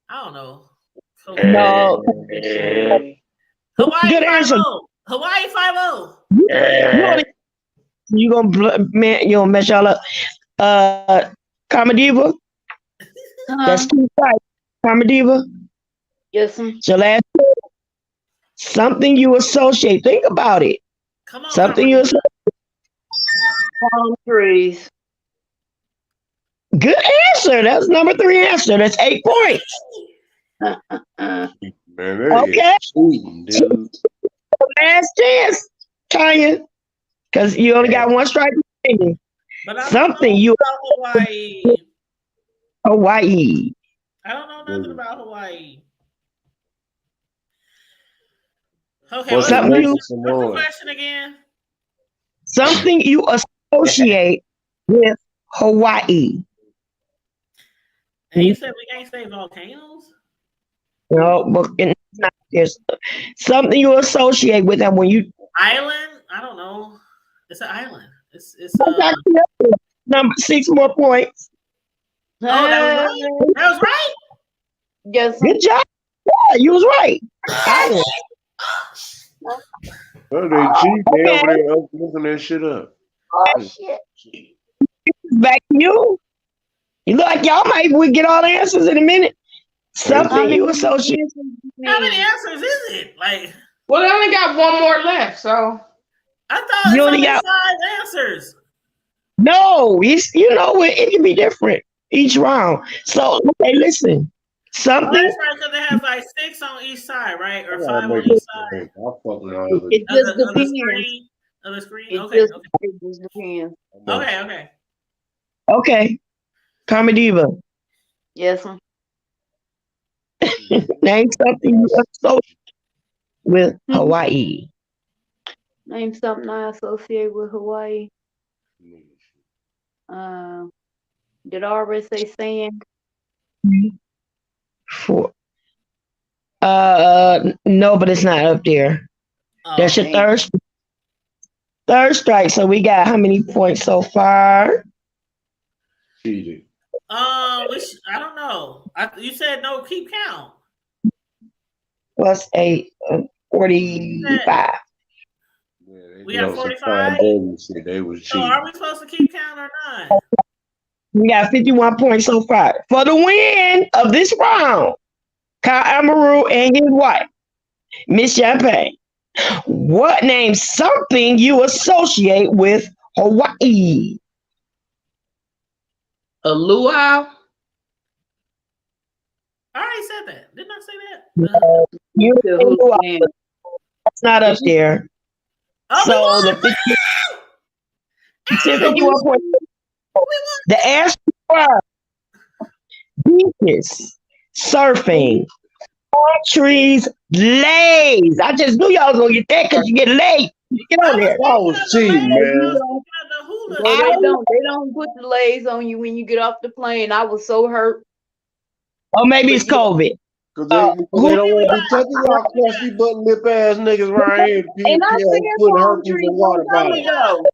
don't know. No. Hawaii Good answer. 5-0. Hawaii 5-0. You gonna mess y'all up. Karmadiva. That's 2 right. Karmadiva. Yes. So last something you associate. Think about it. Come on. Something you associate. Palm trees. Good answer. That's number 3 answer. That's 8 points. Man, Okay. Cheating, dude. Last chance, Tanya, because you only got 1 strike. But I Something you about Hawaii. Hawaii. I don't know nothing about Hawaii. Okay, What's what's the question again? Something you associate with Hawaii. And you said we can't say volcanoes? No, but it's not. There's something you associate with them when you. Island? I don't know. It's an island. It's number 6 more points. Oh, that was right. Yes. Good job. Yeah, you was right. Island. Well, they cheat. They over there looking that shit up. Oh shit. Back to you. You look like y'all might get all the answers in a minute. Something you associate. How many answers is it? Like, well, they only got 1 more left, so I thought You it's only only got- 5 answers. No, it can be different each round. So okay, listen. Oh, Something. that's right, because it has like 6 on each side, right? Or 5 on each side. It just Of the depends. screen. Of the screen. It Okay. just depends. Okay. Okay. Karmadiva. Yes. Sir. Name something you associate with Hawaii. Name something I associate with Hawaii. Did I already say sand? No, but it's not up there. That's your third strike. So we got how many points so far? Cheated. I don't know. You said no, keep count. Plus 8, 45. We got 45. They was So cheating. are we supposed to keep count or not? We got 51 points so far. For the win of this round, Kyle Amaru and his wife, Miss Champagne, what name something you associate with Hawaii? a luau. I already said that. Didn't I say that? That's not up there. So the 51 points. The answer was beaches, surfing, palm trees, lays. I just knew y'all was gonna get that because you get laid. You get on there. I was cheating, man. No, they don't put the lays on you when you get off the plane. I was so hurt. Or maybe it's COVID. Cause they don't want to be touching y'all crusty butt lip ass niggas right here. And I said Putting palm herpes trees in water long time bottles. ago.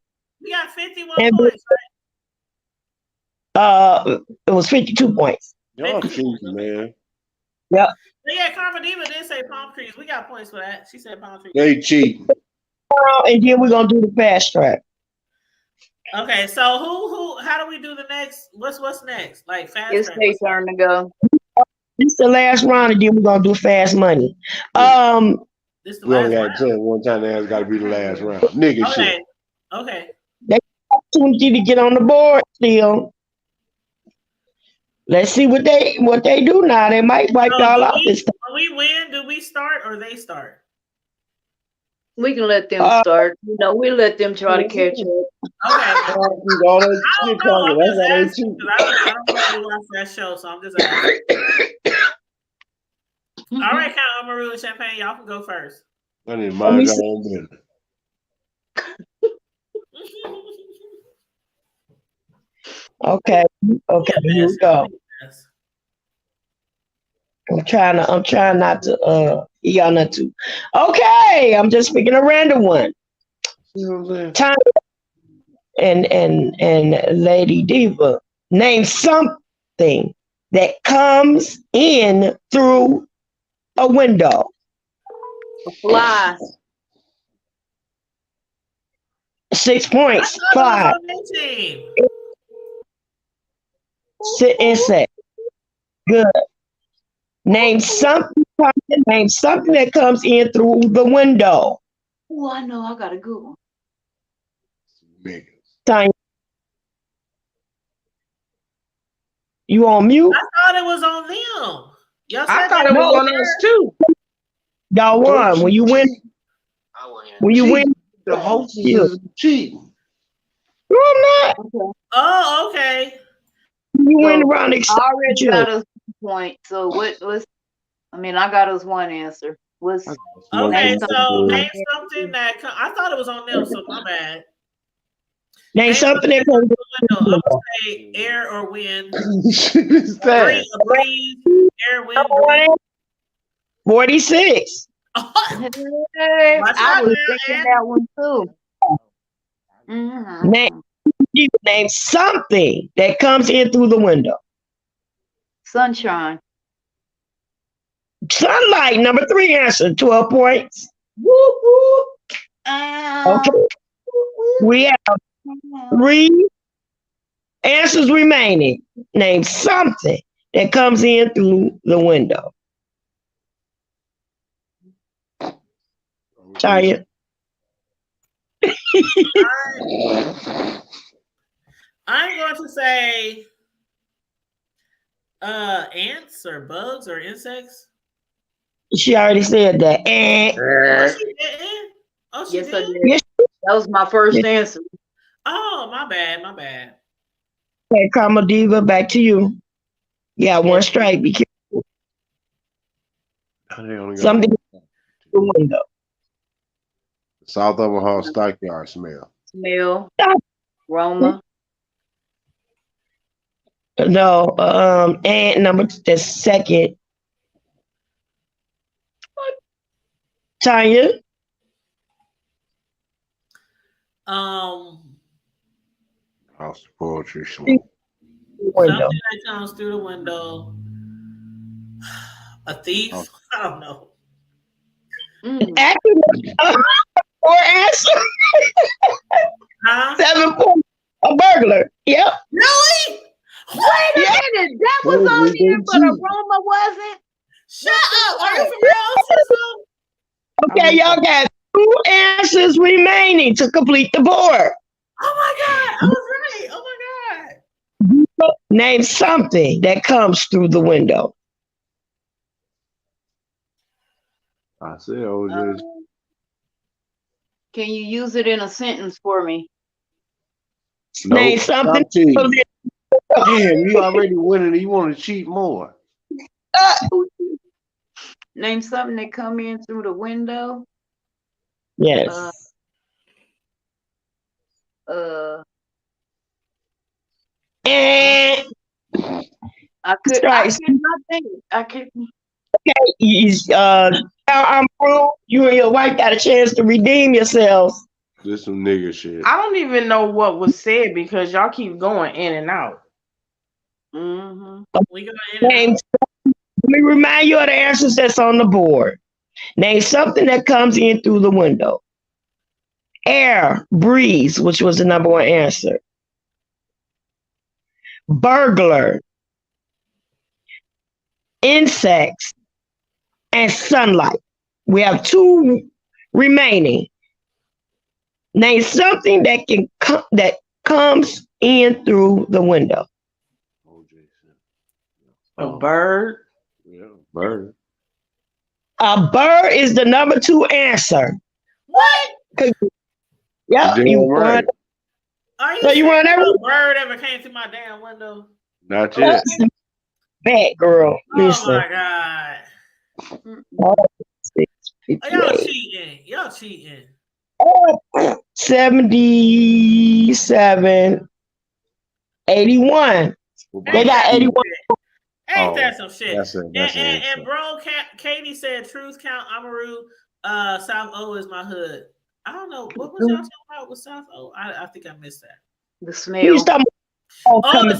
We got 51 And points, it was 52 points. Y'all cheating, man. Yep. But yeah, Karma Diva did say palm trees. We got points for that. She said palm trees. They cheating. And then we're gonna do the fast track. Okay, so how do we do the next? What's next? Like fast It's track. their turn to go. This is the last round, and then we're gonna do fast money. This the We only last got 10 one time. That's got to be the last round. Nigga Okay. shit. Okay. They got opportunity to get on the board still. Let's see what they do now. They might wipe y'all out this time. When we win, do we start or they start? We can let them start. You know, we let them try to catch up. Okay. All that shit talking. That's how they cheat. I don't really watch that show, so I'm just asking. All right, Count Maroon and Champagne, y'all can go first. I need to mind your own business. Okay, here we go. I'm trying not to y'all not to. Okay, I'm just picking a random one. Time and Lady Diva, name something that comes in through a window. A fly. 6 points. 5. Insect. Good. Name something that comes in through the window. Oh, I know. I got a good one. Tanya. You on mute? I thought it was on them. Y'all I said thought that it was was on us too. Y'all won. When you win, the host you. is cheating. No, I'm not. Oh, okay. You win around I already got us a point. So what's I mean, I got us one answer. What's Okay, so name something that I thought it was on them, so my bad. Name something that comes through the window. I'm gonna say air or wind. Breeze, air, wind, breeze. 46. Hey, I was thinking that one too. Name something that comes in through the window. Sunshine. Sunlight, number 3 answer, 12 points. Woo, woo. Okay. We have 3 answers remaining. Name something that comes in through the window. Tired. I'm going to say ants or bugs or insects. She already said that. Oh, she didn't? Oh, she Yes, did? I did. That was my first answer. Oh, my bad. Okay, Karma Diva, back to you. Yeah, 1 strike. Be careful. Something through the window. South Omaha Stockyard smell. Smell. Aroma. No, and number the second. Tanya. House of poetry. Something that comes through the window. A thief? I don't know. Actually, 4 answers. Huh? 7 points. A burglar. Yep. Really? Wait a minute. That was on here, but aroma wasn't? Shut up. Are you for real, sister? Okay, y'all got 2 answers remaining to complete the board. Oh my God. I was right. Oh my God. Name something that comes through the window. I said, OJ. Can you use it in a sentence for me? Name something. Damn, you already winning. You want to cheat more. Name something that come in through the window. Yes. I could not think. I could. I'm through. You and your wife got a chance to redeem yourselves. This some nigga shit. I don't even know what was said because y'all keep going in and out. We go in and out. Let me remind you of the answers that's on the board. Name something that comes in through the window. Air, breeze, which was the number one answer. Burglar, insects, and sunlight. We have 2 remaining. Name something that that comes in through the window. A bird. Yeah, bird. A bird is the number 2 answer. What? Yeah, Damn you right. won. Are you So you sure run every no bird ever came through my damn window? Not yet. bad girl. Oh Listen. my god. Oh, Y'all cheating. Y'all cheating. 77, 81. They got 81. Ain't that some shit? That's it. That's And bro, Katie said, "Truth count, Amaru. South O is my hood." I don't know what was y'all talking about with South O. I think I missed that. The smell. The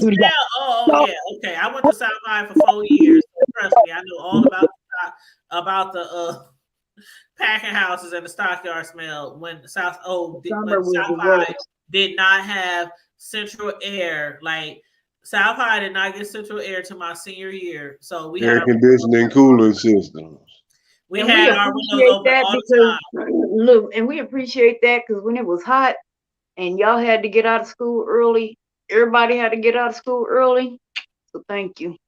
smell. Oh, yeah. Okay, I went to South High for 4 years. Trust me, I know all about the packing houses and the stockyard smell when South High did not have central air. Like South High did not get central air to my senior year, so we air had conditioning cooling systems. We had our windows open all the time. Look, and we appreciate that because when it was hot and y'all had to get out of school early, everybody had to get out of school early. So thank you.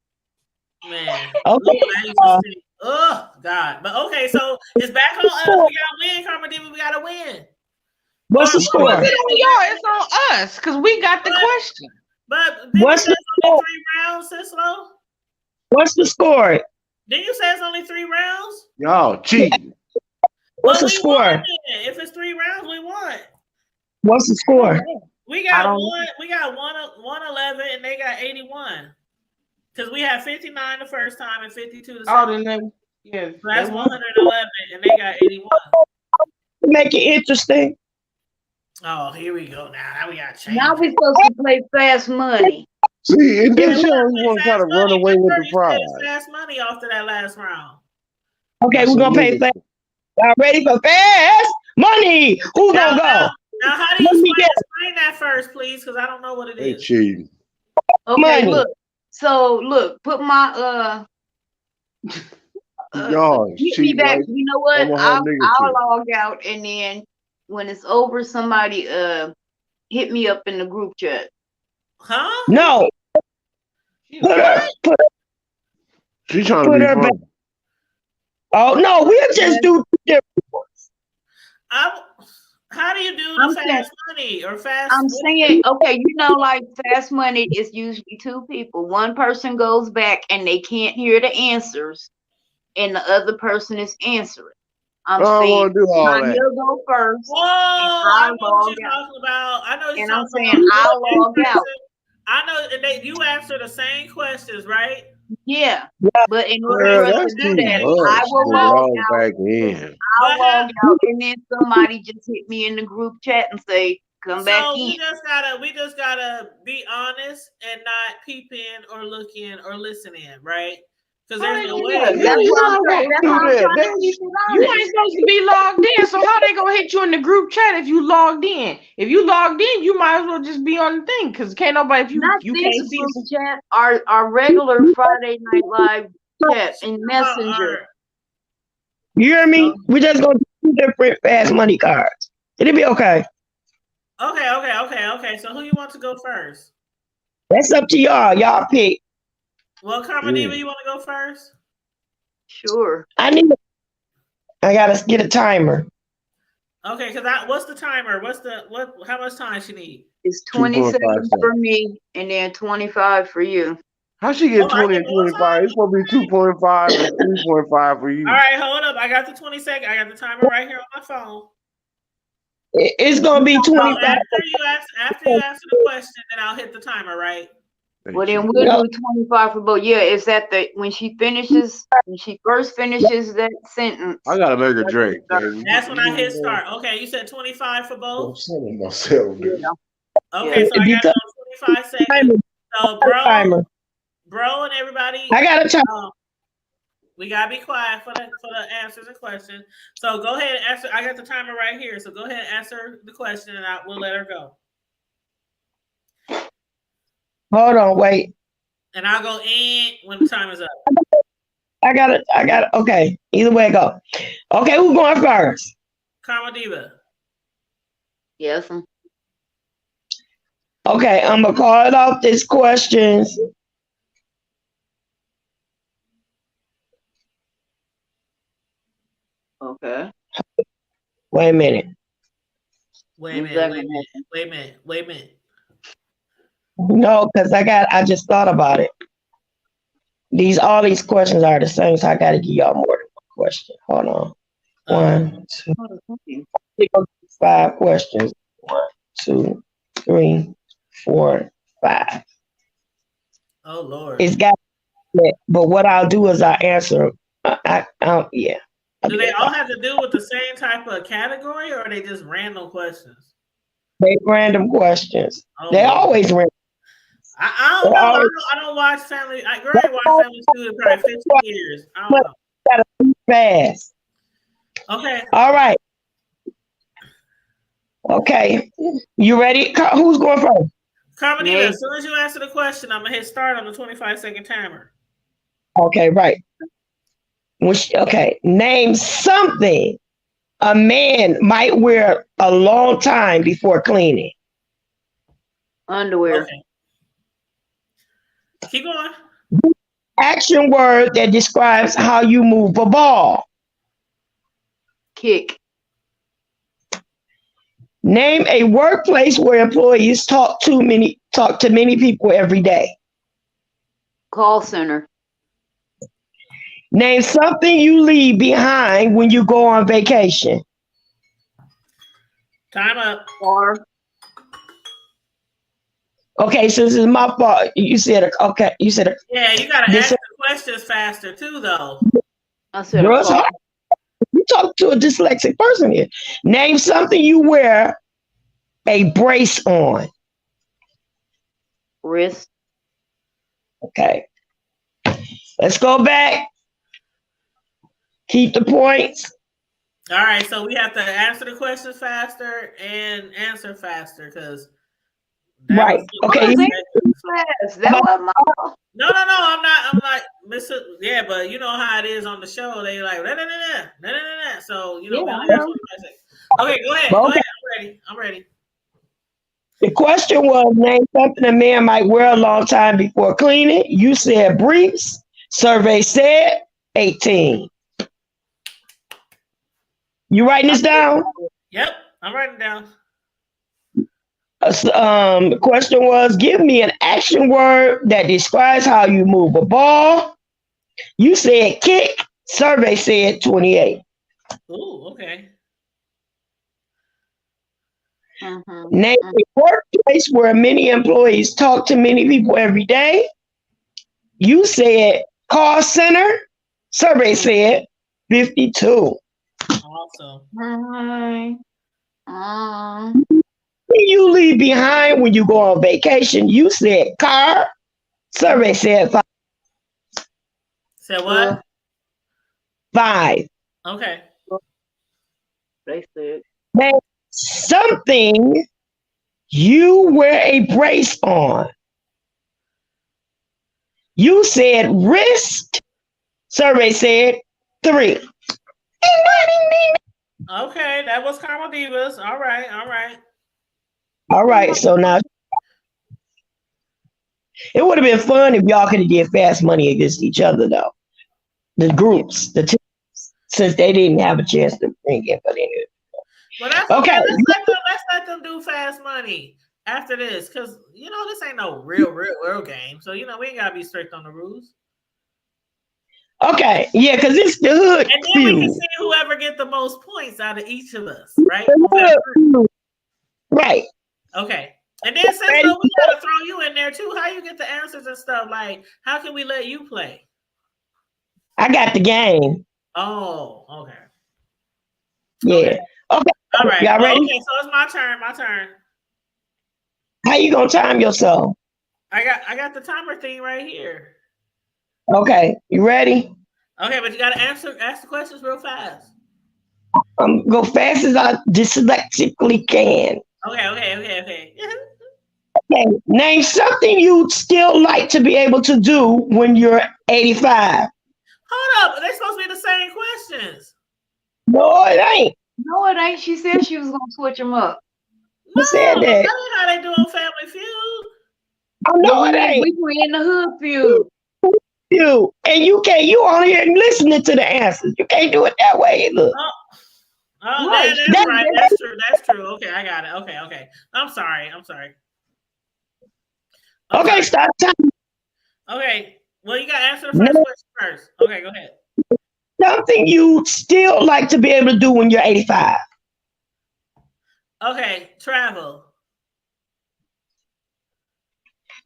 Man. Okay. Oh God. But okay, so it's back on us. We gotta win, Karma Demon. We gotta win. What's the score? It's on y'all. It's on us because we got the question. But what's the only 3 rounds, Cicelo? What's the score? Didn't you say it's only 3 rounds? Y'all cheating. What's the score? If it's 3 rounds, we won. What's the score? We got 111 and they got 81. Because we had 59 the first time and 52 the second. Then yeah. So that's 111 and they got 81. Make it interesting. Oh, here we go. Now we got to change. Now we're supposed to play fast money. See, and then you want to try to run away with the prize. Fast money after that last round. Okay, we're gonna pay fast. Y'all ready for fast money? Who's gonna go? Now, how do you explain that first, please? Because I don't know what it is. They cheating. Okay, Money. look. So look, put my Y'all keep me cheating. back. Like, You know what? I'm a I'll hard nigga cheat. log out and then when it's over, somebody hit me up in the group chat. Huh? No. She's trying to be her funny. back. Oh no, we'll just do different ones. How do you do the fast money or fast? I'm saying, okay, you know, like fast money is usually 2 people. One person goes back and they can't hear the answers, and the other person is answering. I'm I don't saying, want to do all that. You'll go first. Whoa, I know what you're out. talking about. I know you're And I'm talking saying, about. I'll log out. I know you answer the same questions, right? Yeah, but in order for us to do that, I will log out. Back in. I'll log out, and then somebody just hit me in the group chat and say, "Come back in." We just gotta be honest and not peep in or look in or listen in, right? Because there's no way. You ain't supposed to be logged in, so how they gonna hit you in the group chat if you logged in? If you logged in, you might as well just be on the thing because can't nobody. If you Not you this can't see group chat, our regular Friday Night Live chat in Messenger. You hear me? We just gonna do 2 different fast money cards. It'll be okay. Okay. So who you want to go first? That's up to y'all. Y'all pick. Well, Karma Diva, you want to go first? Sure. I gotta get a timer. Okay, because what's the timer? How much time she need? It's 20 seconds for me and then 25 for you. How she get 20 and 25? It's supposed to be 2.5 and 3.5 for you. All right, hold up. I got the 20 second. I got the timer right here on my phone. It's gonna be 25. After you answer the question, then I'll hit the timer, right? Well, then we'll do 25 for both. Yeah, is that when she first finishes that sentence? I gotta make a drink. That's when I hit start. Okay, you said 25 for both? Myself, dude. Okay, so I got it on 25 seconds. So, bro, and everybody. I got a time. We gotta be quiet for the answers and questions. So go ahead and answer. I got the timer right here. So go ahead and answer the question, and we'll let her go. Hold on, wait. And I'll go in when the time is up. I got it. Okay. Either way, go. Okay, who's going first? Karma Diva. Yes. Okay, I'm gonna call it off these questions. Okay. Wait a minute. Wait a minute. No, because I just thought about it. All these questions are the same, so I gotta give y'all more than one question. Hold on. 1, 2, 5 questions. 1, 2, 3, 4, 5. Oh Lord. It's got, but what I'll do is I answer. Yeah. Do they all have to do with the same type of category, or are they just random questions? They random questions. Oh, they Lord. always random. I don't know. I don't watch Family. Girl, I watched Family Feud in probably 15 years. I don't know. Gotta be fast. Okay. All right. Okay. You ready? Who's going first? Carmen, as soon as you answer the question, I'm gonna hit start on the 25-second timer. Okay, right. Okay. Name something a man might wear a long time before cleaning. Underwear. Okay. Keep going. Action word that describes how you move a ball. Kick. Name a workplace where employees talk to many people every day. Call center. Name something you leave behind when you go on vacation. Time up. Car. Okay, so this is my fault. You said okay. You said yeah. You gotta ask the questions faster too, though. I said you talk to a dyslexic person here. Name something you wear a brace on. Wrist. Okay. Let's go back. Keep the points. All right, so we have to answer the questions faster and answer faster because. Right. Okay. No, I'm not. I'm like, Mr. Yeah, but you know how it is on the show. They like, so you know. Okay, go ahead. Go ahead. I'm ready. The question was, name something a man might wear a long time before cleaning. You said briefs. Survey said 18. You writing this down? Yep, I'm writing down. The question was, give me an action word that describes how you move a ball. You said kick. Survey said 28. Ooh, okay. Name a workplace where many employees talk to many people every day. You said call center. Survey said 52. Awesome. You leave behind when you go on vacation. You said car. Survey said 5. Said what? 5. Okay. They said. Name something you wear a brace on. You said wrist. Survey said 3. Okay, that was Karma Divas. All right. All right, so now it would have been fun if y'all could have did fast money against each other, though. The groups, the teams, since they didn't have a chance to bring it, but anyway. Well, that's okay. Let's let them do fast money after this, because you know this ain't no real game. So you know we ain't gotta be strict on the rules. Okay, yeah, because it's the hood. And then we can see whoever get the most points out of each of us, right? Right. Okay. And then since we gotta throw you in there too, how you get the answers and stuff? Like, how can we let you play? I got the game. Oh, okay. Yeah. Okay. All right. Y'all ready? Okay, so it's my turn. My turn. How you gonna time yourself? I got the timer thing right here. Okay. You ready? Okay, but you gotta ask the questions real fast. Go fast as I dyslexically can. Okay. Okay. Name something you'd still like to be able to do when you're 85. Hold up, they're supposed to be the same questions. No, it ain't. No, it ain't. She said she was gonna switch them up. Who said that? That ain't how they do on Family Feud. Oh, no, it ain't. We were in the hood feud. You and you can't. You on here listening to the answers. You can't do it that way. Look. Oh, Right. that's right. That's true. That's true. Okay, I got it. Okay. I'm sorry. Okay, stop time. Okay. Well, you got to answer the first question first. Okay, go ahead. Something you still like to be able to do when you're 85. Okay, travel.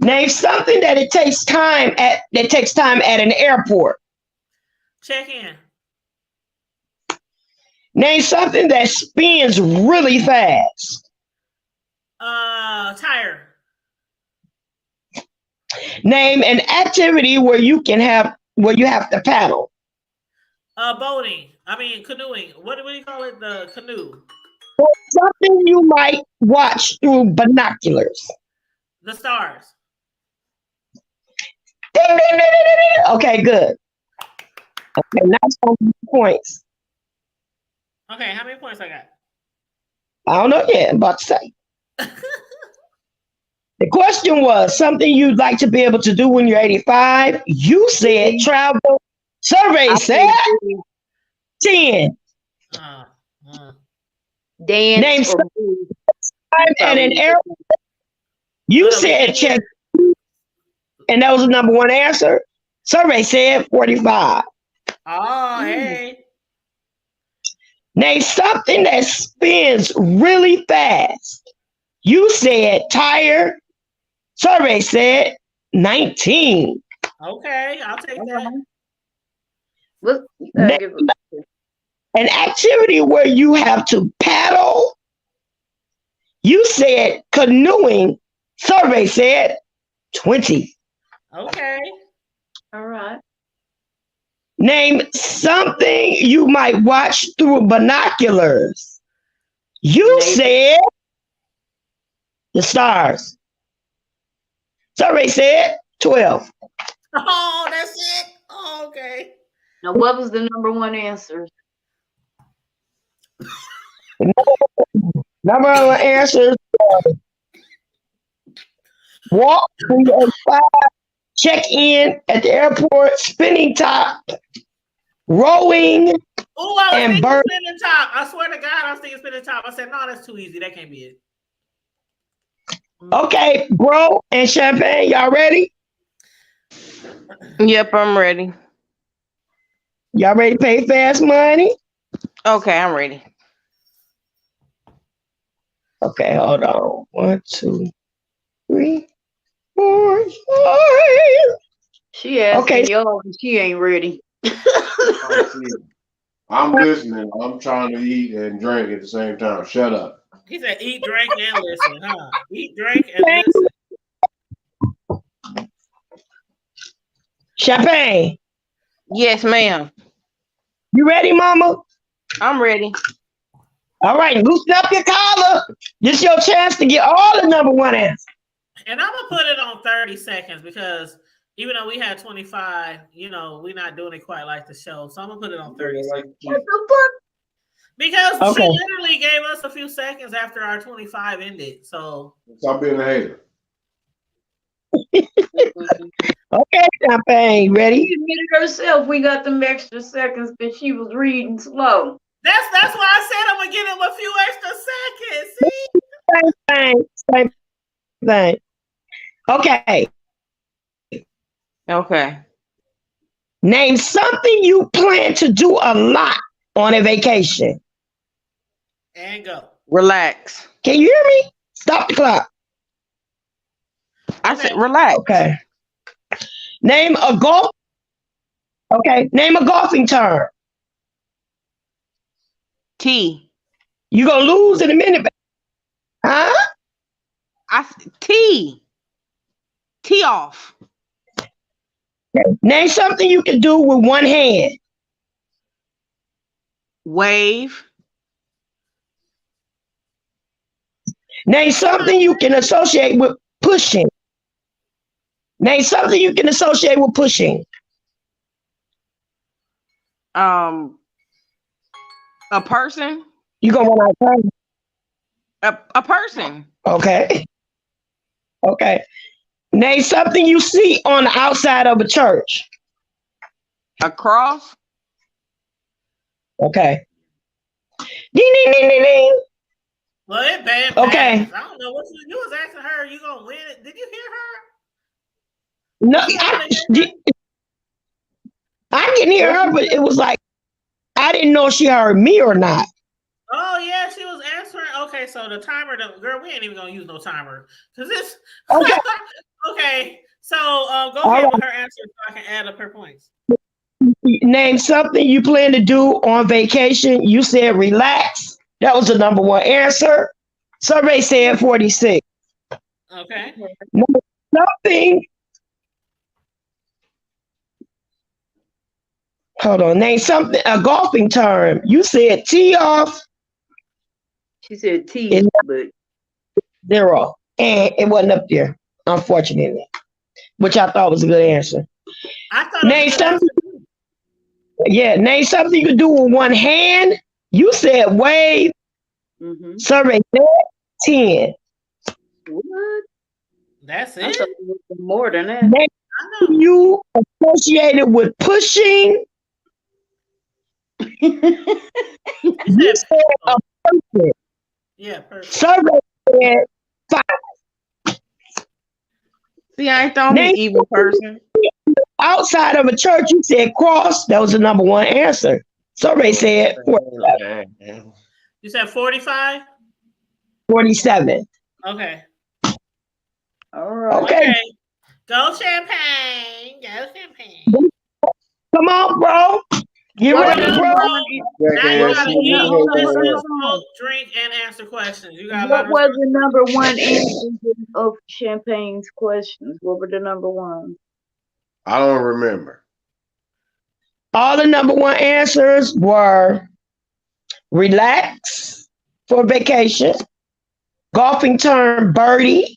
Name something that takes time at an airport. Check in. Name something that spins really fast. Tire. Name an activity where you have to paddle. Boating. Canoeing. What do you call it? The canoe. Something you might watch through binoculars. The stars. Ding, ding, ding, ding, ding, ding. Okay, good. Okay, now it's on points. Okay, how many points I got? I don't know yet. I'm about to say. The question was something you'd like to be able to do when you're 85. You said travel. Survey said 10. Dance. Name something at an airport. You said check. And that was the number one answer. Survey said 45. Oh, hey. Name something that spins really fast. You said tire. Survey said 19. Okay, I'll take that. Look, an activity where you have to paddle. You said canoeing. Survey said 20. Okay. All right. Name something you might watch through binoculars. You said the stars. Survey said 12. Oh, that's it. Oh, okay. Now, what was the number one answer? Number one answer. Walk when you're 85. Check in at the airport. Spinning top. Rowing. Oh, I was and thinking spinning top. I swear to God, I was thinking spinning top. I said, no, that's too easy. That can't be it. Okay, bro and Champagne, y'all ready? Yep, I'm ready. Y'all ready to pay fast money? Okay, I'm ready. Okay, hold on. 1, 2, 3, 4, 5. She asked Okay. y'all, she ain't ready. I'm listening. I'm trying to eat and drink at the same time. Shut up. He said, eat, drink, and listen, huh? Eat, drink, and listen. Champagne. Yes, ma'am. You ready, mama? I'm ready. All right, loosen up your collar. This is your chance to get all the number one answers. And I'm going to put it on 30 seconds because even though we had 25, we're not doing it quite like the show. So I'm going to put it on 30 seconds. What the fuck? Because Okay. she literally gave us a few seconds after our 25 ended. So Stop being a hater. Okay, Champagne, ready? She admitted herself we got them extra seconds because she was reading slow. that's why I said I'm going to give him a few extra seconds. See? Same thing. Okay. Okay. Name something you plan to do a lot on a vacation. And go. Relax. Can you hear me? Stop the clock. I said relax. Okay. Name a golf. Okay. Name a golfing term. T. You gonna lose in a minute, huh? T. Tee off. Name something you can do with one hand. Wave. Name something you can associate with pushing. Name something you can associate with pushing. A person. You gonna want to a person. Okay. Okay. Name something you see on the outside of a church. A cross. Okay. Ding ding ding ding ding. Well, it's bad. Okay. I don't know what you was asking her. You gonna win it? Did you hear her? No, I didn't hear her, but it was like I didn't know if she heard me or not. Oh yeah, she was answering. Okay, so the timer, girl, we ain't even gonna use no timer because this. Okay. Okay, so go All ahead right. with her answer so I can add up her points. Name something you plan to do on vacation. You said relax. That was the number one answer. Survey said 46. Okay. Name something. Hold on. Name something, a golfing term. You said tee off. She said T, but 0. And it wasn't up there, unfortunately, which I thought was a good answer. I thought Name something. Yeah, name something you can do with one hand. You said wave. Survey said 10. what? That's I it. thought it was more than that. Name something you associated with pushing. You said a person. Yeah, perfect. Survey said 5. See, I ain't the only evil person. Outside of a church, you said cross. That was the number one answer. Survey said 47. You said 45. 47. Okay. All right. Okay. Go champagne. Go champagne. Come on, bro. Get ready, bro. Now you gotta eat, listen, smoke, drink, and answer questions. You got a lot What of was the number one answer of Champagne's questions? What were the number ones? I don't remember. All the number one answers were relax for vacation, golfing term birdie,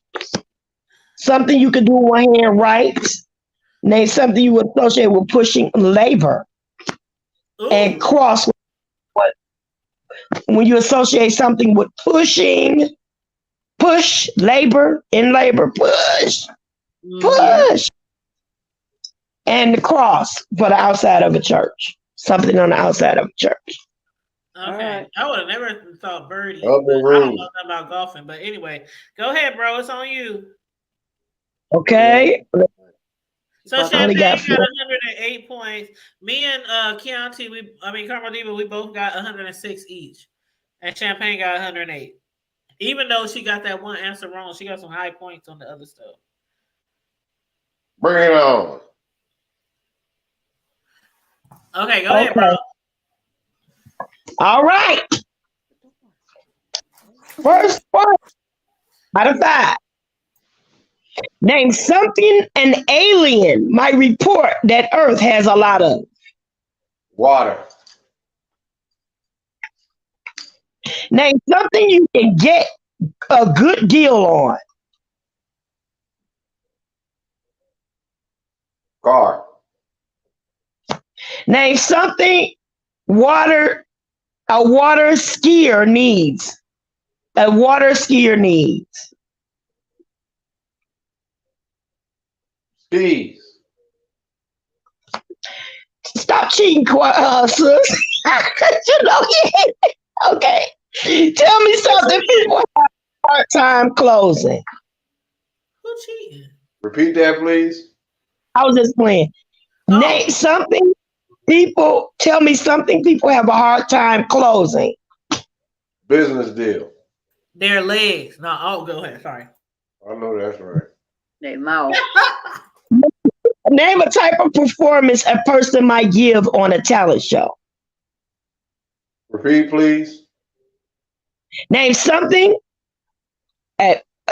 something you could do with one hand right, name something you would associate with pushing labor, and cross what when you associate something with pushing, push, labor, in labor, push, push. And the cross for the outside of a church. Something on the outside of a church. Okay. I would have never thought birdie. Oh, But the I don't room. know nothing about golfing. But anyway, go ahead, bro. It's on you. Okay. So I only Champagne got got 4. 108 points. Me and Chianti, Carmel Diva, we both got 106 each. And Champagne got 108. Even though she got that one answer wrong, she got some high points on the other stuff. Bring it on. Okay, go ahead, bro. All right. First one out of 5. Name something an alien might report that Earth has a lot of. Water. Name something you can get a good deal on. Car. Name something a water skier needs. A water skier needs. Skis. Stop cheating, sis. You know, yeah. Okay. Tell me something people have a hard time closing. Who cheating? Repeat that, please. I was just playing. Name something tell me something people have a hard time closing. Business deal. Their legs. No, go ahead. Sorry. I know that's right. They mouth. Name a type of performance a person might give on a talent show. Repeat, please. Name something.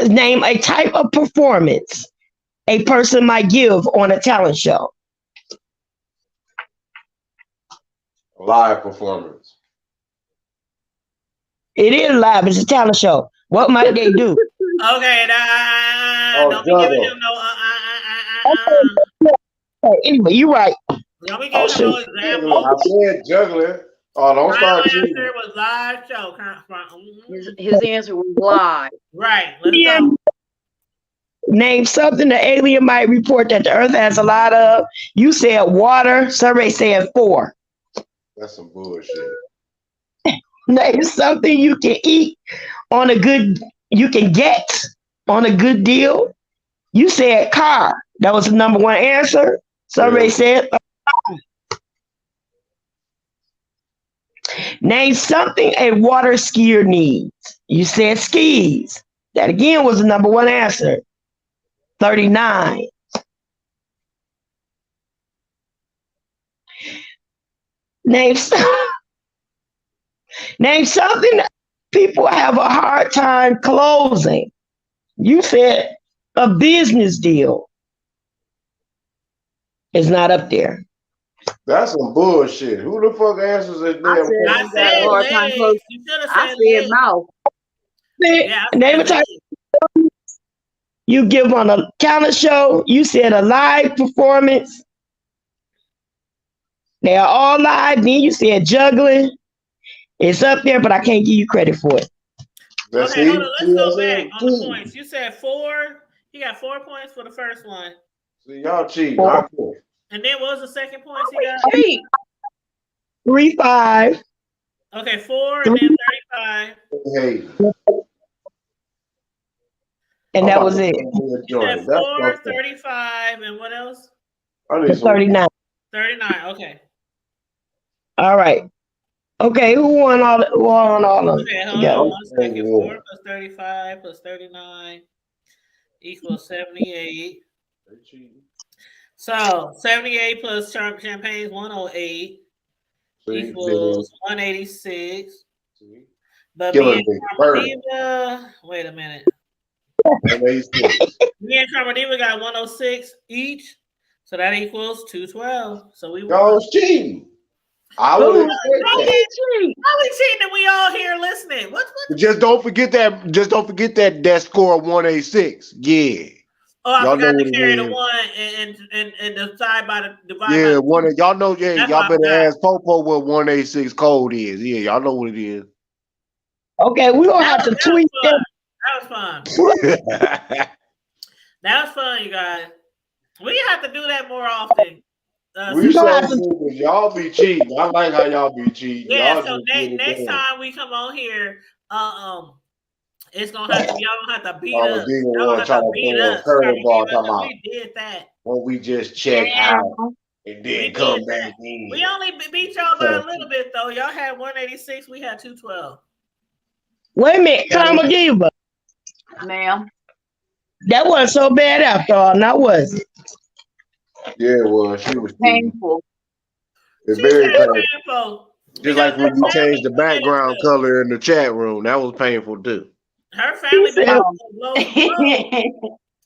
Name a type of performance a person might give on a talent show. Live performance. It is live. It's a talent show. What might they do? Okay, don't be giving him no. Anyway, you're right. Don't be giving him no example. I said juggling. Oh, don't start My cheating. answer was live show. His answer was live. Right. Let's go. Name something the alien might report that the Earth has a lot of. You said water. Survey said 4. That's some bullshit. Name something you can eat on a good. You can get on a good deal. You said car. That was the number 1 answer. Survey said. Name something a water skier needs. You said skis. That again was the number 1 answer. 39. Name something that people have a hard time closing. You said a business deal. It's not up there. That's some bullshit. Who the fuck answers that damn question? I said mouth. Name a type you give on a talent show. You said a live performance. They are all live. Then you said juggling. It's up there, but I can't give you credit for it. Okay, hold on. Let's go back on the points. You said 4. You got 4 points for the first one. See, y'all cheat. And then what was the second point he got? 35. Okay, 4 and then 35. Hey. And that was it. You said 4, 35, and what else? 39. 39. Okay. All right. Okay, who won all of them? Okay, hold on 1 second. 4 plus 35 plus 39 equals 78. So 78 plus champagne's 108 equals 186. But me and Carmodiva, wait a minute. Me and Carmodiva got 106 each, so that equals 212. So we y'all cheating. I would expect How we cheating and we all here listening? What? Just don't forget that. Just don't forget that score of 186. Yeah. Oh, I y'all forgot know to what carry it the is. 1 and divide by the divide. Yeah, by one of y'all know. Yeah, That's y'all what I better forgot. ask Popo what 186 code is. Yeah, y'all know what it is. Okay, we don't have to tweet them. That was fun. That was fun, you guys. We have to do that more often. We so stupid. Y'all be cheating. I like how y'all be cheating. Yeah, Y'all so just get it next done. time we come on here, it's gonna have to y'all gonna have to beat Mama us. Diva Y'all wanna gonna try have to to beat throw a us. curveball, talking Because about we did that. when we just check out and then come back in. We only beat y'all by a little bit though. Y'all had 186, we had 212. Wait a minute, Carmodiva. Ma'am. That wasn't so bad after all, now was it? Yeah, it was. She was cheating. Painful. It's very painful. Painful. Just like when you changed the background color in the chat room, that was painful too. Her family been going blow for blow.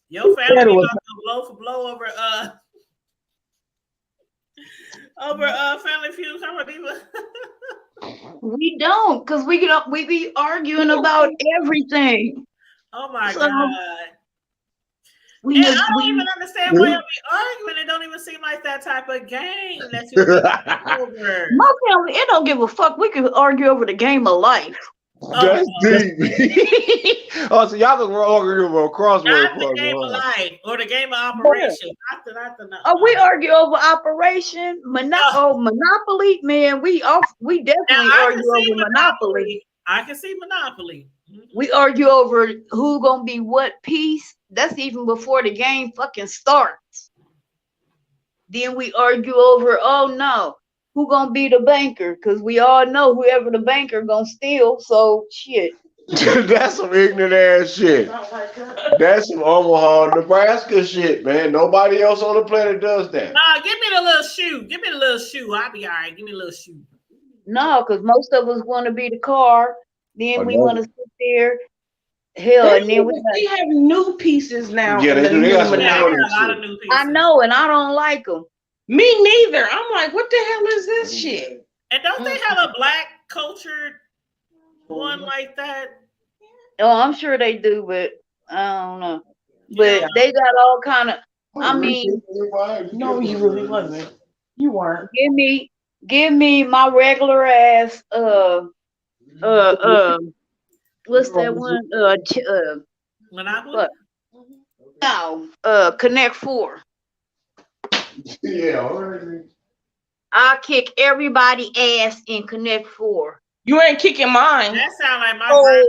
Your family been going blow for blow over Family Feud. Carmodiva. We don't, because we be arguing about everything. Oh my So, God. We And just- I don't we- even understand why y'all be arguing. It don't even seem like that type of game that you're over. My family, it don't give a fuck. We could argue over the game of life. That's deep. Oh, so y'all can argue over a crossword Not the puzzle, game of huh? life or the game of operation. Not the Oh, we argue over Operation Monopoly, man. We definitely argue over Monopoly. I can see Monopoly. We argue over who gonna be what piece. That's even before the game fucking starts. Then we argue over, oh no, who gonna be the banker? Because we all know whoever the banker gonna steal. So shit. That's some ignorant ass shit. That's some Omaha, Nebraska shit, man. Nobody else on the planet does that. Nah, give me the little shoe. Give me the little shoe. I'll be all right. Give me a little shoe. No, because most of us want to be the car. Then we want to sit there. Hell, and then we have new pieces now. Yeah, they do. They got some a lot of new pieces. I know, and I don't like them. Me neither. I'm like, what the hell is this shit? And don't they have a black cultured one like that? Oh, I'm sure they do, but I don't know. But they got all kind of. I mean, no, you really wasn't. You weren't. Give me my regular ass. What's that one? Monopoly? No, Connect 4. Yeah. I kick everybody ass in Connect 4. You ain't kicking mine. That sound like my grandma.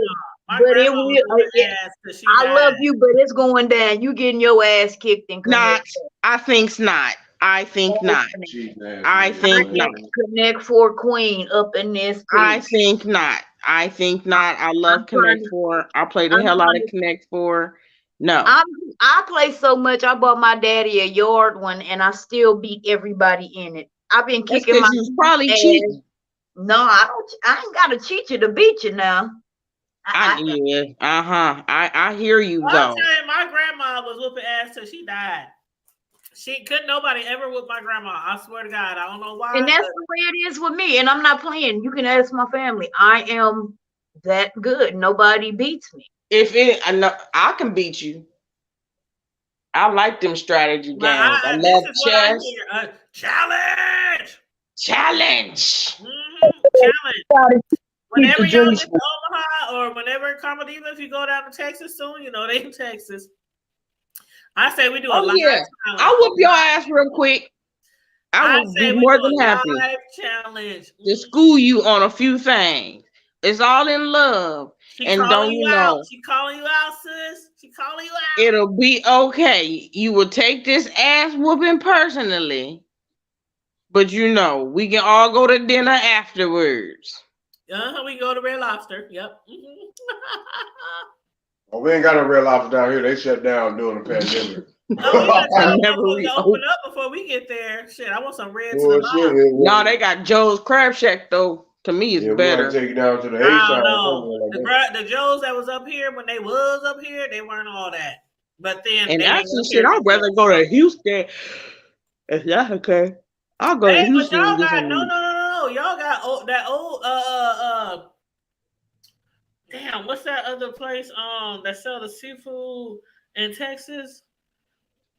My But it grandma will. was whipping ass 'cause she I died. love you, but it's going down. You getting your ass kicked in Not. Connect 4. I think's not. I think not. I think not. Connect 4 Queen up in this piece. I think not. I think not. I love Connect 4. I play the hell out of Connect 4. No. I play so much. I bought my daddy a yard one, and I still beat everybody in it. I've been That's kicking 'cause my you was probably ass. cheating. No, I don't. I ain't got to cheat you to beat you now. Yeah. I hear you I'll though. tell you, my grandma was whooping ass till she died. She couldn't nobody ever whoop my grandma. I swear to God, I don't know why. And that's the way it is with me. And I'm not playing. You can ask my family. I am that good. Nobody beats me. I know I can beat you. I like them strategy games. I this love is what I chess. hear. Challenge. Challenge. Challenge. Whenever y'all get to Omaha or whenever Carmelita, if you go down to Texas soon, you know they in Texas. I say we do a live challenge. I'll whoop your ass real quick. I will say be we more do a than happy live challenge. to school you on a few things. It's all in love. She And calling don't you you know, out. She calling you out, sis. She calling you out. it'll be okay. You will take this ass whooping personally. But you know, we can all go to dinner afterwards. We go to Red Lobster. Yep. Oh, we ain't got no Red Lobster down here. They shut down during the pandemic. I never Open up before we get there. Shit, I want some red No, they got Joe's Crab Shack though. To me, it's better. Take you down to the I don't A-side. know. The Joes that was up here when they was up here, they weren't all that. But then And they that's ain't the up shit. here. I'd rather go to Houston. If that's okay. I'll go to Hey, but Houston y'all and get got some. no. Y'all got that old damn, what's that other place that sell the seafood in Texas?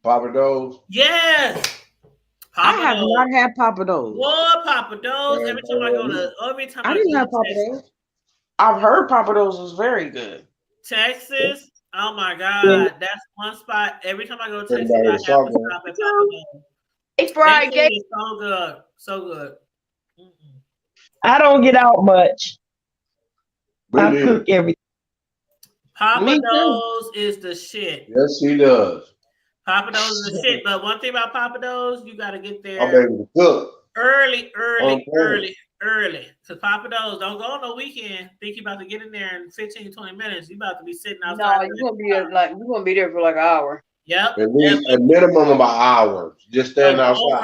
Papa Do's. Yes. I have not had Papa Do's. What Papa Do's? Every time I didn't have Papa Do's. I've heard Papa Do's was very good. Texas. Oh my God, that's one spot. Every time I go to Texas, I have to stop at Papa Do's. It's fried Their food is so good, so good. I don't get out much. I Really? cook everything. Papa Me too. Do's is the shit. Yes, he does. Papa Do's is the shit. But one thing about Papa Do's, you got to get there I'm able to cook. early. Okay. Because Papa Do's don't go on no weekend. Think you about to get in there in 15, 20 minutes. You about to be sitting No, outside. you're gonna be there for like an hour. Yep. At least a minimum of an hour. Just stand outside.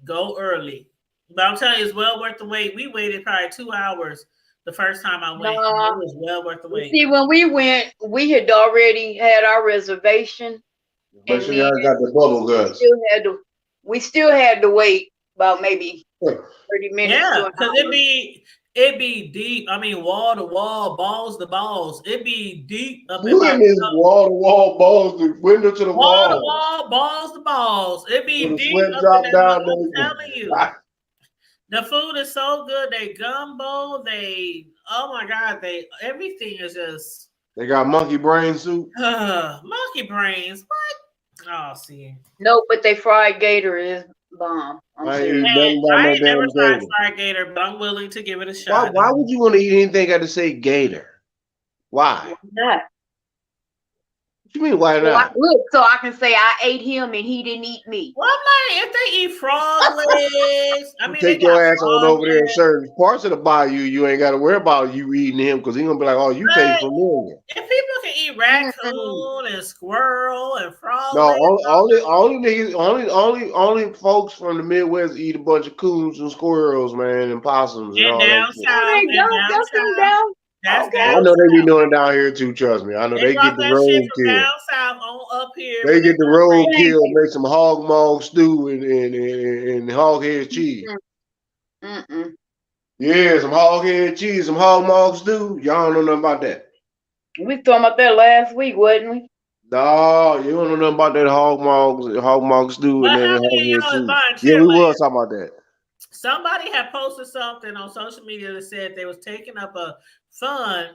Go early. But I'm telling you, it's well worth the wait. We waited probably 2 hours the first time I went. Nah. It was well worth the wait. See, when we went, we had already had our reservation. Make sure y'all got the bubble guts. We still had to wait about maybe 30 minutes. Yeah, to an because hour. it be deep. I mean, wall to wall, balls to balls. It be deep up in What is wall to wall, balls, the window to the wall to wall? wall, balls to balls. It be With a deep sweat up drop in down there. I'm there. telling you. The food is so good. They gumbo. Oh my God. Everything is just They got monkey brain soup. monkey brains. What? Oh, see. No, but they fried gator is bomb. I'm I ain't serious. eat nothing but I no ain't never damn tried gator. fried gator, but I'm willing to give it a Why, shot. why would you want to eat anything got to say gator? Why? Not. You mean why So not? look, so I can say I ate him and he didn't eat me. Well, I'm like, if they eat frog legs, I mean, Take they your got ass on frog over there in legs. certain parts of the bayou. You ain't got to worry about you eating him because he's gonna be like, "Oh, you taste But familiar." if people can eat raccoon and squirrel and frog No, legs, only folks from the Midwest eat a bunch of coons and squirrels, man, and possums and and all that down shit. south, and down That's them south, down. that's Okay. I down know they be south. doing it down here too. Trust me, I know They they brought get the that shit road from kill. down south on up here. They when get the brought road that- kill, make some hog maw stew and hog head cheese. Mm-mm. Yeah, some hog head cheese, some hog maw stew. Y'all don't know nothing about that. We was talking about that last week, wasn't we? No, you don't know nothing about that hog maw stew But and that how hog many head of y'all is cheese. buying Yeah, we chitlins? was talking about that. Somebody had posted something on social media that said they was taking up a fund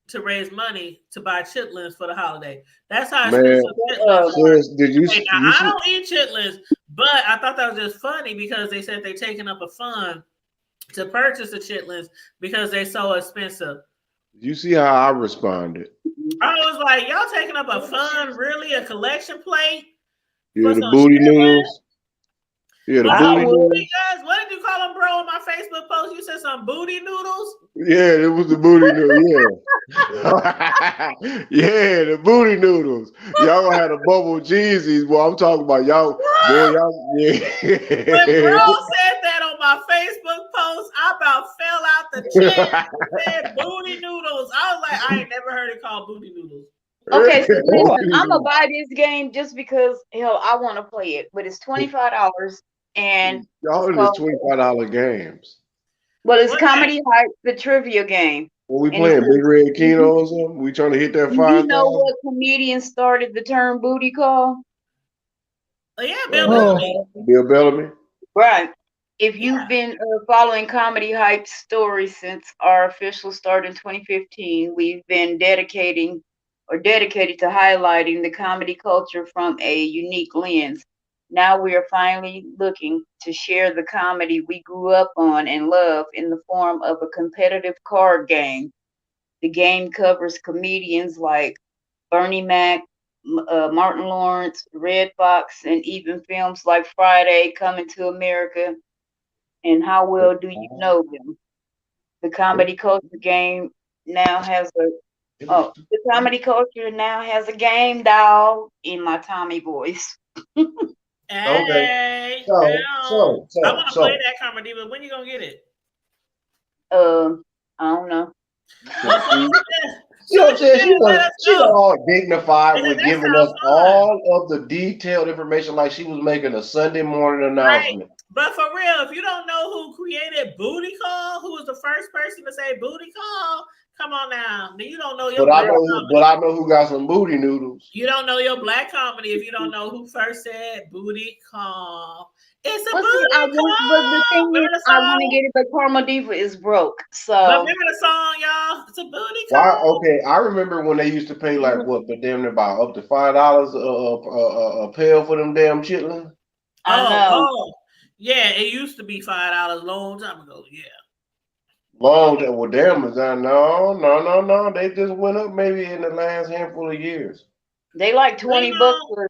to raise money to buy chitlins for the holiday. That's how Man, expensive chitlins are. sis, did you Okay, now you I see? don't eat chitlins, but I thought that was just funny because they said they're taking up a fund to purchase the chitlins because they're so expensive. You see how I responded? I was like, y'all taking up a fund, really? A collection plate? Yeah, For the some booty chitlins? noodles. Yeah, the What booty you noodles. guys? What did you call them, bro? On my Facebook post, you said some booty noodles. Yeah, it was the booty noodles. Yeah, yeah, the booty noodles. Y'all gonna have the bubble Jeezys. Boy, I'm talking about y'all. Boy, y'all. When Yeah. bro said that on my Facebook post, I about fell out the chair and said booty noodles. I was like, I ain't never heard it called booty noodles. Okay, so listen, I'm gonna buy this game just because hell, I want to play it, but it's $25 and Y'all in this $25 games. it's Comedy Hype, the trivia game. What we And playing? it's- Big Red Keno or something? We trying to hit that Do 5,000? you know what comedian started the term booty call? Oh, yeah, Bill Bellamy. Bill Bellamy. Right. If you've been following Comedy Hype's story since our official start in 2015, we've been dedicated to highlighting the comedy culture from a unique lens. Now we are finally looking to share the comedy we grew up on and love in the form of a competitive card game. The game covers comedians like Bernie Mac, Martin Lawrence, Red Fox, and even films like Friday, Coming to America, and How Well Do You Know Them? The comedy culture game now has a game, dog, in my Tommy voice. Hey, So, I want to play that comedy, but when you gonna get it? I don't know. You know what I'm saying? She was all dignified with giving us all of the detailed information like she was making a Sunday morning announcement. Right. But for real, if you don't know who created Booty Call, who was the first person to say Booty Call, come on now. You don't know your But I black know who got some booty noodles. You don't know your black comedy if you don't know who first said Booty Call. It's a But booty see, but the thing Remember is, the I want to song? get it, but Karma Diva is broke. So But remember the song, y'all? It's a booty Why? call. Okay, I remember when they used to pay like what, but damn near about up to $5 a pail for them damn chitlins. Oh, yeah, it used to be $5 a long time ago. Yeah. Long time. Well, damn, is that no. They just went up maybe in the last handful of years. they like $20 for,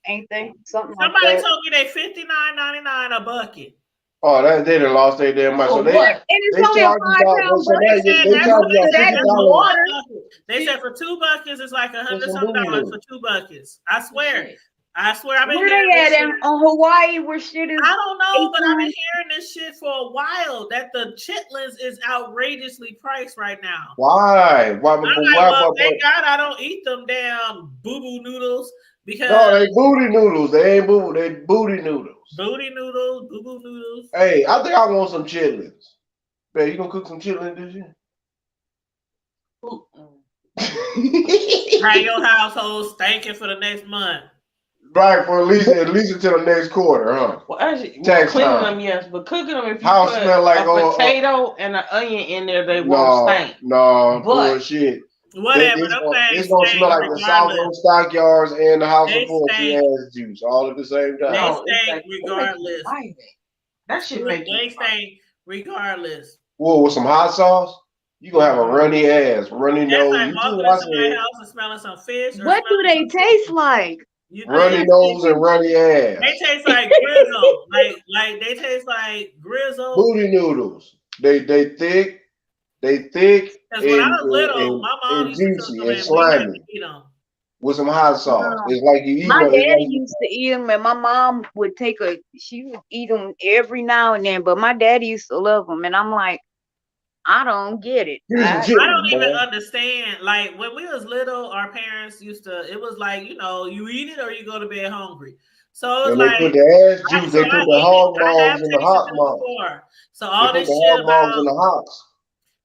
ain't they? Something like Somebody that. told me they $59.99 a bucket. Oh, they done lost their damn mind. So they what? And it's they only a charge you £5 about so bucket. they charge you about $50. They said for 2 buckets, it's like $100 some something booty for 2 buckets. I swear. I've been Where hearing they this at shit. on Hawaii where shit is? I don't know, but I've been hearing this shit for a while that the chitlins is outrageously priced right now. Why? I'm like, well, thank God I don't eat them damn boo-boo noodles because No, they booty noodles. They ain't boo. They booty noodles. booty noodles, boo-boo noodles. Hey, I think I want some chitlins. Babe, you gonna cook some chitlins this year? Have your household stinking for the next month. Right, for at least until the next quarter, huh? Well, actually, Tax cleaning time. them, yes, but cooking them, if you House put smell like, a potato and an onion in there, they won't stink. No, But- bullshit. Whatever, It's gonna smell like the South Oak Stockyards and the House They of Poetry stink. ass juice all at the same time. They stink regardless. That should make They stink regardless. Whoa, with some hot sauce? You gonna have a runny ass, runny That's nose. like You see walking what I in somebody's said? house and smelling some fish. Or What do they taste like? Runny nose and runny ass. They taste like grizzle. like they taste like grizzle. Booty noodles. They thick. They thick Because when I was and, little, my mom and used to cook juicy them and and we had to slimy eat them. with some hot sauce. No. It's like you eat My them. It's daddy like used to eat them, and my mom would she would eat them every now and then. But my daddy used to love them, and I'm like, I don't get it. I don't even understand. Like when we was little, our parents used to. It was like you eat it or you go to bed hungry. So it was and like they put the ass juice. They put the hog balls in the hot box. So all They this put the shit hog balls about in the hocks.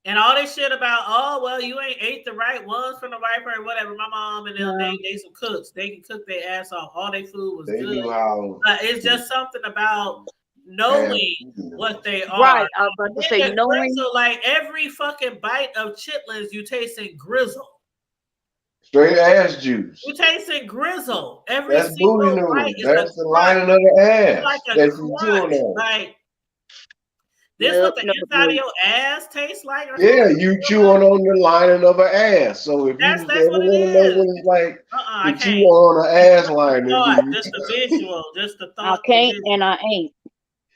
and all this shit about well you ain't ate the right ones from the right part, whatever. My mom and them they some cooks. They can cook their ass off. All their food was They good. knew how. It's just something about knowing what they are. Right, I was about to say And the knowing. grizzle, like every fucking bite of chitlins, you tasting grizzle. Straight ass juice. You tasting grizzle. Every That's single booty bite noodles. is That's a the crunch. lining of the It's ass like a that you chewing crunch. on. Like this what the inside of your ass tastes like? Or Yeah, something? you chewing on the lining of an ass. So if you That's ever what it want to know is. what it's like I to chew can't. on an ass lining, Thought, just the visual, just the I thought. can't and I ain't.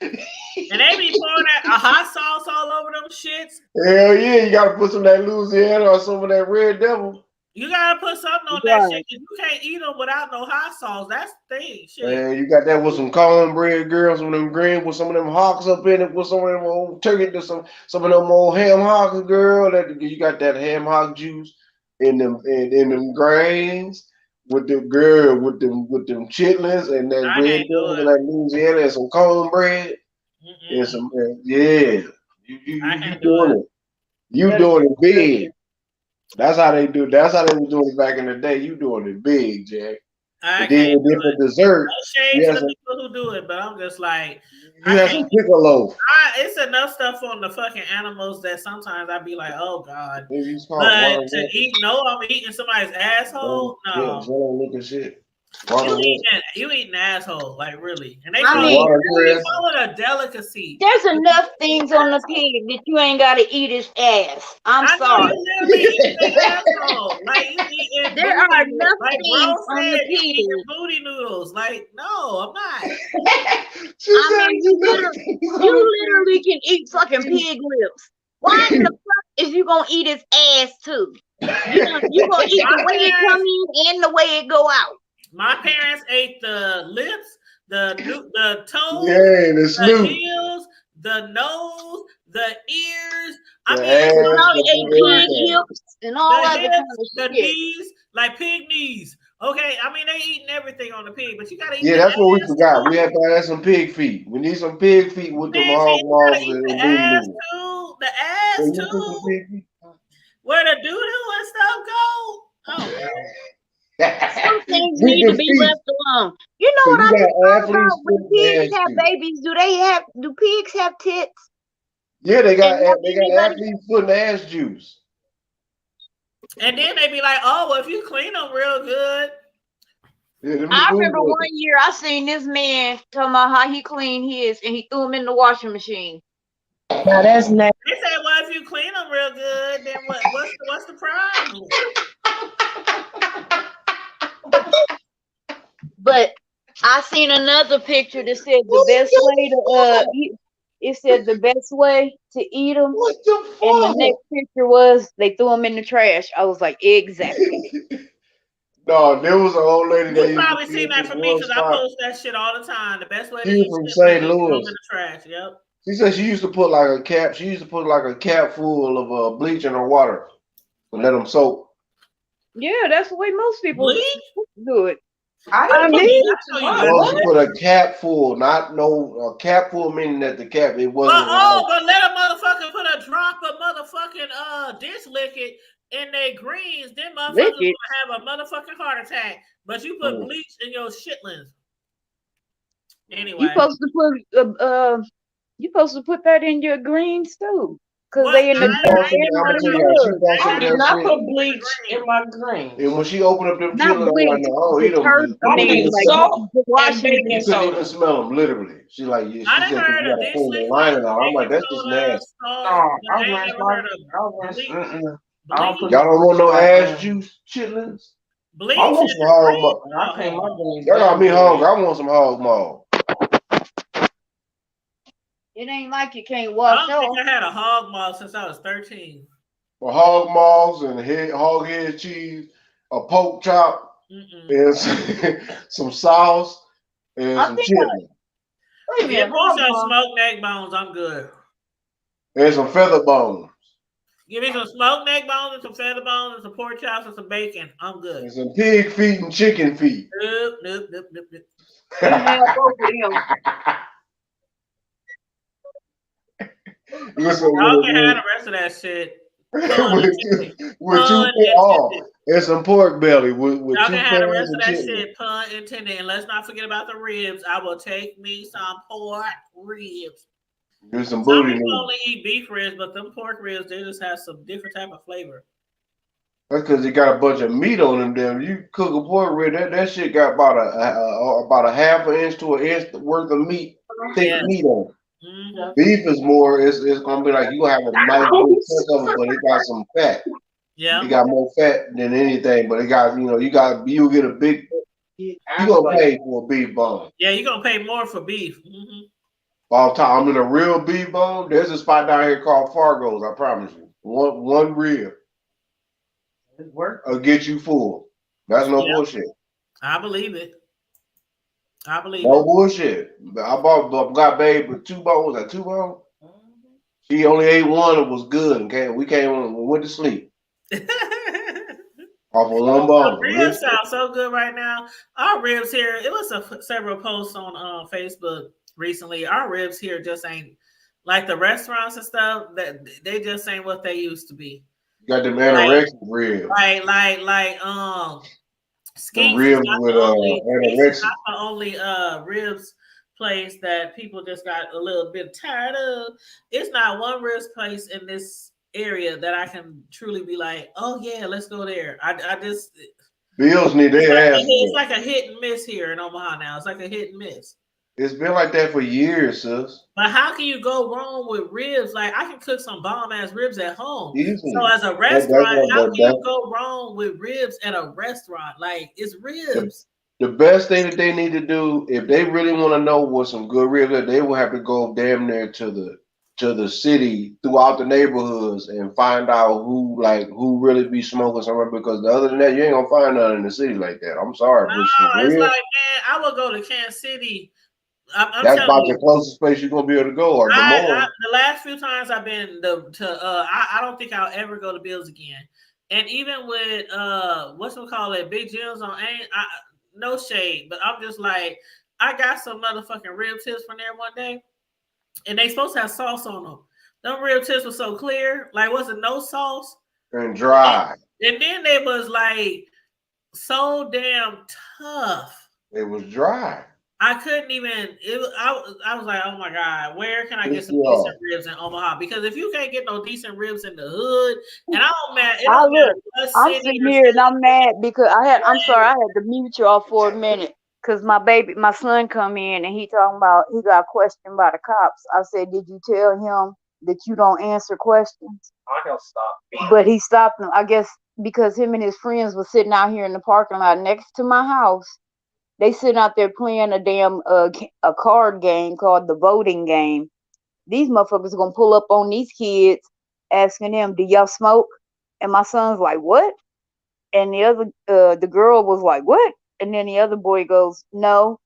And they be pouring that a hot sauce all over them shits. hell yeah, you gotta put some of that Louisiana or some of that Red Devil. You gotta put something on that shit. 'Cause you can't eat them without no hot sauce. That's the thing. Shit. And you got that with some cornbread, girls, some of them green with some of them hawks up in it, with some of them old turkey, some of them old ham hocks, girl. That you got that ham hock juice in them in them grains with the girl with them chitlins and that red devil and that Louisiana and some cornbread and some yeah. You doing it. You doing it big. That's how they do. That's how they were doing it back in the day. You doing it big, Jack. And then for dessert, No shade you to have the people who do it, but I'm just like, some piccolo. it's enough stuff on the fucking animals that sometimes I'd be like, oh God. But to eat, no, I'm eating somebody's asshole. No. Looking shit. You eating asshole, like really. And they I call mean, it a delicacy. there's enough things on the pig that you ain't gotta eat his ass. I'm sorry. There are enough things on the pig. Booty noodles. Like, no, I'm not. I mean, you literally can eat fucking pig lips. Why in the fuck is you gonna eat his ass too? You gonna eat the way it come in and the way it go out. My parents ate the lips, the toes, the heels, the nose, the ears. Pig hips and all the other hips, kind of the shit. knees, like pig knees. Okay, I mean they eating everything on the pig, but you gotta eat. Yeah, that's what we forgot. We have to add some pig feet. We need some pig feet with them hog balls and the ass too. The ass too. Where the doo doo and stuff go. Oh. Some things need to be left alone. You know what I just thought about when pigs have babies? Do pigs have tits? Yeah, they got athlete's foot and ass juice. And then they be like, oh, well, if you clean them real good. Yeah, I remember one year I seen this man talking about how he cleaned his and he threw them in the washing machine. Now that's nice. They said, well, if you clean them real good, then what's the problem? But I seen another picture that said the best way to it said the best way to eat them. And the next picture was they threw them in the trash. I was like, exactly. No, there was an old lady that You probably seen that from me because I post that shit all the time. The best way to She eat was from shit, St. man, is throw 'em Louis. in the trash. Yep. She said she used to put like a cap. She used to put like a cap full of bleach in her water and let them soak. Yeah, that's the way most people do it. I Well, she put a cap full, not a cap full meaning that the cap it wasn't. But let a motherfucker put a drop of motherfucking dish liquid in their greens, then motherfuckers gonna have a motherfucking heart attack. But you put bleach in your shitlins. Anyway, You supposed to put that in your greens too. Cause they in the I did not put bleach in my green. And when she opened up them Not chitlins, I'm bleach, like, no, I don't eat them. I mean, You like, salt wash and baking couldn't soda. even smell them, literally. She like, yeah, she I done said, heard you of gotta pull the dish lining out. I'm like, that's just nasty. No, I ain't rinse never my, heard of I rinse, bleach. I don't put Y'all don't want no my ass green. juice chitlins? Bleach I want is some hog maw. I clean my greens. Y'all got me hungry. I want some hog maw. it ain't like you can't I wash don't off. think I had a hog maw since I was 13. For hog maws and hog head cheese, a pork chop, and some sauce, and some chitlins. If you put some smoked neck bones, I'm good. And some feather bones. Give me some smoked neck bones and some feather bones and some pork chops and some bacon. I'm good. And some pig feet and chicken feet. Nope. Listen, Y'all can have the rest of that shit. with two and some pork belly with Y'all two can have the pans rest of of that chicken. shit, pun intended. And let's not forget about the ribs. I will take me some pork ribs. Do some Some booty people noodles. only eat beef ribs, but them pork ribs, they just have some different type of flavor. That's because you got a bunch of meat on them. Damn, you cook a pork rib, that shit got about a half an inch to an inch worth of meat, thick meat on it. Beef is more. It's gonna be like you gonna have a nice big chunk of it, but it got some fat. Yeah, it got more fat than anything, but it got you get a big. You gonna pay for a beef bone. Yeah, you're gonna pay more for beef. All time, I'm in a real beef bone. There's a spot down here called Fargo's. I promise you, one rib will get you full. That's no bullshit. I believe it. I believe No it. bullshit. I got babe with 2 bones. At 2 bones, she only ate one. It was good. Okay, we went to sleep off of 1 bone. Ribs sound so good right now. Our ribs here. It was several posts on Facebook recently. Our ribs here just ain't like the restaurants and stuff. That they just ain't what they used to be. Got them anorexic ribs. Like Skeets ribs is not with the only ribs place that people just got a little bit tired of. It's not one ribs place in this area that I can truly be like, oh yeah, let's go there. I just Bills need their ass. it's like a hit and miss here in Omaha now. It's like a hit and miss. It's been like that for years, sis. But how can you go wrong with ribs? Like I can cook some bomb ass ribs at home. Easily. So as a restaurant, how can you go wrong with ribs at a restaurant? Like it's ribs. The best thing that they need to do, if they really want to know what some good ribs are, they will have to go damn near to the city throughout the neighborhoods and find out who really be smoking somewhere. Because other than that, you ain't gonna find none in the city like that. I'm sorry. No, it's like, man, I will go to Kansas City. That's about the closest place you're gonna be able to go. Or the last few times I've been I don't think I'll ever go to Bills again. And even with Big Jim's on no shade, but I'm just like, I got some motherfucking rib tips from there one day, and they supposed to have sauce on them. Them rib tips were so clear, like was it no sauce and dry, and then they was like so damn tough. It was dry. I couldn't even. I was like, oh my god, where can I get some decent ribs in Omaha? Because if you can't get no decent ribs in the hood, and I don't matter. I'm sitting here and I'm mad because I'm sorry, I had to mute y'all for a minute because my son come in and he talking about he got questioned by the cops. I said, did you tell him that you don't answer questions? I don't stop. But he stopped them, I guess, because him and his friends were sitting out here in the parking lot next to my house. They sitting out there playing a damn a card game called the voting game. These motherfuckers gonna pull up on these kids, asking them, "Do y'all smoke?" And my son's like, "What?" And the girl was like, "What?" And then the other boy goes, "No."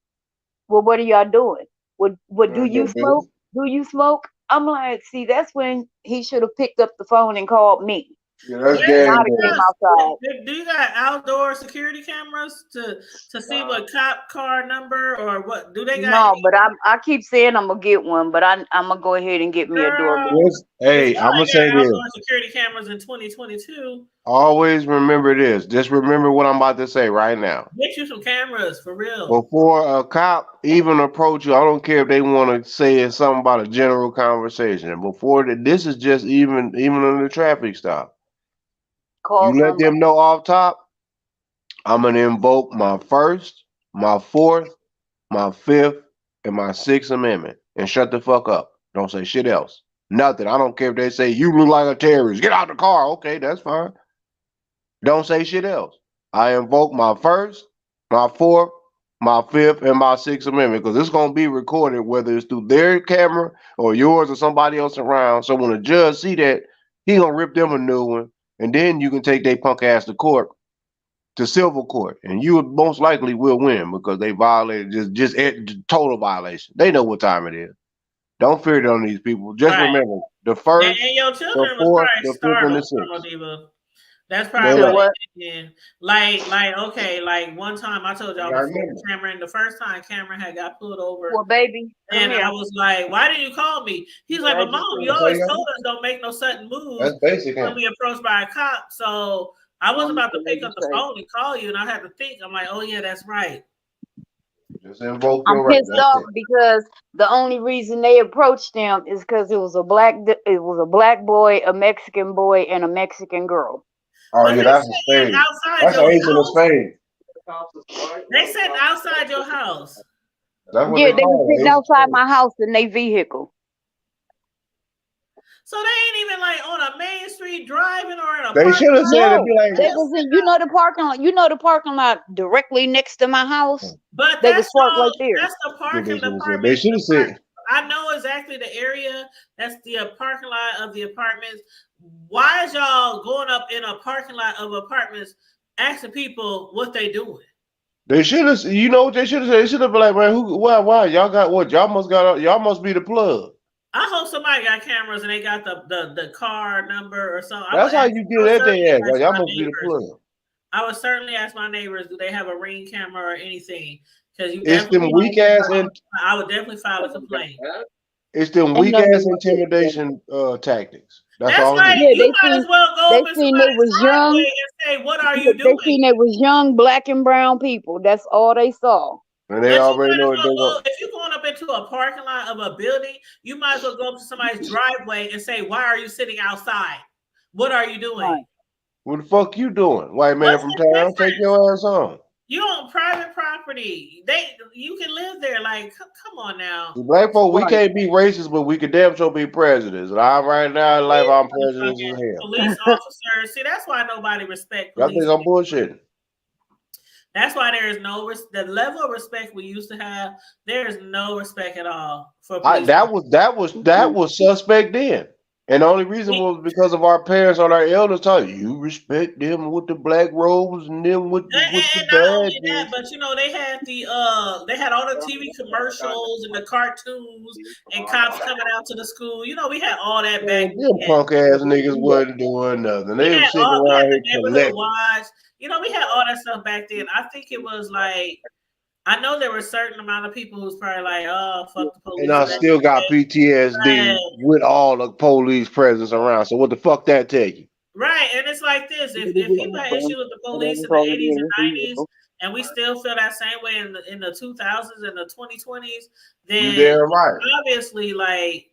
Well, what are y'all doing? What do you smoke? Do you smoke? I'm like, see, that's when he should have picked up the phone and called me. Yeah, that's outside. Do you got outdoor security cameras to see what cop car number or what do they got? No, but I keep saying I'm gonna get one, but I'm gonna go ahead and get me a doorbell. Hey, I'm gonna say this. Security cameras in 2022. Always remember this. Just remember what I'm about to say right now. Get you some cameras for real. Before a cop even approach you, I don't care if they want to say something about a general conversation. Before that, this is just even on the traffic stop. Call You let them know off top. I'm gonna invoke my First, my Fourth, my Fifth, and my Sixth Amendment, and shut the fuck up. Don't say shit else. Nothing. I don't care if they say you look like a terrorist. Get out the car. Okay, that's fine. Don't say shit else. I invoke my First, my Fourth, my Fifth, and my Sixth Amendment, because it's gonna be recorded, whether it's through their camera or yours or somebody else around. So when the judge see that, he gonna rip them a new one, and then you can take their punk ass to court, to civil court, and you most likely will win because they violated just total violation. They know what time it is. Don't fear it on these people. Just remember the First, And your the children was Fourth, probably the Fifth, and the startled, Sixth. Diva. That's probably Yeah. what they did. Like, okay, like one time I told y'all I before remember. Cameron, the first time Cameron had got pulled over. Well, baby, come And here. I was like, why didn't you call me? He's like, but mom, you always told us don't make no sudden moves That's basic. when we approached by a cop. So I was about to pick up the phone and call you, and I had to think. I'm like, oh yeah, that's right. Just invoke I'm your right. pissed off because the only reason they approached them is because it was a black boy, a Mexican boy, and a Mexican girl. Oh yeah, that's a spade. That's an ace in a spade. They sitting outside your house. That's what Yeah, they they call were it. sitting outside my house in their vehicle. So they ain't even like on a main street driving or in a They should have said it'd be like They was in, the parking lot. You know the parking lot directly next to my house. But they was parked right there. That's the parking department. They should have said. I know exactly the area. That's the parking lot of the apartments. Why is y'all going up in a parking lot of apartments asking people what they doing? They should have. You know what they should have said? They should have been like, man, why y'all got what? Y'all must be the plug. I hope somebody got cameras and they got the car number or something. That's how you get at their ass. Like, y'all must be the plug. I would certainly ask my neighbors, do they have a Ring camera or anything? Because it's them weak ass. I would definitely file a complaint. It's them weak ass intimidation tactics. That's all. Right. Yeah, You might as well go up in somebody's driveway and say, "What are you doing?" They seen it was young black and brown people. That's all they saw. And they already know what they go. If you're going up into a parking lot of a building, you might as well go up to somebody's driveway and say, "Why are you sitting outside? What are you doing?" What the fuck you doing, white man from town? Take your ass on. You on private property. You can live there. Like, come on now. The black folk, we can't be racist, but we can damn sure be presidents. And I'm right now in life, I'm president as hell. Police officers. See, that's why nobody respects Y'all police. think I'm bullshitting? That's why there is no the level of respect we used to have. There is no respect at all for police. That was suspect then. And the only reason was because of our parents or our elders telling you respect them with the black robes and them with the badges. But you know, they had all the TV commercials and the cartoons and cops coming out to the school. You know, we had all that back Them then. punk ass niggas wasn't doing nothing. They were sitting around here collecting. You know, we had all that stuff back then. I think it was like, I know there were a certain amount of people who's probably like, oh, fuck the police. And I still got PTSD with all the police presence around. So what the fuck that tell you? Right, and it's like this: if people had issues with the police in the 80s and 90s, and we still feel that same way in the 2000s and the 2020s, then damn right. Obviously, like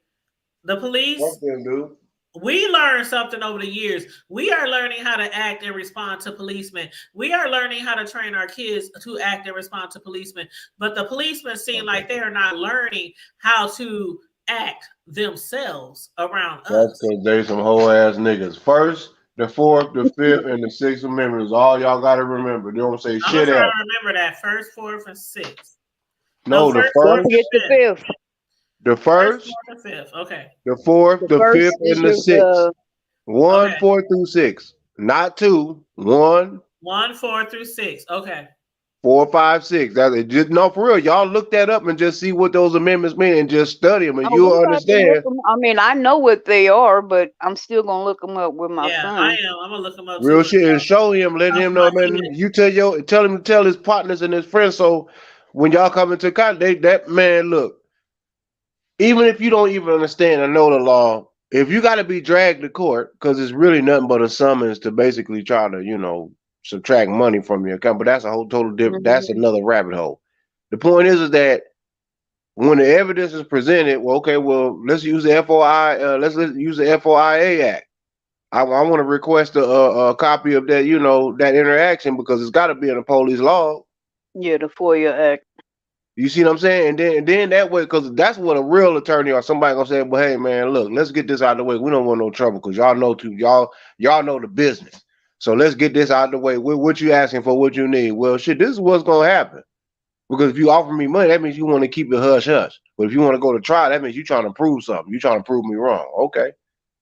the police, fuck them, dude. We learned something over the years. We are learning how to act and respond to policemen. We are learning how to train our kids to act and respond to policemen. But the policemen seem like they are not learning how to act themselves around us. That's because they some whole ass niggas. First, the Fourth, the Fifth, and the Sixth Amendment is all y'all got to remember. They don't say I'm shit trying else. to remember that first, fourth, and sixth. No, the Don't first, forget the fifth. the first, Fourth, and fifth. Okay. the Fourth, the first Fifth, and the is Sixth. 1, Okay. 4 through 6. Not 2. 1, 1, 4 through 6. Okay. 4, 5, 6. That's it. Just no, for real. Y'all look that up and just see what those amendments mean and just study them, and Oh, you'll we have to understand. look 'em- I mean, I know what they are, but I'm still gonna look them up with my Yeah, son. I am. I'm gonna look them up. Real too. shit, and show him, let him know, man. You tell him to tell his partners and his friends. So when y'all come into contact, that man, look. Even if you don't even understand or know the law, if you got to be dragged to court, because it's really nothing but a summons to basically try to, subtract money from your account. But that's a whole total different. That's another rabbit hole. The point is that when the evidence is presented, let's use the FOI. Let's use the FOIA Act. I want to request a copy of that, that interaction, because it's got to be in the police log. Yeah, the FOIA Act. You see what I'm saying? And then that way, because that's what a real attorney or somebody gonna say. Well, hey man, look, let's get this out of the way. We don't want no trouble, because y'all know the business. So let's get this out of the way. What you asking for? What you need? Well, shit, this is what's gonna happen. Because if you offer me money, that means you want to keep it hush hush. But if you want to go to trial, that means you're trying to prove something. You're trying to prove me wrong. Okay.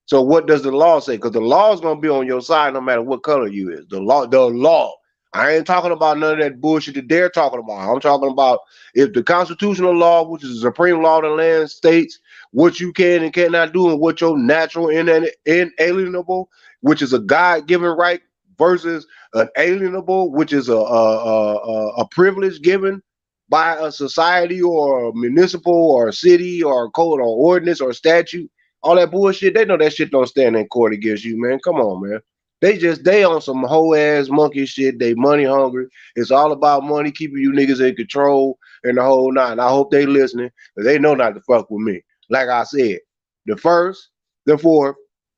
So what does the law say? Because the law is gonna be on your side no matter what color you is. The law. I ain't talking about none of that bullshit that they're talking about. I'm talking about if the constitutional law, which is the supreme law of the land, states what you can and cannot do and what your natural and inalienable, which is a God-given right, versus an alienable, which is a privilege given by a society or a municipal or a city or a code or ordinance or statute. All that bullshit, they know that shit don't stand in court against you, man. Come on, man. They on some whole ass monkey shit. They money hungry. It's all about money, keeping you niggas in control and the whole nine. I hope they listening, because they know not to fuck with me. Like I said, the First, the Fourth,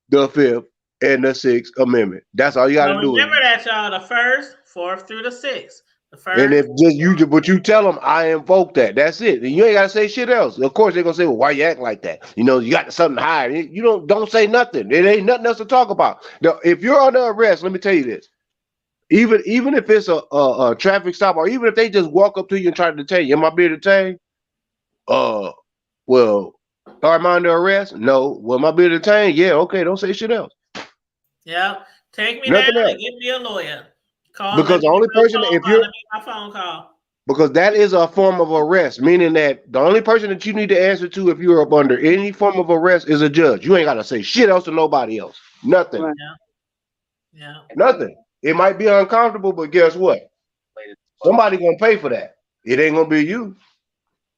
the Fifth, and the Sixth Amendment. That's all you gotta do. Remember that, y'all. The First, Fourth through the Sixth. The First. And if but you tell them I invoke that. That's it. And you ain't gotta say shit else. Of course they're gonna say, well, why you acting like that? You got something to hide. You don't say nothing. It ain't nothing else to talk about. Now, if you're under arrest, let me tell you this. Even if it's a traffic stop, or even if they just walk up to you and try to detain you, am I being detained? Well, am I under arrest? No. Well, am I being detained? Yeah. Okay. Don't say shit else. Yeah. Take me Nothing down else. and get me a lawyer. Because the only person, my phone call. because that is a form of arrest, meaning that the only person that you need to answer to if you're up under any form of arrest is a judge. You ain't got to say shit else to nobody else. Nothing. Yeah. Yeah. Nothing. It might be uncomfortable, but guess what? Somebody gonna pay for that. It ain't gonna be you.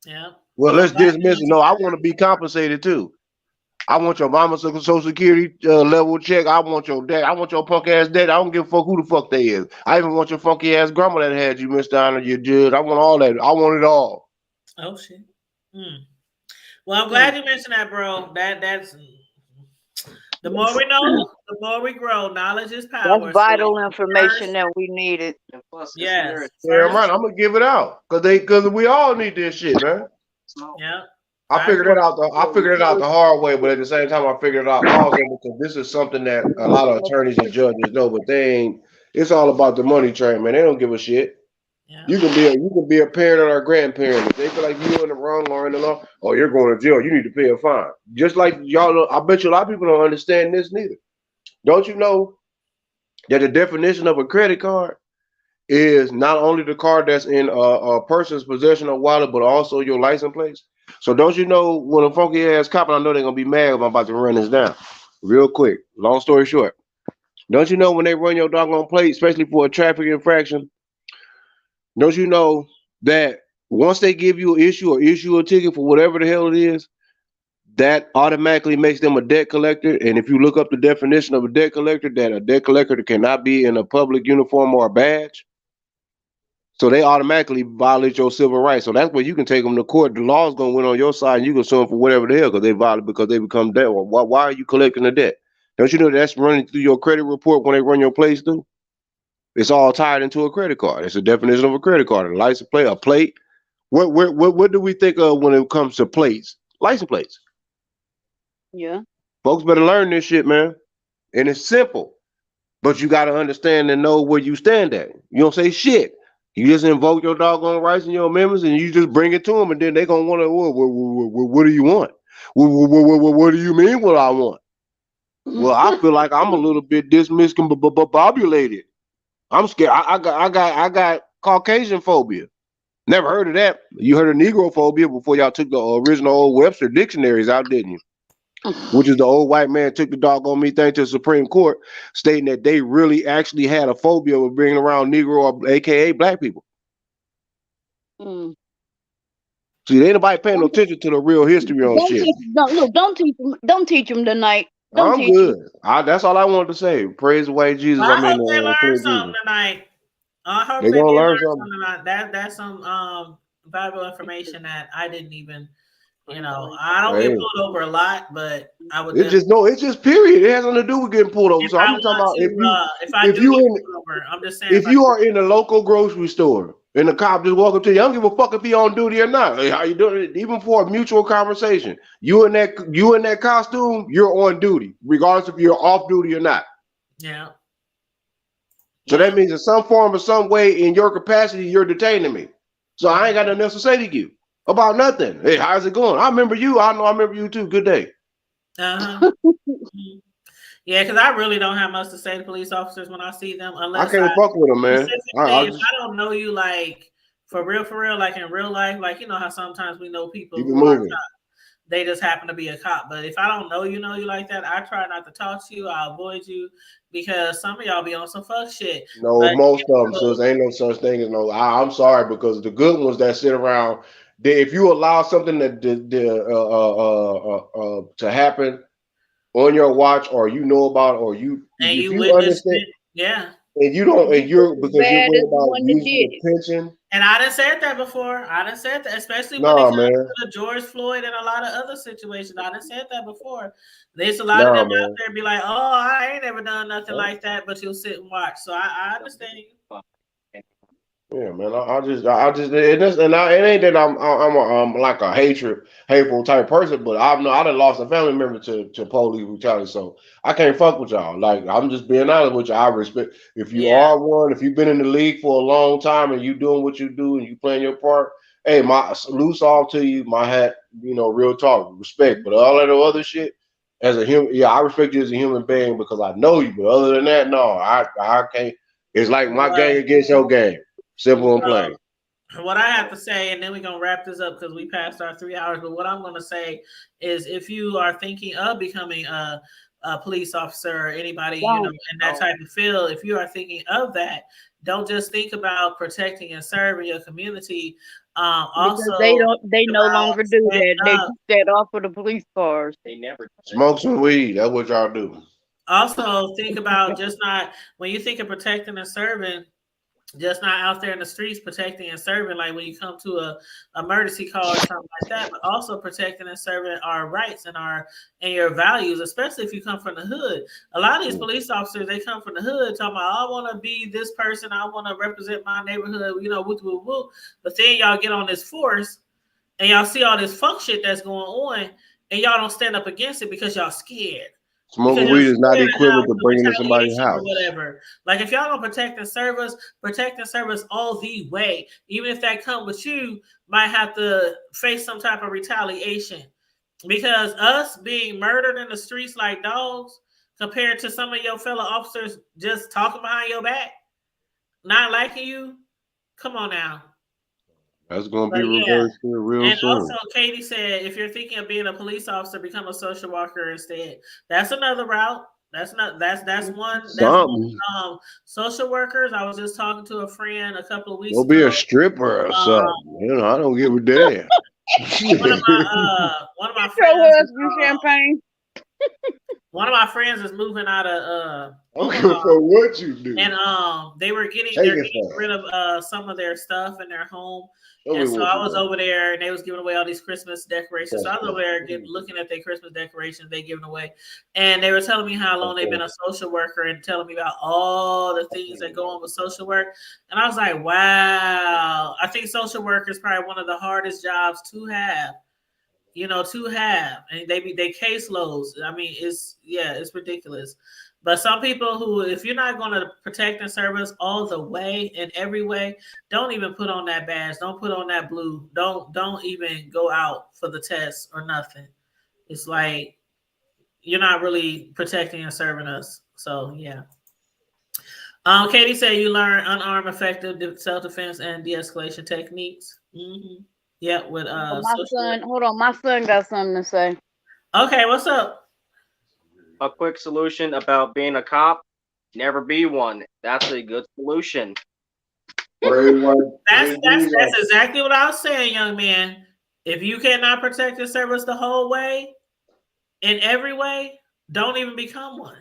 Yeah. Well, let's dismiss it. No, I want to be compensated too. I want your mama's social security level check. I want your dad. I want your punk ass dad. I don't give a fuck who the fuck they is. I even want your funky ass grandma that had you, Miss Donna, your judge. I want all that. I want it all. Oh shit. Well, I'm glad you mentioned that, bro. That's the more we know, the more we grow. Knowledge is power. That's vital information that we needed. Yes. Yeah, right. I'm gonna give it out because we all need this shit, man. Yeah. I figured it out. I figured it out the hard way, but at the same time, I figured it out also because this is something that a lot of attorneys and judges know, but they ain't. It's all about the money train, man. They don't give a shit. Yeah. You can be a parent or a grandparent. If they feel like you're in the wrong or in the law, or you're going to jail, you need to pay a fine. Just like y'all know, I bet you a lot of people don't understand this neither. Don't you know that the definition of a credit card is not only the card that's in a person's possession or wallet, but also your license plates? So don't you know when a funky ass cop, and I know they're gonna be mad if I'm about to run this down real quick. Long story short, don't you know when they run your doggone plate, especially for a traffic infraction, don't you know that once they give you an issue or issue a ticket for whatever the hell it is, that automatically makes them a debt collector? And if you look up the definition of a debt collector, that a debt collector cannot be in a public uniform or a badge. So they automatically violate your civil rights. So that's where you can take them to court. The law's gonna win on your side, and you can sue them for whatever the hell because they violate because they become debt. Well, why are you collecting the debt? Don't you know that's running through your credit report when they run your plates through? It's all tied into a credit card. It's a definition of a credit card. A license plate, a plate. What do we think of when it comes to plates? License plates. Yeah. Folks better learn this shit, man. And it's simple, but you got to understand and know where you stand at. You don't say shit. You just invoke your doggone rights and your amendments, and you just bring it to them, and then they gonna want to. What do you want? What do you mean? What I want? Well, I feel like I'm a little bit discombobulated. I'm scared. I got Caucasian phobia. Never heard of that. You heard of Negro phobia before y'all took the original old Webster dictionaries out, didn't you? Which is the old white man took the doggone me thing to the Supreme Court, stating that they really actually had a phobia of bringing around Negro or AKA black people. So See, ain't nobody paying no attention to the real history on shit. Don't teach them tonight. Don't I'm teach 'em. good. That's all I wanted to say. Praise the way Jesus. Well, I I mean, hope they learn praise something Jesus. tonight. I hope They they gonna did learn learn something. something tonight. That's some valuable information that I didn't even, I don't get Hey. pulled over a lot, but I would. It's just period. It has nothing to do with getting pulled over. If So I I'm just talking about want to, if I if do you get in pulled over, I'm just saying. if you are in a local grocery store and the cop just walk up to you, I don't give a fuck if he on duty or not. Hey, how you doing? Even for a mutual conversation, you in that costume, you're on duty, regardless if you're off duty or not. Yeah. So that means in some form or some way, in your capacity, you're detaining me. So I ain't got nothing else to say to you about nothing. Hey, how's it going? I remember you. I know I remember you too. Good day. Yeah, because I really don't have much to say to police officers when I see them, unless I can't fuck with them, man. specifically, if I don't know you, like for real, like in real life, like how sometimes we know people keep it who are moving. cops, they just happen to be a cop. But if I don't know you like that, I try not to talk to you. I avoid you because some of y'all be on some fuck shit. No, But most of them, sis, ain't no such thing as no. I'm sorry, because the good ones that sit around, if you allow something to happen on your watch, or you know about, or if you witnessed understand, it, yeah. and you don't, and you're because you're Bad worried as the about one that using did it. attention. And I done said that before. I done said that, especially when Nah, it comes man. to the George Floyd and a lot of other situations. I done said that before. There's a lot of Nah, them out man. there be like, "Oh, I ain't never done nothing like that," but you'll sit and watch. So I understand you. Yeah, man. It ain't that I'm like a hateful type person, but I done lost a family member to police brutality, so I can't fuck with y'all. Like, I'm just being honest with you. I respect if you are one, if you've been in the league for a long time and you doing what you do and you playing your part. Hey, my salutes off to you. My hat, real talk, respect. But all of the other shit, as a human, yeah, I respect you as a human being because I know you. But other than that, no, I can't. It's like my gang against your gang. Simple and plain. What I have to say, and then we're gonna wrap this up because we passed our 3 hours. But what I'm gonna say is, if you are thinking of becoming a police officer or anybody in that type of field, if you are thinking of that, don't just think about protecting and serving your community. Also, they no longer do that. They took that off of the police cars. They never smoke some weed. That's what y'all do. Also, think about just not when you think of protecting and serving, just not out there in the streets protecting and serving, like when you come to a emergency call or something like that, but also protecting and serving our rights and your values, especially if you come from the hood. A lot of these police officers, they come from the hood talking about, I want to be this person, I want to represent my neighborhood, whoop, whoop, whoop. But then y'all get on this force and y'all see all this fuck shit that's going on and y'all don't stand up against it because y'all scared. Smoking weed is not equivalent to bringing in somebody's house. Whatever. Like if y'all don't protect and serve us all the way. Even if that come with you, might have to face some type of retaliation. Because us being murdered in the streets like dogs, compared to some of your fellow officers just talking behind your back, not liking you, come on now. That's going to be reversed here real soon. And also, Katie said, if you're thinking of being a police officer, become a social worker instead. That's another route. That's one. Social workers. I was just talking to a friend a couple of weeks ago. Go be a stripper or something. I don't give a damn. One of my friends. One of my friends is moving out of for what you do. And they're getting rid of some of their stuff in their home. And so I was over there and they was giving away all these Christmas decorations. So I was over there looking at their Christmas decorations they giving away. And they were telling me how long they've been a social worker and telling me about all the things that go on with social work. And I was like, wow. I think social work is probably one of the hardest jobs to have. And they caseloads. I mean, it's ridiculous. But some people who, if you're not going to protect and serve us all the way in every way, don't even put on that badge. Don't put on that blue. Don't even go out for the test or nothing. It's like you're not really protecting and serving us. So yeah. Katie said you learn unarmed, effective self-defense and de-escalation techniques. Mm-hmm. Yeah, with my son got something to say. Okay, what's up? A quick solution about being a cop: never be one. That's a good solution. That's exactly what I was saying, young man. If you cannot protect your servants the whole way, in every way, don't even become one.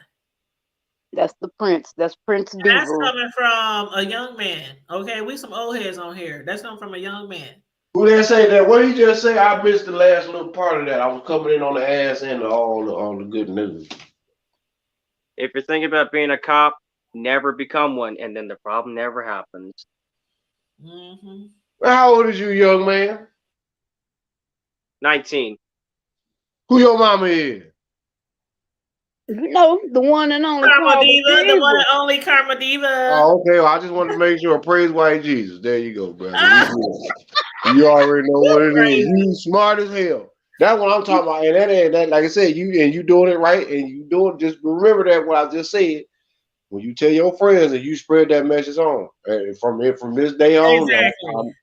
That's the Prince. That's Prince And that's Diesel. coming from a young man. Okay, we some old heads on here. That's coming from a young man. Who did say that? What did he just say? I missed the last little part of that. I was coming in on the ass and all the good news. If you're thinking about being a cop, never become one, and then the problem never happens. Mm-hmm. Well, how old is you, young man? 19. Who your mama is? No, the one and only Karma Karma Diva, the Diva. one and only Karma Diva. Oh, okay. Well, I just wanted to make sure. Praise white Jesus. There you go, brother. You already know what it is. You smart as hell. That's what I'm talking about. And that ain't that. Like I said, you doing it right, and you doing. Just remember that what I just said. When you tell your friends and you spread that message on, and from this day on, Exactly.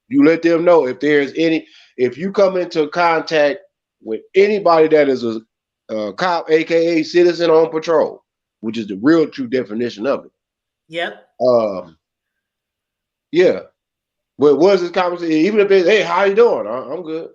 you let them know if you come into contact with anybody that is a cop, aka citizen on patrol, which is the real true definition of it. Yep. Yeah. But what's this conversation? Even if it's, hey, how you doing? I'm good.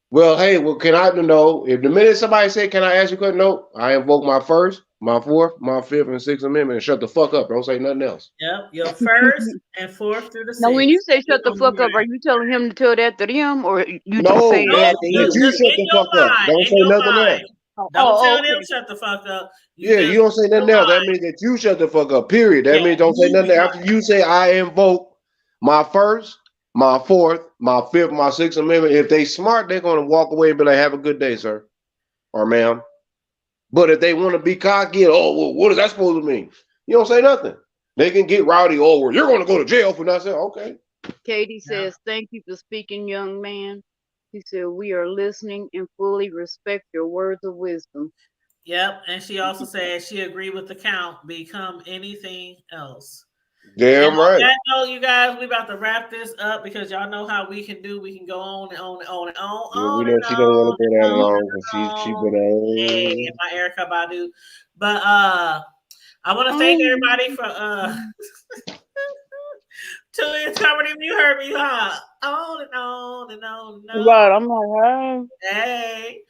Well, hey, can I know if the minute somebody say, can I ask you a question? No, I invoke my first, my fourth, my fifth, and sixth amendment and shut the fuck up. Don't say nothing else. Yep. Your first and fourth through the sixth. Now, when you say shut the fuck up, are you telling him to tell that to them, or you just No, saying that to you you? shut the fuck up. Don't say nothing else. Don't tell them shut the fuck up. You don't say nothing else. That means that you shut the fuck up, period. That means don't say nothing. After you say, I invoke my first, my fourth, my fifth, my sixth amendment. If they smart, they're going to walk away and be like, have a good day, sir or ma'am. But if they want to be cocky, well, what is that supposed to mean? You don't say nothing. They can get rowdy. Well, you're going to go to jail for not saying, okay. Katie says, thank you for speaking, young man. He said, we are listening and fully respect your words of wisdom. Yep. And she also said she agreed with the count, become anything else. Damn right. On that note, you guys, we about to wrap this up because y'all know how we can do. We can go on and on and on and on. Yeah, we know she don't want to go that long because she been Hey, my Erica Badu. But I want to thank everybody for tuning in. You heard me, huh? On and on and on and on. Right, I'm like, hey.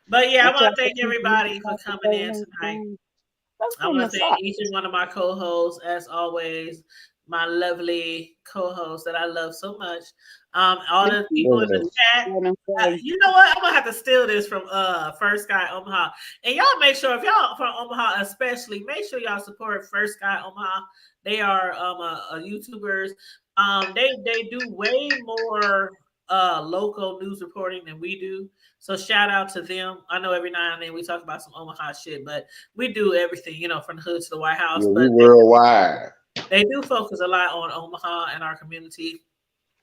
But yeah, I want to thank everybody for coming in tonight. I want to thank each and one of my co-hosts, as always, my lovely co-hosts that I love so much. All the people in the chat. You know what? I'm gonna have to steal this from First Guy Omaha. And y'all make sure, if y'all from Omaha especially, make sure y'all support First Guy Omaha. They are YouTubers. They do way more local news reporting than we do. So shout out to them. I know every now and then we talk about some Omaha shit, but we do everything, from the hood to the White House. Yeah, but we worldwide. They do focus a lot on Omaha and our community.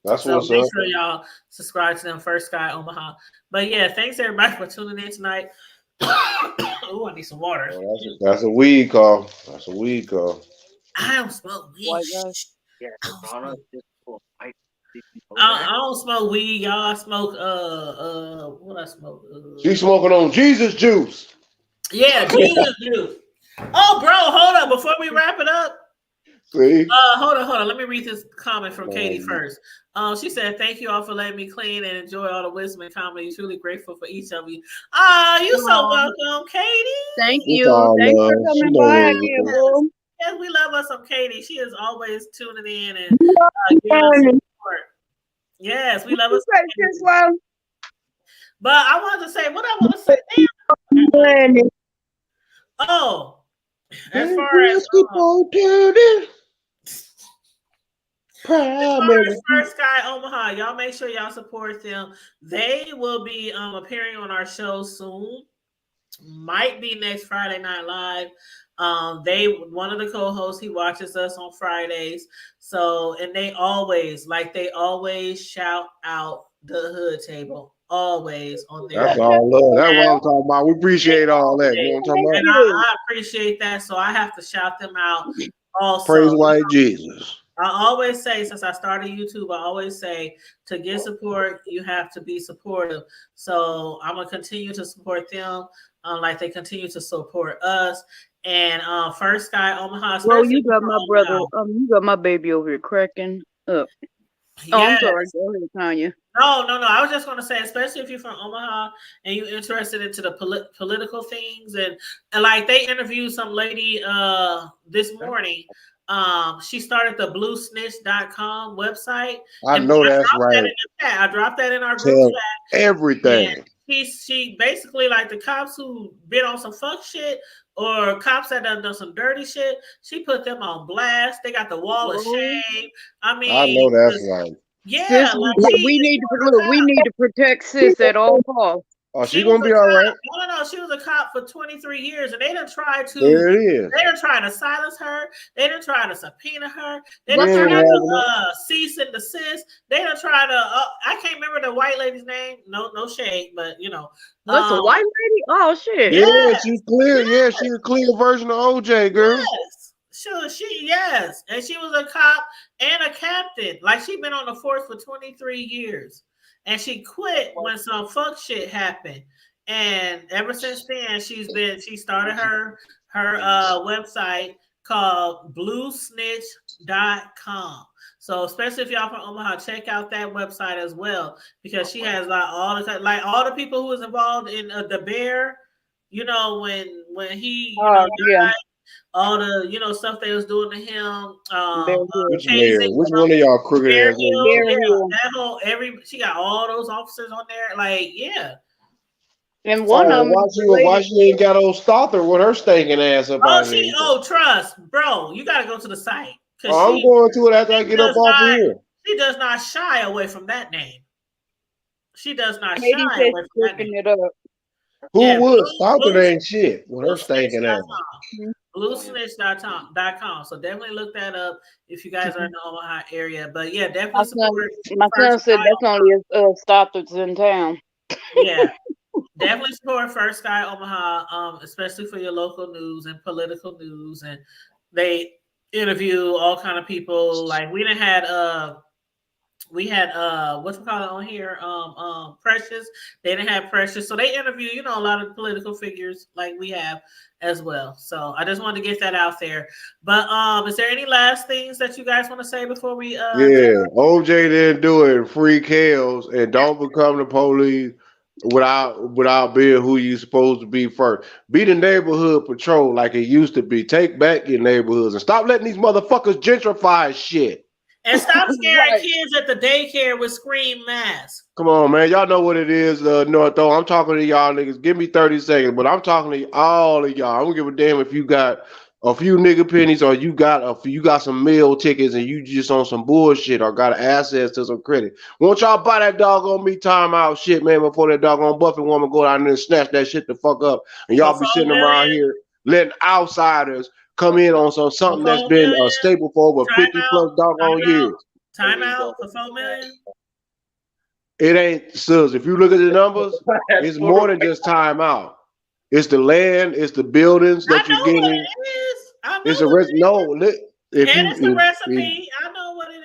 That's so what's make up. sure y'all subscribe to them, First Guy Omaha. But yeah, thanks everybody for tuning in tonight. Oh, I need some water. That's a weed call. That's a weed call. I don't smoke weed. Yeah, I don't smoke weed, y'all. I smoke what I smoke? She's smoking on Jesus juice. Yeah, Jesus juice. Oh, bro, hold up before we wrap it up. See? Hold on. Let me read this comment from Katie first. She said, "Thank you all for letting me clean and enjoy all the wisdom and comedy. Truly grateful for each of you." You so welcome, Katie. Thank you. Thanks for coming by again, boo. Yes, we love us some Katie. She is always tuning in and giving us support. Yes, we love us. But I wanted to say what I want to say. Damn. Oh, as far as First Guy Omaha, y'all make sure y'all support them. They will be appearing on our show soon. Might be next Friday Night Live. One of the co-hosts, he watches us on Fridays. So, and they always shout out the hood table. Always on there. That's all love. That's what I'm talking about. We appreciate all that. You know what I'm talking about? And I appreciate that. So I have to shout them out also. Praise white Jesus. I always say, since I started YouTube, I always say to get support, you have to be supportive. So I'm gonna continue to support them, like they continue to support us. And First Guy Omaha. Well, you got my brother. You got my baby over here cracking up. Oh, I'm Yes. sorry. Go ahead, Tanya. No. I was just going to say, especially if you're from Omaha and you're interested into the political things, and like they interviewed some lady this morning. She started the bluesnitch.com website. I know that's right. I dropped that in our group Tell chat. everything. And she basically, like, the cops who been on some fuck shit or cops that done some dirty shit, she put them on blast. They got the wall of shame. I mean, I know that's right. Yeah, Sis, like we need to look. We need to protect sis at all costs. Oh, she gonna be all right. No, she was a cop for 23 years, and they didn't try to. There it is. They didn't try to silence her. They didn't try to subpoena her. They What's didn't her try name? to cease and desist. They didn't try to. I can't remember the white lady's name. No shade, but you know. What's a white lady? Oh shit. Yeah, she's clear. Yeah, she's a clear version of OJ, girl. Yes. Yes, and she was a cop and a captain. Like, she been on the force for 23 years, and she quit when some fuck shit happened. And ever since then, she started her website called bluesnitch.com. So especially if y'all from Omaha, check out that website as well, because she has all the people who was involved in the bear. You know, when he died, all the stuff they was doing to him. Which one of y'all crooked ass? She got all those officers on there. Like, yeah. And one of them. Why she ain't got old Stother with her stinking ass up out here? Trust, bro. You gotta go to the site. I'm going to it after I get up off here. She does not shy away from that name. She does not shy away from that name. Who would? Stother ain't shit with her stinking ass. Bluesnitch.com. So definitely look that up if you guys are in the Omaha area. But yeah, definitely support. My son said that's only Stothard's in town. Yeah. Definitely support First Sky Omaha, especially for your local news and political news. And they interview all kind of people. Like, we had what's it called on here? Precious. They didn't have Precious. So they interview, a lot of political figures like we have as well. So I just wanted to get that out there. But is there any last things that you guys want to say before we OJ didn't do it. Free Kales and don't become the police without being who you supposed to be first. Be the neighborhood patrol like it used to be. Take back your neighborhoods and stop letting these motherfuckers gentrify shit. And stop scaring kids at the daycare with scream masks. Come on, man. Y'all know what it is, North. I'm talking to y'all niggas. Give me 30 seconds, but I'm talking to all of y'all. I don't give a damn if you got a few nigga pennies or you got some meal tickets and you just on some bullshit or got access to some credit. Won't y'all buy that doggone me timeout shit, man, before that doggone Buffett woman go down there and snatch that shit the fuck up, and y'all be sitting around here letting outsiders come in on something that's been a staple for over 50 plus doggone years. Time out for $4 million. It ain't, sis. If you look at the numbers, it's more than just time out. It's the land, it's the buildings that you're getting. It's a recipe. It's a recipe. I know what it is.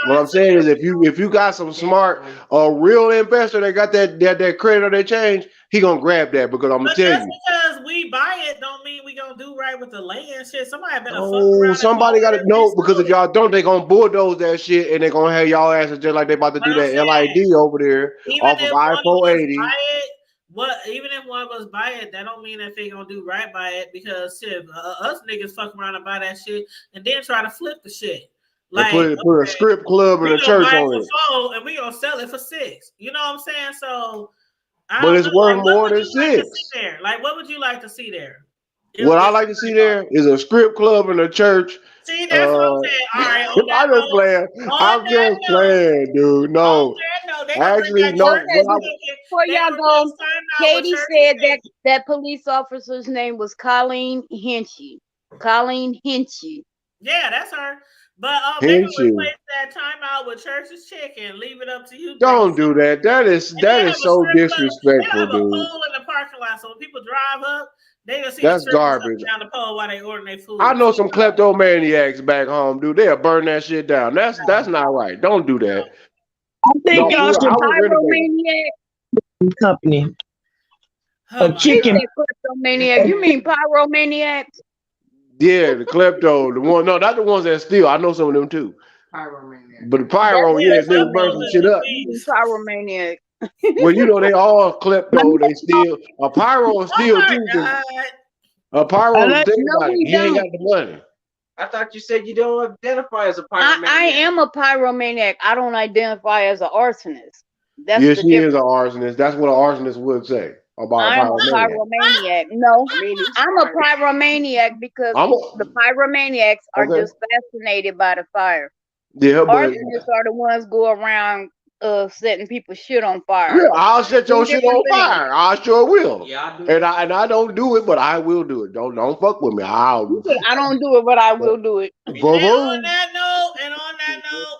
What I'm saying is, if you got some smart, real investor that got that credit or that change, he gonna grab that, because I'm gonna tell you. Because we buy it, don't mean we gonna do right with the land shit. Somebody better fuck Oh, around. somebody got to know, because if y'all don't, they gonna bulldoze that shit and they gonna have y'all asses just like they about to do that LID over there off of I-480. Even if one of us buy it, that don't mean that they gonna do right by it, because shit, us niggas fuck around and buy that shit and then try to flip the shit. Like, put a strip club and a church on it. And we gonna sell it for $6. You know what I'm saying? So, but it's worth more than $6. Like, what would you like to see there? What I like to see there is a strip club and a church. See, that's what I'm saying. All right, I'm just playing. I'm just playing, dude. No, actually, no. Before y'all go, Katie said that police officer's name was Colleen Hinchy. Colleen Hinchy. Yeah, that's her. But maybe replace that timeout with Church's Chicken. Leave it up to you. Don't do that. That is so disrespectful, dude. They have a pole in the parking lot, so when people drive up, they gonna see that's garbage down the pole while they ordering their food. I know some kleptomaniacs back home, dude. They'll burn that shit down. That's not right. Don't do that. I think y'all should pyromaniac company. A chicken. Kleptomaniac. You mean pyromaniacs? Yeah, the klepto, the one. No, not the ones that steal. I know some of them too. Pyromaniac. But the pyro, yeah, niggas burn some shit up. Pyromaniac. Well, you know, they all klepto. They steal. A pyro is still too. A pyro, No, think about it. we He ain't don't. got the money. I thought you said you don't identify as a pyromaniac. I am a pyromaniac. I don't identify as an arsonist. That's Yes, the she difference. is an arsonist. That's what an arsonist would say about a I'm a pyromaniac. pyromaniac. No, I'm a pyromaniac because I'm a- the pyromaniacs are Okay. just fascinated by the fire. Yeah, but Arsonists are the ones go around setting people's shit on fire. yeah, I'll set your Two shit on different things. fire. I sure will. Yeah, I do. And I don't do it, but I will do it. Don't fuck with me. I'll. I don't do it, but I will do it. Boom, That note, and on that note,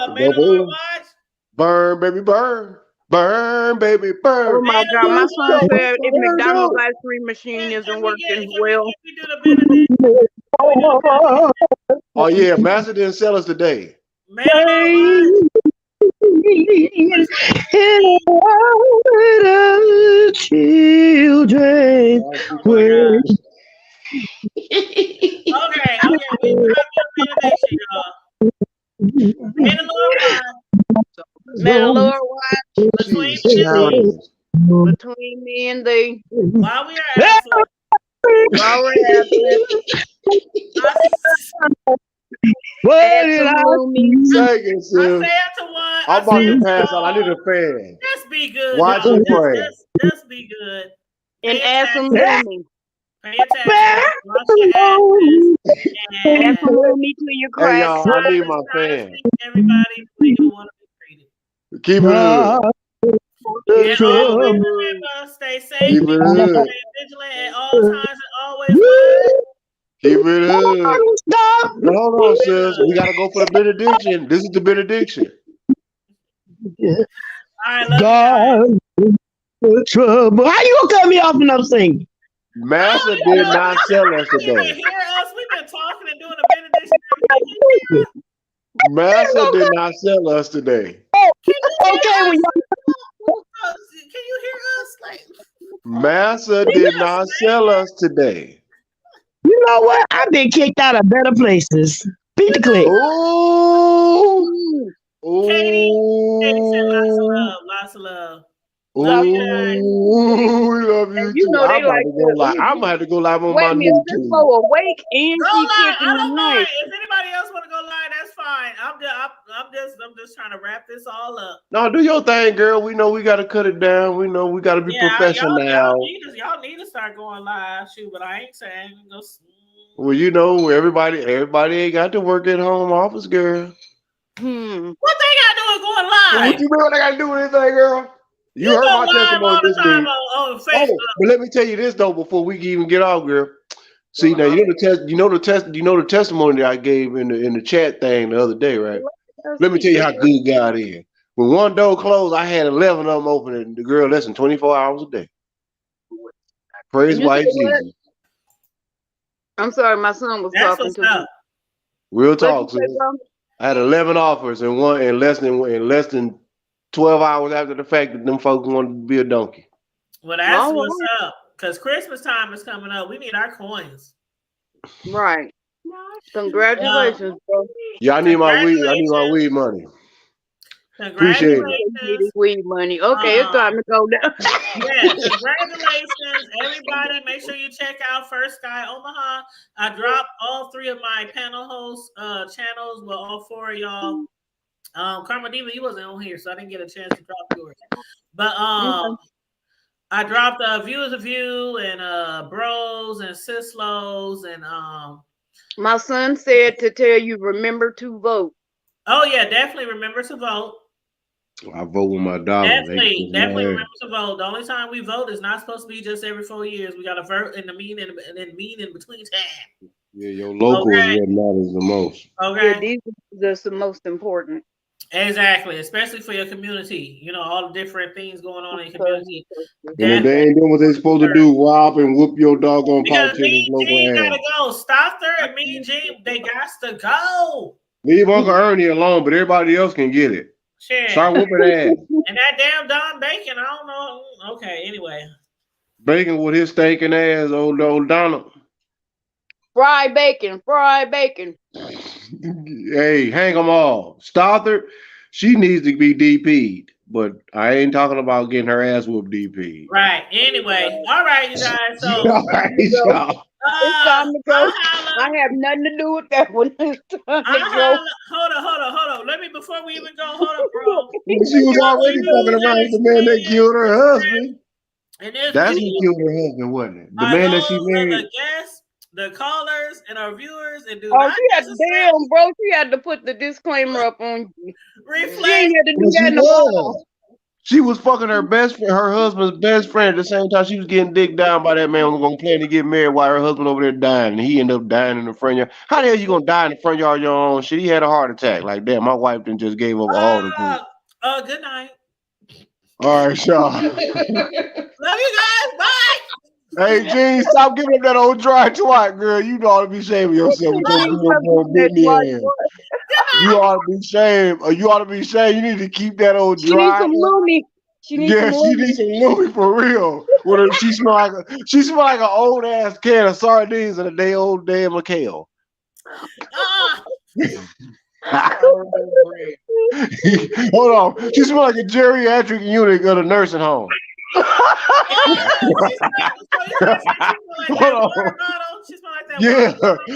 boom, Mandalore boom. Watch. Burn, baby, burn. Burn, baby, burn. Oh my God, my son Burn, said if burn, McDonald's burn. ice cream machine isn't working well. Oh yeah, Master didn't sell us today. Children. Okay, we have your benediction, y'all. Mandalore Watch between me and thee. While we are absent, While we're absent. What Add did some I Loomies. Thank you, sis. I say it to one. I'm about to pass out. I need a fan. Just be good. Watch y'all. and pray. Just be good. And add some Loomies. Pay attention. Wash your asses. Add some Loomies to your Hey crack. y'all, I need my fan. Everybody, we don't want to Keep it up. and always remember, stay safe, Keep it stay up. vigilant at all times and always good. Keep it up. No, hold on, sis. We gotta go for the benediction. This is the benediction. All right, love God, trouble. How you gonna cut me off and I'm singing? Master did not sell us you. today. Hear us? We've been talking and doing a benediction. Master did not sell us today. Okay, when Can you hear us? Like, Master did not sell us today. you know what? I've been kicked out of better places. Beat the click. Ooh. Katie said lots of Ooh. love, lots of love. Ooh, we love you You too. know they I'm about like to go to. live. I'm gonna have to go live on Wait my a minute, this YouTube. for awake and Go she live. I kicking don't the mind. night. If anybody else want to go live, that's fine. I'm just trying to wrap this all up. No, do your thing, girl. We know we gotta cut it down. We know we gotta be professional. Y'all need to start going live. Shoot, but I ain't saying just. Well, you know, everybody ain't got to work at home office, girl. What they got to do with going live? What you mean what they gotta do with anything, girl? You heard go my live testimony all the this time week. on Facebook. Oh, but let me tell you this though, before we can even get off, girl. See now, you know the testimony that I gave in the chat thing the other day, right? Let me tell you how good God is. When one door closed, I had 11 of them open, and the girl less than 24 hours a day. Praise You white say what? Jesus. I'm sorry, my son was That's talking what's to me. up. Real talk, What'd you say, sis. bro? I had 11 offers and one in less than 12 hours after the fact that them folks wanted to be a donkey. Well, that's All what's right. up. Because Christmas time is coming up. We need our coins. Right. Congratulations, bro. Yeah, I need my weed money. Appreciate it. Congratulations. Weed money. Okay, it's time to go down. Yeah, congratulations, everybody. Make sure you check out First Sky Omaha. I dropped all 3 of my panel host channels. Well, all 4 of y'all. Karma Diva, you wasn't on here, so I didn't get a chance to drop yours. But I dropped Viewers of View and Bros and Sislos and My son said to tell you, remember to vote. oh yeah, definitely remember to vote. I vote with my dollar. Definitely remember to vote. The only time we vote is not supposed to be just every 4 years. We got to vote in the mean and then mean in between time. Yeah, your local is what matters the most. Okay. Yeah, these are the most important. Exactly, especially for your community. You know, all the different things going on in your community. And if they ain't doing what they supposed to do, rob and whoop your doggone Because politicians Mean local Gene ass. gotta go. Stockton and Mean Gene, they got to go. Leave Uncle Ernie alone, but everybody else can get it. Shit. Start whooping ass. And that damn Don Bacon, I don't know. Okay, anyway. Bacon with his stinking ass, old Donald. Fried bacon, fried bacon. Hey, hang them all. Stothard, she needs to be DP'd, but I ain't talking about getting her ass whooped DP. Right. Anyway, all right, you guys. So All right, y'all. It's time to go. I have nothing to do with that one. It's time to go. Hold on. Let me, before we even go, hold on, bro. She was already fucking around with the man that killed her husband. That's who killed her husband, wasn't it? The man that she married. The guests, the callers, and our viewers, and do Oh, not she had damn, bro. She had to put the disclaimer up on you. reflect. She ain't had to do Well, that she in the wall. was. She was fucking her best friend, her husband's best friend. At the same time, she was getting digged down by that man who was gonna plan to get married while her husband over there dying, and he ended up dying in the front yard. How the hell you gonna die in the front yard of your own shit? He had a heart attack. Like, damn, my wife done just gave up all the things. Good night. All right, Shaw. Love you guys. Bye. Hey, Gene, stop giving up that old dry twat, girl. You ought to be shaming yourself with your Britney ass. You ought to be shamed. You ought to be shamed. You need to keep that old dry. She needs some Lumi. She needs some She Lumi. needs some Lumi for real. She smell like an old ass can of sardines and a day old damn McHale. Hold on. She smell like a geriatric unit of a nursing home. Hold on. Yeah.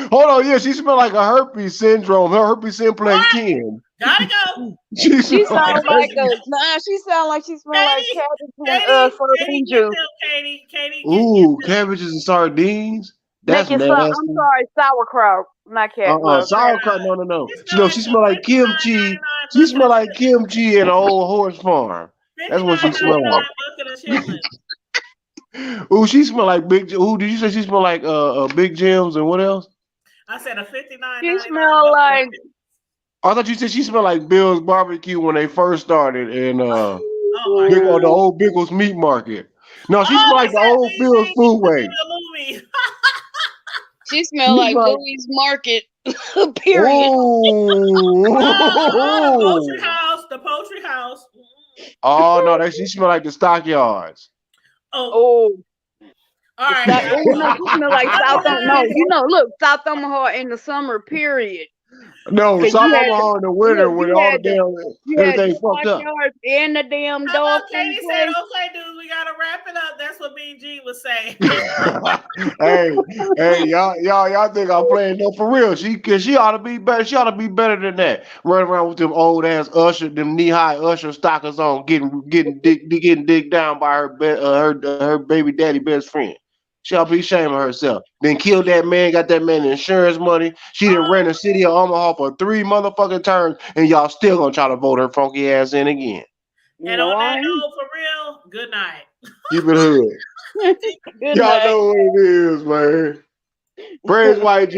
Hold on. Yeah, she smell like a herpes syndrome. Her herpes simplex kin. Gotta go. She sounds like she sound like she smell like cabbage and sardine juice. Katie. Ooh, cabbages and sardines. That's I'm nasty. sorry, sauerkraut, not cabbage. Sauerkraut. No. She smell like kimchi. She smell like kimchi in an old horse farm. That's what she smell like. Ooh, she smell like big. Ooh, did you say she smell like Big Jim's and what else? I said a 59. She smell like. I thought you said she smelled like Bill's Barbecue when they first started in the old Biggles Meat Market. No, she smelled like the old Bill's Foodway. She smell like Louis Market. Period. The poultry house. Oh no, she smell like the stockyards. Oh. All right. She smell like South. No, look, South Omaha in the summer. Period. No, South Omaha in the winter when all the damn everything fucked up. And the damn dog. Katie said, "Okay, dude, we gotta wrap it up." That's what Mean G was saying. hey, y'all think I'm playing? No, for real. She ought to be better. She ought to be better than that. Running around with them old ass Usher, them knee high Usher stockers on, getting digged down by her baby daddy best friend. She ought to be ashamed of herself. Then killed that man, got that man insurance money. She done ran the city of Omaha for 3 motherfucking terms, and y'all still gonna try to vote her funky ass in again. And on that note, for real, good night. Keep it hood. Y'all know what it is, man. Praise YG.